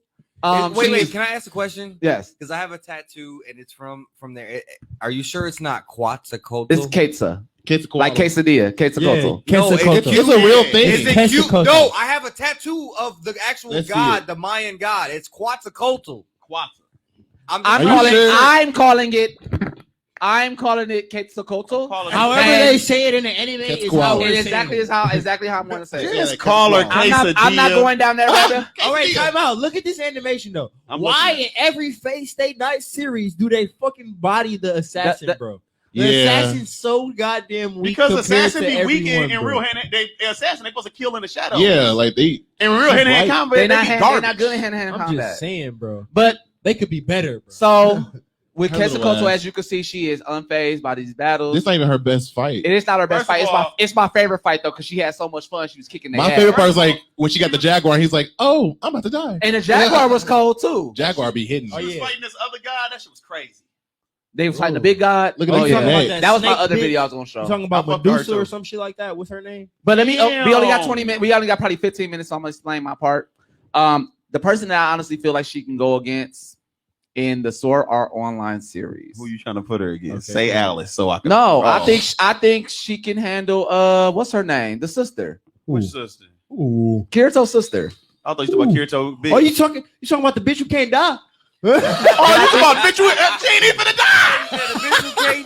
Wait. Can I ask a question? Yes, Because I have a tattoo and it's from there. Are you sure it's not Quetzalcoatl? it's Quetzal, Quetzalcoatl. like quesadilla, Quetzalcoatl. Yeah, No, Quetzalcoatl. It's a real thing. Is it cute? Quetzalcoatl. No, I have a tattoo of the actual Let's see god, it. the Mayan god. It's Quetzalcoatl. I'm I'm Are you calling. sure? I'm calling it Quetzalcoatl. However And- they say it in the anime is Quetzalcoatl. how we're It saying exactly how I'm going to say it. Just call her I'm not going down there, rabbit. All right, time out. Look at this animation though. I'm Why looking in every Fate Stay Night series do they fucking body the assassin, That- bro? The Yeah. assassin's so goddamn weak Because compared assassin to be weak everyone, in bro. real hand. They assassin they supposed to kill in the shadow. Yeah, like they. In real hand to hand Right. combat, They're they not, be they're garbage. not good in hand-to-hand I'm combat. just saying, bro. But They could be better, bro. so with Her little Quetzalcoatl, ass. as you can see, she is unfazed by these battles. This not even her best fight. It is not her best First fight. of It's all- it's my favorite fight though, because she had so much fun. She was kicking their My ass. favorite part is like when she got the Jaguar. He's like, "Oh, I'm about to die." And the Jaguar was cold too. Jaguar be hitting. She Oh, was yeah. fighting this other guy. That shit was crazy. They was fighting the Ooh. big god. Look at Oh, the yeah. neck. That was my snake other bitch. video I was gonna show. You talking about I fucked her Medusa or too. some shit like that? What's her name? But let me. we only got Damn. 20 minutes. We only got probably 15 minutes, so I'm gonna explain my part. The person that I honestly feel like she can go against in the Sword Art Online series. Who you trying to put her against? Okay. Say Alice, so I can. No, Oh. I think she can handle. What's her name? The sister, Which sister? Ooh. Kirito's sister. I thought you talking about Kirito. Big. Oh, you talking about the bitch who can't die? Oh, you talking about bitch? She ain't even finna die.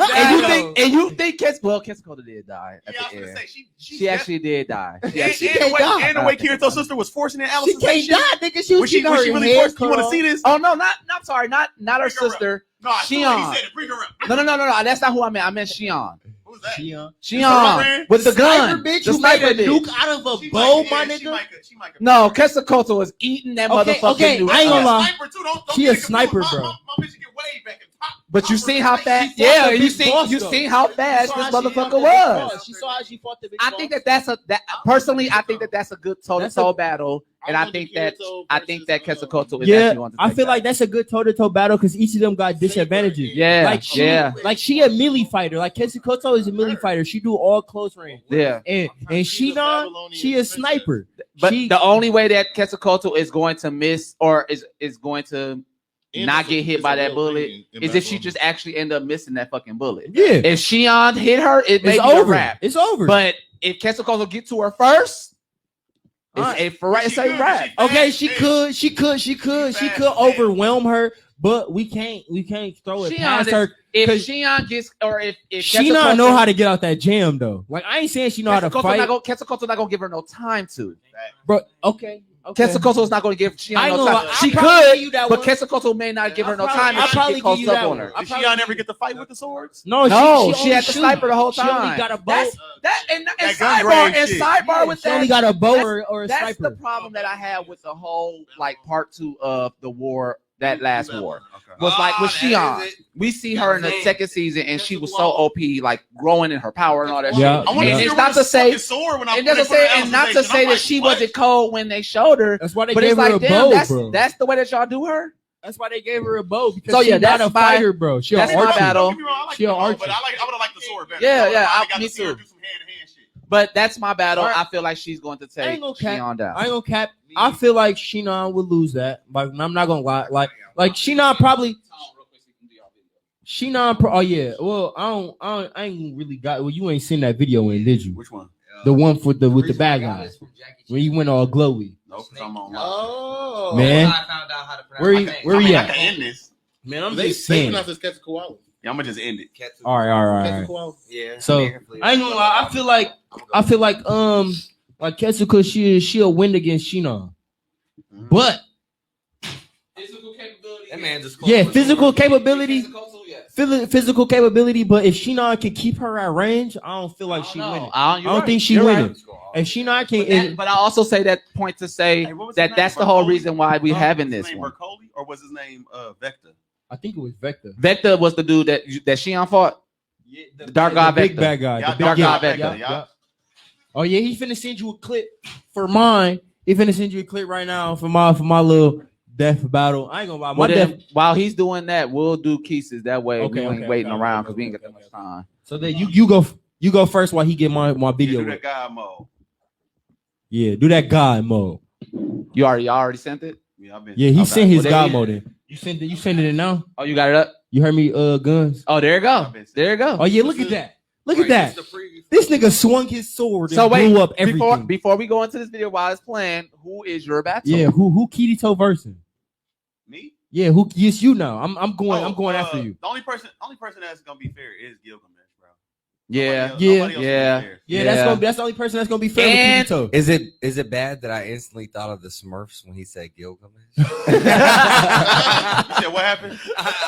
And you think Quetzalcoatl did die at Yeah, I was the gonna end. say She actually did die. She And, actually- and, the can't way, die. and the way Kirito's sister was forcing in Alice. She can't die, nigga. She was Was she getting her really head forced? You cut want to off. see this? Oh no, not sorry, not her Bring her up. sister. No, I saw Shion. he said it. Bring her up. No. That's not who I meant. I meant Shion. Who's that? Shion. Shion with the gun. Sniper bitch The who made sniper a bitch. nuke out of a She bow, might- my yeah, she nigga. might could- she might could- No, Quetzalcoatl was eating that Okay, motherfucking okay, nuke. I ain't gonna lie. Sniper too. Don't She a think of- sniper, my- bro. My bitch can get way back and pop. But you seen how fast? She fought Yeah, the you big boss, seen though. how fast She this saw how she fought motherfucker the big was. boss. She saw how she fought the big I boss. think that personally, I think that's a good toe-to-toe battle, and I think that Quetzalcoatl is actually going to I take feel that. like that's a good toe-to-toe battle because each of them got disadvantages. Yeah, like she a melee fighter. Like Quetzalcoatl is a melee fighter. She do all close range. Yeah. And Shinon, she a sniper. But the only way that Quetzalcoatl is going to miss or is going to not get hit by that bullet is if she just actually end up missing that fucking bullet. Yeah. If Shion hit her, it may It's be a over. wrap. It's over. But if Quetzalcoatl get to her first, it's a wrap. Okay, she could overwhelm her, but we can't throw it past her. If Shion gets or if Shinon know how to get out that jam though. Like I ain't saying she know how to fight. Quetzalcoatl not gonna give her no time to. Bro, okay. Quetzalcoatl is not going to give Shion no time. She could, but Quetzalcoatl may not give her no time. I'll probably give you that one. Did Shion ever get to fight with the swords? No, she had the sniper the whole time. She only got a bow. Sidebar with that. She only got a bow or a sniper. That's the problem that I had with the whole like part 2 of the war. That last war was like with Shion. We see her in the second season, and she was so OP, like growing in her power and all that shit. I want to it's not to say, not to say that she wasn't cold when they showed her. That's why they but gave it's her like, a damn, bow, bro. That's the way that y'all do her. That's why they gave her a bow because so yeah, she's not a fighter, bro. She that's an my archer. battle. She an archer. But I would have liked the sword better. Yeah, me too. But that's my battle. I feel like she's going to take Shion down. I ain't gonna cap. I feel like Shinon would lose that, but I'm not gonna lie. Like Shinon probably. Oh yeah. Well, I ain't really got. Well, you ain't seen that video in, did you? Which one? The one with the bad guys when you went all glowy. Nope, I'm on. Oh man, where you at? I can end this. Man, I'm they just saying. pronounce this Quetzalcoatl. Yeah, I'm gonna just end it. All right. Quetzalcoatl. Yeah. So I ain't gonna lie. I feel like Quetzalcoatl she'll win against Shinon, but that man just physical capability. Physical capability, but if Shinon can keep her at range, I don't feel like she winning. I don't think she winning. And Shinon can, but I also say that point to say that's the whole reason why we having this one. Bercoli, or was his name Vector? I think it was Vector. Vector was the dude that Shion fought. Yeah, the dark god big Vector. Bad guy. Yeah, the big dark god guy. Vector. Yeah. Oh yeah, he finna send you a clip for mine. He finna send you a clip right now for my little death battle. I ain't gonna lie. While he's doing that, we'll do Keeses. That way we ain't waiting around because we ain't got that much time. So then you go first while he get my video. Do that God mode. Yeah, do that God mode. You already sent it? Yeah, he sent his God mode in. You sent it in now? Oh, you got it up? You heard me, Guns? Oh, there you go. There you go. Oh yeah, look at that. Look at that. This nigga swung his sword and blew up everything. Before we go into this video while it's playing, who is your battle? Yeah, who Kirito versus? Me? Yeah, who? Yes, you know. I'm going after you. The only person that's gonna be fair is Gilgamesh, bro. Yeah. That's the only person that's gonna be fair with Kirito. Is it bad that I instantly thought of the Smurfs when he said Gilgamesh? You said what happened?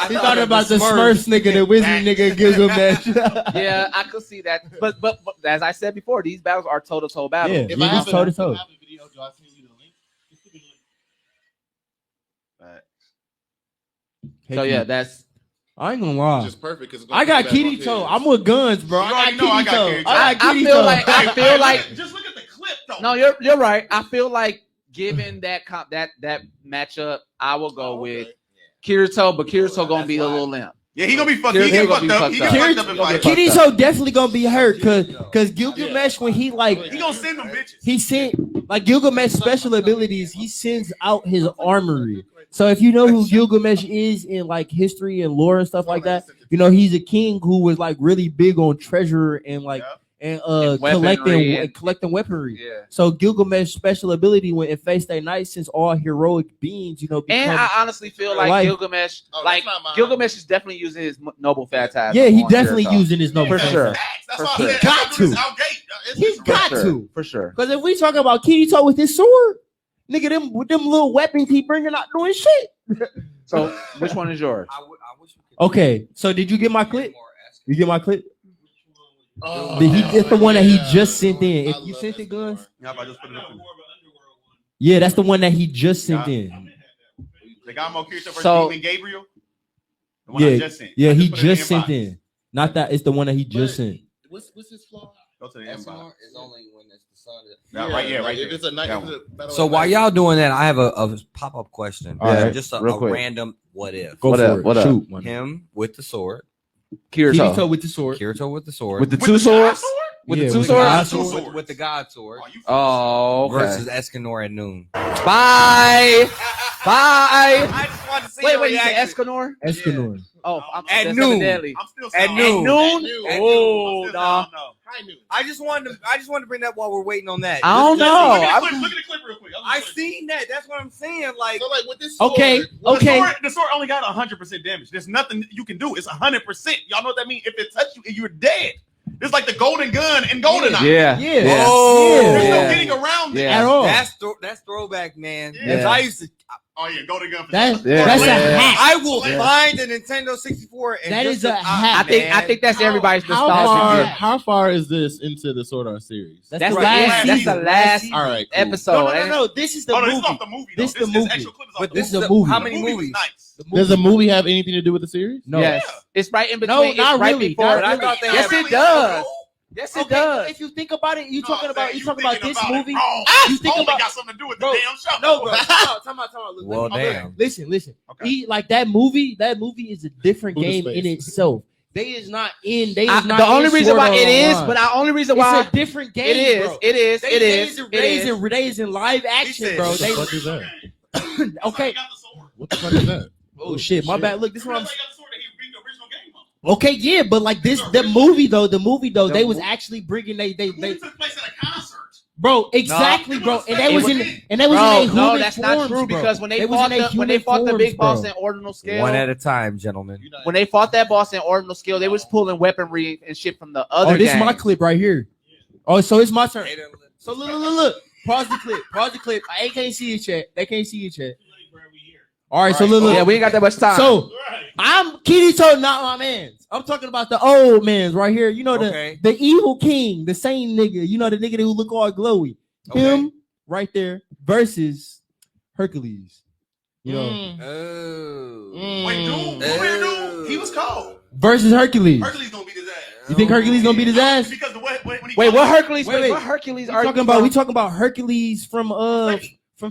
He thought about the Smurfs nigga, the wizard nigga, Gilgamesh. Yeah, I could see that. But as I said before, these battles are toe-to-toe battles. Yeah, if I have toe-to-toe. So yeah, that's. I ain't gonna lie. Just perfect. I got Kirito. I'm with Guns, bro. I got Kirito. I feel like. Just look at the clip, though. No, you're right. I feel like given that matchup, I will go with Kirito, but Kirito gonna be a little limp. Yeah, he gonna be fucked. He get fucked up. Kirito definitely gonna be hurt because Gilgamesh when he gonna send them bitches. He sent like Gilgamesh special abilities. He sends out his armory. So if you know who Gilgamesh is in like history and lore and stuff like that, you know he's a king who was like really big on treasure and like and collecting weaponry. Yeah. So Gilgamesh special ability when it faced that night, since all heroic beings, you know. And I honestly feel like Gilgamesh, Gilgamesh is definitely using his noble phantasm. Yeah, he definitely using his noble for sure. For sure. He got to. He got to for sure. Because if we talk about Kirito with his sword, nigga, them little weapons he bringing out doing shit. So which one is yours? Okay, so did you get my clip? You get my clip? It's the one that he just sent in. If you sent it, Guns? Yeah, that's the one that he just sent in. The guy Kirito versus Demon Gabriel? The one I Yeah, just sent. yeah, I he put it in just the sent inbox. in. Not that it's the one that he just sent. What's his flaw? Go to the inbox. SNR is only when it's the sun. Yeah, right here, right If there. it's a night, That if it's a battle So at while night- y'all doing that, I have a pop up question. All right, Just real a quick. random what if. Go What for up, it. what up? Shoot, man. Him with the sword, Kirito with the sword. Kirito with the sword, With the With two the swords? sword? With Yeah, the two with the swords? God sword. with the God sword Oh, you Oh, okay. versus Escanor at noon. Bye. Bye. I just wanted to see Wait, you said Escanor? Escanor. Oh, I'm At that's noon. evidently. I'm still At saying noon. Noon? At Oh, I'm still nah. saying no. High noon. I just wanted to bring that while we're waiting on that. I don't Look know. at the clip real quick. I seen that. That's what I'm saying. Like, So like with this sword, Okay, what- okay. The sword only got 100% damage. There's nothing you can do. It's 100%. Y'all know what that means? If it touches you, you're dead. It's like the golden gun and GoldenEye. Yeah. Yeah. Oh. There's no Yeah. getting around it. Yeah. At all. that's throwback, man. Yeah. 'Cause I used to. Oh yeah, golden gun. For That's sure. Yeah. that's a Yeah. hack. I will Yeah. find a Nintendo 64. And That just is a to- hack. I think that's everybody's How nostalgic far? gift. How far is this into the Sword Art series? That's That's the the last end. That's season. the last All right, cool. episode. No, ain't it? This is the Oh no, this movie. is off the movie. This though. the movie. actual clip is off But the This this is is a movie. How movie. many The movie was movies? nice. Does the movie have anything to do with the series? No. Yes. Yeah. It's right in No, between. not It's right really. before. Not But I thought they Yes, had- it does. Yes, it Okay, does. if you think about it, you No, talking I'm about saying, you talking about thinking this about it movie. wrong. You think Only about got something to do with the Bro, damn show. no, bro. Time out. Well, Listen, damn. Listen. Okay. He like that movie. That movie is a different Buddha game space. in itself. They is not in. They is I- not. the only in reason Sword why Art it is, Online. but the only reason it's why a different game. it is, Bro. it is, They it is is, in it Rays is. and Rays in live action, said- bro. What the They fuck is that? That's okay. how he got the sword. What the fuck is that? Oh shit, my bad. Look, this is what I'm. That's how he got the sword that he beat the original game on. Okay, yeah, but like this, the movie though, they was actually bringing The movie took place at a concert. bro, exactly, No, bro, and they it was was- in their Bro, human no, that's not forms, true bro. because when they was fought in their when they human fought the big forms, boss bro. in ordinal scale, One at a time, gentlemen. when they fought that boss in ordinal scale, they was pulling weaponry and shit from the other. Oh, this is my games. clip right here. Oh, so it's my turn. So look. Pause the clip. I can't see it yet. They can't see it yet. All right, so look. Yeah, we ain't got that much time. So I'm Kirito, not my man's. I'm talking about the old man's right here. You know Okay. the evil king, the same nigga. You know the nigga who look all glowy. Okay. Him right there versus Hercules. You know Oh. Wait, dude, he was cold. versus Hercules. Hercules gonna beat his ass. You think Hercules gonna beat his ass? Because the way when he wait, what Hercules? Wait. What Hercules We are talking you about? We from? talking about Hercules from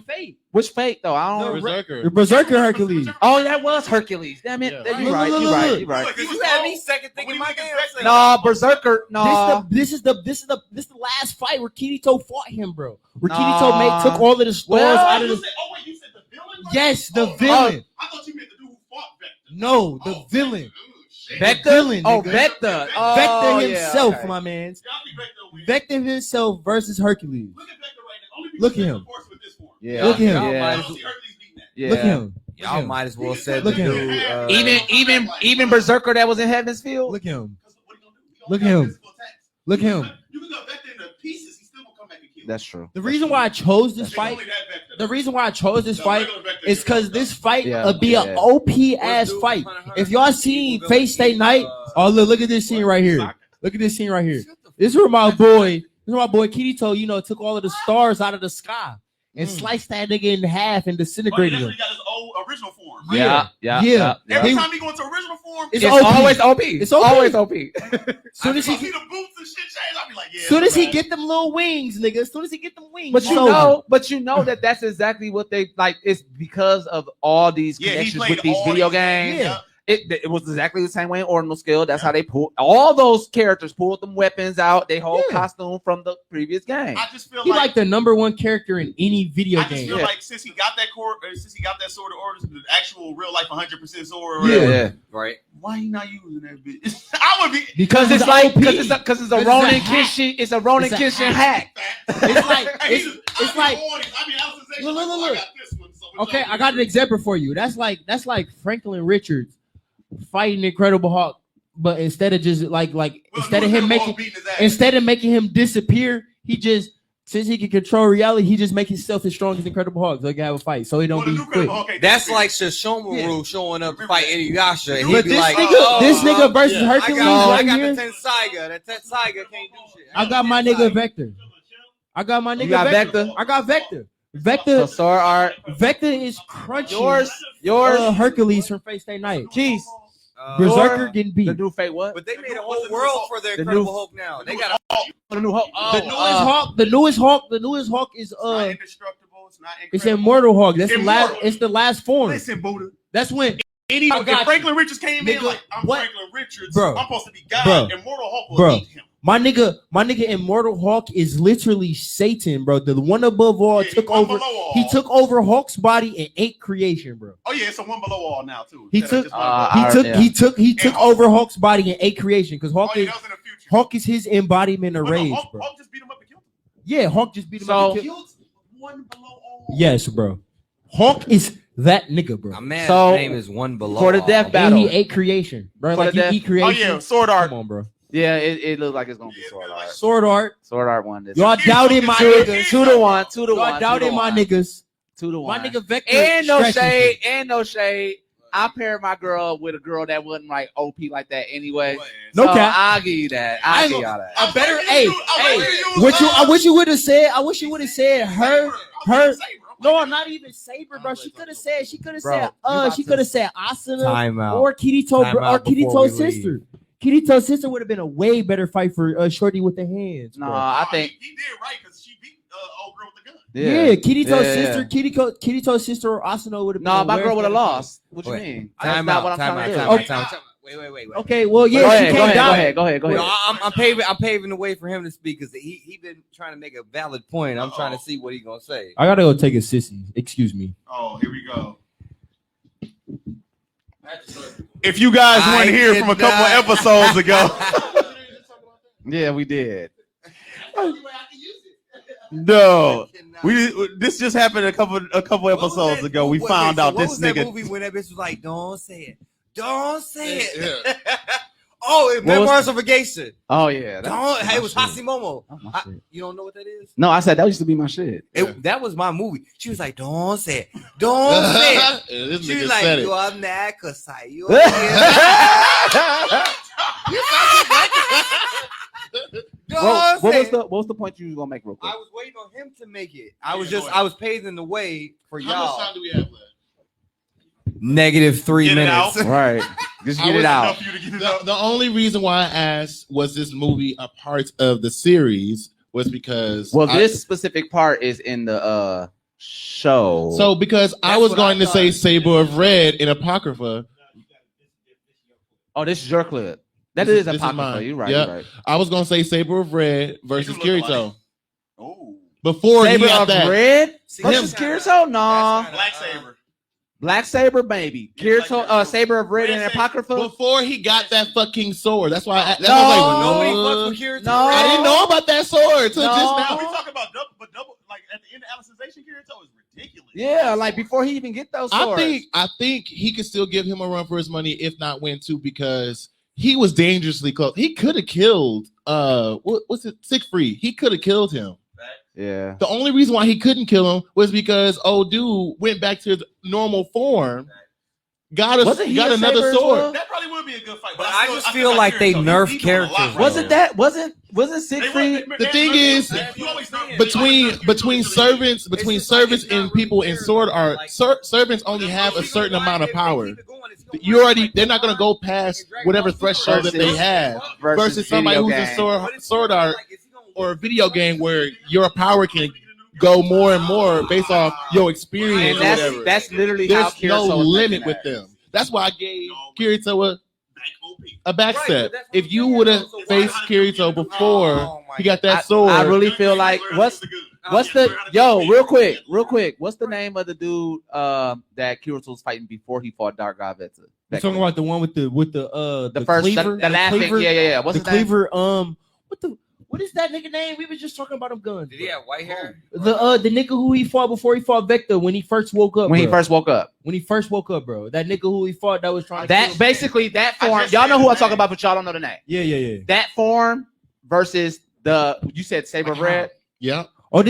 Fate. Which fate though? I don't. Berserker. The Berserker Hercules. Oh, that was Hercules. Damn it! Yeah. You're right. You're right. You're right. Look, You he was had cold. me second But thinking when my he gets damn back self. there- No, Berserker. No. This is the last fight where Kirito fought him, bro. Where Nah. Kirito took all of the stars Well, out of You the. said, oh wait, you said the villain? Yes, the Oh, villain. I thought you meant the dude who fought Vector. No, the Oh, villain. Ooh, shit. Vector. villain, Oh, nigga. Vector. Oh, Vector yeah, himself, okay. my man's. Y'all think Vector will win. Vector himself versus Hercules. Look at Vector right now. Only because Look at Vector him. forced with this form. Yeah. Look at him. I Yeah. don't see Hercules beating that. Yeah. Look at him. Y'all might as well said Look the at dude. him. Even Berserker that was in Heaven's Field. Look at him. Because what he gonna do? He Look gonna at have him. physical attacks. Look at him. You can cut Vector into pieces. He still gonna come back and kill you. That's true. The reason why I chose this It's fight, only that Vector. the reason why I chose this The fight regular Vector is is because gonna this come. fight Yeah, would be yeah. an OP ass fight. If y'all seen Face State Night, oh look at this scene right here. Look at this scene right here. This is where my boy Kirito, took all of the stars out of the sky and sliced that nigga in half and But disintegrated that's when him. he got his old original form. Yeah. Yeah. Every He- time he go into original form, It's It's OP. always OP. It's OP. always OP. Soon as I he see the boots and shit change. I'll be like, yeah. soon as he man. get them little wings, nigga. As soon as he get them wings, But it's you over. know that that's exactly what they like. It's because of all these Yeah, he connections played with these all video these games. Yeah. It was exactly the same way in Ordinal Scale. That's how they pulled all those characters, pulled them weapons out, they whole Yeah. costume from the previous game. I just feel He like like the #1 character in any video I just game. feel Yeah. like since he got that sword of orders, the actual real life 100% sword. Or Yeah. whatever, Right. why he not using that bitch? I would be. Because Because it's like OP. because it's a It's Ronin a hack. Kenshin. It's a Ronin It's a Kenshin hack. hack. It's like Hey, it's like Look. Okay, I got an example for you. That's like Franklin Richards fighting Incredible Hulk, but instead of just instead of making him disappear, he just since he can control reality, he just make himself as strong as Incredible Hulk, so he can have a fight, so he don't be quick. That's like Shishomaru showing up to fight Inuyasha. And he'd But be this like, nigga versus yeah. Hercules I right got here. the Tensaiga. The Tensaiga can't do shit. I got my nigga Vector. I got my nigga You got Vector? I got Vector. So Vector. sword art. Vector is crunching Yours. Hercules from Face Day Night. Keys. Berserker getting The beat. new fake what? But they made a what's whole the new world Hulk? for their The Incredible new- Hulk now. the They new got Hulk. The new Hulk. Oh, The newest Hawk is It's not indestructible. It's not it's incredible. Immortal Hawk. That's the Immortal. last. It's the last form. Listen, Buddha. That's when If got you. Franklin Richards came in Nigga, like I'm what? Franklin Richards, Bro. I'm supposed to be God. Bro. Immortal Hulk will Bro. eat him. my nigga Immortal Hawk is literally Satan, bro. The one above all Yeah, took one over. below all. He took over Hulk's body and ate creation, bro. Oh yeah, it's a one below all now too. He Instead of took- just one He below. took he took And over Hulk's body and ate creation because Oh Hulk yeah, is that was in the future. Hulk is his embodiment of But no, rage, Hulk, bro. Hulk just beat him up and killed him. Yeah, Hulk just beat him So- up. and killed- Killed one below all. Yes, bro. Hulk is that nigga, bro. A man's So, name is One Below. for the All. death And battle. he ate creation, bro. For Like the you death- eat Oh creation. yeah, sword art. Come on, bro. Yeah, it looks like it's gonna be Yeah, Sword like- Art. Sword art. Sword Art won this. Y'all doubted my Two- niggas. 2-1, 2-1. Y'all doubted my niggas. 2-1. My nigga Vector. And no stretching shade, shit. and no shade. I paired my girl with a girl that wasn't like OP like that anyway. No So cap. I'll give you that. I I'll ain't give gonna- y'all that. A better, I'm hey, waiting for you. I wish you would have said. I wish you would have said her. No, not even Saber, bro. She could have said. She could have Bro, said. you about She to- could have said Asuna Time out. or Kirito, Time or out before Kirito's we sister. Kirito's sister would have been a way better fight for Shorty with the hands. No, bro. I think he did right because she beat old girl with the gun. Yeah, Kirito's Yeah, sister, Kirito's sister or Asuna would have been. No, a my way girl would have better lost. What you Wait. mean? Time That's not out. what I'm Time trying to out. do. Time out. Time out. Wait. fight. Okay, well, yeah, Go she ahead, can't go ahead, die. go ahead. No, I'm paving the way for him to speak because he been trying to make a valid point. I'm trying to see what he gonna say. I gotta go take a sissy. Excuse me. Oh, here we go. If you guys I weren't here did from a couple not. of episodes ago, Yeah, we did. no, this just happened a couple episodes ago. We Wait, found so out what this was that nigga. movie when that bitch was like, "Don't say it, don't say it." Yeah. Oh, What was- Memoirs of a Geisha. Oh yeah. Don't. that's Hey, it was my shit. Hasimomo. That's my shit. You don't know what that is? No, I said that used to be my shit. That was my movie. She was like, "Don't say it, don't say it." And this She nigga was like, said it. "You are not Kasai. You What Don't say was it." what was the point you was gonna make real quick? I was waiting on him to make it. I was paving the way for How much y'all. time do we have left? -3 Get it out. minutes. Right. Just I get was it out. The only reason why I asked was this movie a part of the series was because Well, this specific part is in the show. so because I That's was what going I to say thought. Saber of Red in Apocrypha. oh, this is your clip. That This is is- this is apocrypha. mine. You're right. Yeah. You're right. I was going to say Saber of Red versus They do look Kirito alike. Oh, before Saber he got of that. Red See, versus that's kinda- Kirito? No. that's kinda, Black Saber. Black Saber, baby. Yeah, Kirito, Black Saber. Saber of Red Red and Saber. Apocrypha. Before he got that fucking sword. That's why that's No. why I was Nobody like, fucks what? with Kirito. No. I didn't know about that sword till just No. now. We talking about double like at the end of Alicization, Kirito is ridiculous. Yeah, like before he even get those swords. I think he could still give him a run for his money, if not win too, because he was dangerously close. He could have killed what's it, Siegfried. He could have killed him. Yeah. The only reason why he couldn't kill him was because old dude went back to his normal form, got Wasn't he got a another saber as sword. well? That probably would be a good fight. But I I still- just I feel feel like they Kirito, nerf he doing a lot characters right Wasn't now. wasn't Siegfried? The thing is, between servants and people in sword art, servants only have a certain amount of power. They're not gonna go past whatever threshold that they have versus somebody video who's in game. sword art or a video game where your power can go more and more based off your experience And or whatever. that's literally how There's no Kirito was limit making with that. them. That's why I gave Kirito a backstep. If you would have faced Kirito before he got that sword, I really feel like what's the real quick? What's the name of the dude that Kirito was fighting before he fought Dark God Vetsa? You're talking about the one with the first cleaver, the laughing, cleaver, yeah. What's the his name? cleaver. What is that nigga name? We were just talking about him guns. Did he have white hair? The nigga who he fought before he fought Vector when he first woke up. When he bro. first woke up. When he first woke up, bro. That nigga who he fought that was trying to That kill- basically that I form. just Y'all said know who the I'm talking name. about, but y'all don't know the name. Yeah. That form versus you said Saber of Red. yeah. Oh,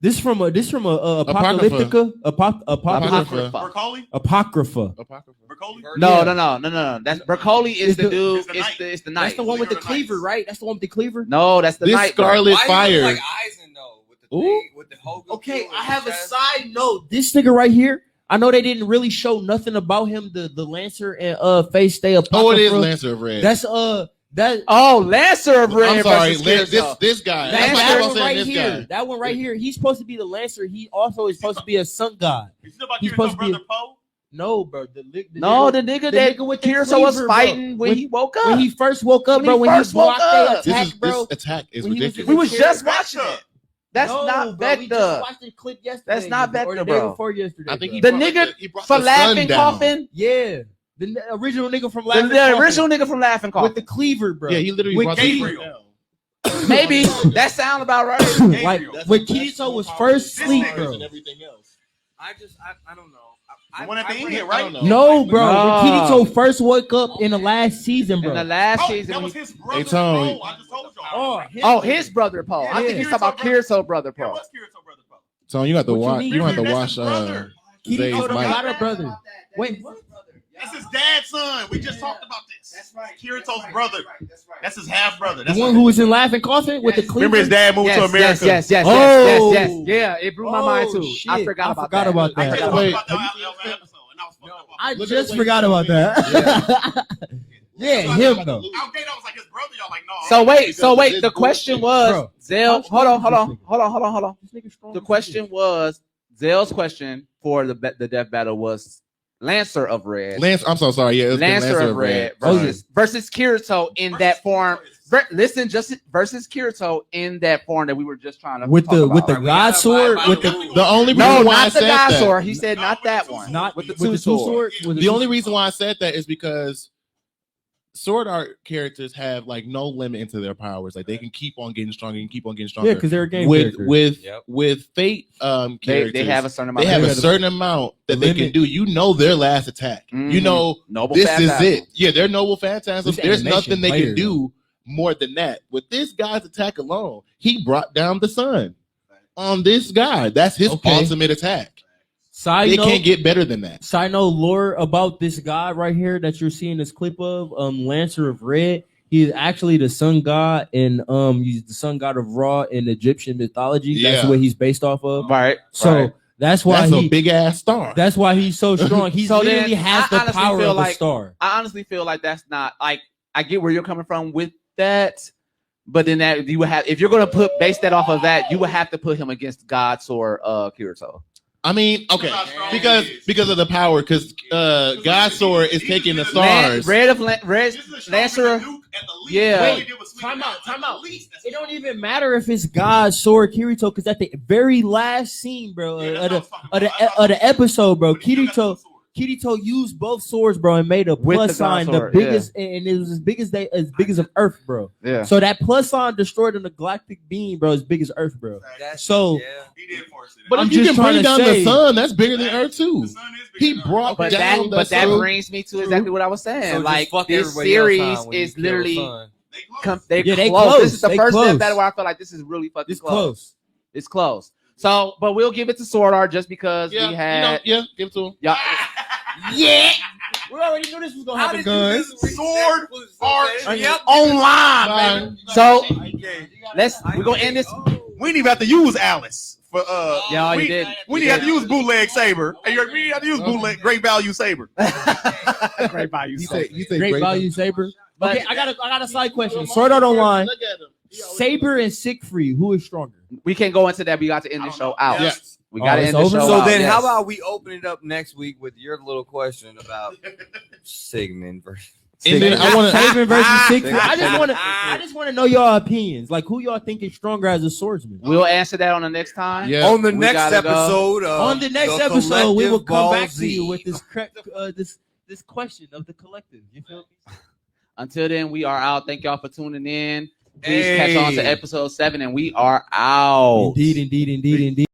this from Apocalyptica, Apocrypha. Bercoli? Apocrypha. Bercoli? No, Yeah. no. That's Bercoli is the dude. it's the knight. It's the knight. That's the one with the Knights. cleaver, right? That's the one with the cleaver. No, that's the This knight. bro. Scarlet Why Fire. you look like Eisen though? With the Ooh. thing, with the Hogo. Okay, too, I and have a chest? side note. This nigga right here, I know they didn't really show nothing about him. The Lancer and Face Stay Apocrypha. Oh, it is Lancer of Red. That's that. Oh, Lancer of Red. I'm sorry, versus Kirito. this guy. That, That's why I that kept on one saying right this here. guy. That one right here. He's supposed to be the Lancer. He also is supposed to be a sun god. You still about He's Kirito supposed to be brother Poe? No, bro. The nigga that with the Kirito was cleaver, fighting bro. when he woke up. When he first woke up, When bro. he When he first woke blocked up. their attack, bro. This attack is When he was ridiculous. we was just Vector. watching it. That's No, not bro, we just Vector. watched the clip yesterday. That's not or Vector, the day bro. before yesterday. I think he bro. The brought nigga he brought for the sun Laughing down. Coffin. Yeah, the original nigga from The, Laughing the original nigga from Laughing Coffin with Coffin. the cleaver, bro. Yeah, he literally With brought the sun Gabriel. down. Maybe that sound about right. like Gabriel. when Kirito was first This asleep, nigga bro. And everything else. I don't know. The one at the end, I right? don't know. No, bro. No. When Kirito first woke up in the last season, bro. In the last Oh, season. that when was he- his brother. Tone. Poe. I just told y'all. his brother Paul. I think Yeah. he's talking about Kirito brother That Paul. was Kirito brother Poe. So you got to What you watch. mean? You got to That's watch. his brother. Zay's Kirito don't mic. got a brother. Wait, what? That's his dad's son. We just talked about this. That's right. Kirito's brother. That's his half brother. The one who was in Laughing Coffin with the cleaver. Remember his dad moved to America. Yes. Oh. yes. Yeah, it blew my mind too. Shit. I forgot about that. I Wait, forgot wait. about that episode, and I was fucked up. I Look at just the way forgot he about said that. Yeah, him though. Okay, that was like his brother. Y'all like, no. So wait. The question was Bro, Zell. how Hold strong on. This nigga strong The as question was Zell's question for the death battle was Lancer of Red. Lance, I'm so sorry. Yeah, it was the Lancer of Red versus Kirito in that form. Listen, just versus Kirito in that form that we were just trying to with talk the about. with the god sword with the The only reason no, why I not the said god that. sword. He said not that one. not with the two two sword. The only reason why I said that is because sword art characters have like no limit into their powers. Like they can keep on getting stronger and keep on getting stronger. yeah, because they're a game with character. with Yep. with Fate characters, They have a certain amount. they have of a certain amount that they can limit. do. You know their last attack. Mhm. You know Noble this Phantasm. is it. Yeah, they're noble phantasms. This There's animation nothing they later, can do more than that. With this guy's attack alone, he brought down the sun on this guy. That's his Okay. ultimate attack. Side They note, can't get better than that. side note lore about this guy right here that you're seeing this clip of, Lancer of Red. He is actually the sun god, and he's the sun god of Ra in Egyptian mythology. That's Yeah. what he's based off of. Right. So right. that's why That's a he. big ass star. That's why he's so strong. He So literally then, has I the honestly power feel of a like- star. I honestly feel like that's not like I get where you're coming from with that, but then that you would have if you're gonna base that off of that, you would have to put him against God or Kirito. I mean, okay, That's how strong because he is. because of the power, because God Sword is taking the stars. Red This is the Lancer. strongest Nuke at the least. Yeah. All he Wait, did was swing time it out, at time the out. least. That's It don't strong. even matter if it's God, Sword, Kirito, because at the very last scene, bro, Yeah, of that's the what I'm talking about. of the episode, bro, But he still got Kirito the sword. Kirito used both swords, bro, and made a With plus the God sign, sword, the biggest, and it was as big as of Earth, bro. Yeah. So that plus sign destroyed a galactic beam, bro, as big as Earth, bro. So- yeah. He did force it. But I'm if you just can bring trying to down say- the sun, that's bigger than Earth too. The sun is bigger He than Earth. brought But down that sun. brings me to exactly what I was saying. So like just fuck this everybody else series on when you is kill literally Sun. They close. they Yeah, they close. close. This is the They first close. step battle where I feel like this is really fucking It's close. close. It's close. So, but we'll give it to Sword Art just because Yeah, we had yeah, give it to him. y'all. Yeah, we already knew this was gonna happen, guns. Sword art Yep. online, Bye. baby. So we're gonna end this. We didn't even have to use Alice for Yeah, you we, did. We didn't have to use bootleg saber. Hey, we didn't have to use bootleg great value saber. Great value. You say Great value saber. But- Okay, I got a side question. Sword Art Online, Saber and Siegfried, who is stronger? We can't go into that. We got to end the show out. Yeah. We got to Oh, end it's the over? show So out. then, yes. how about we open it up next week with your little question about Sigmund versus And then I want to. Saber versus Siegfried. Sigmund. I just want to know y'all opinions. Like, who y'all think is stronger as a swordsman? We'll answer that on the next time. Yeah. on the We next gotta go. episode? On the next The episode, we will Collective come back Ball to you Z. with this question of the collective. You feel me? Until then, we are out. Thank y'all for tuning in. Please catch on to episode 7, and we are out. Indeed.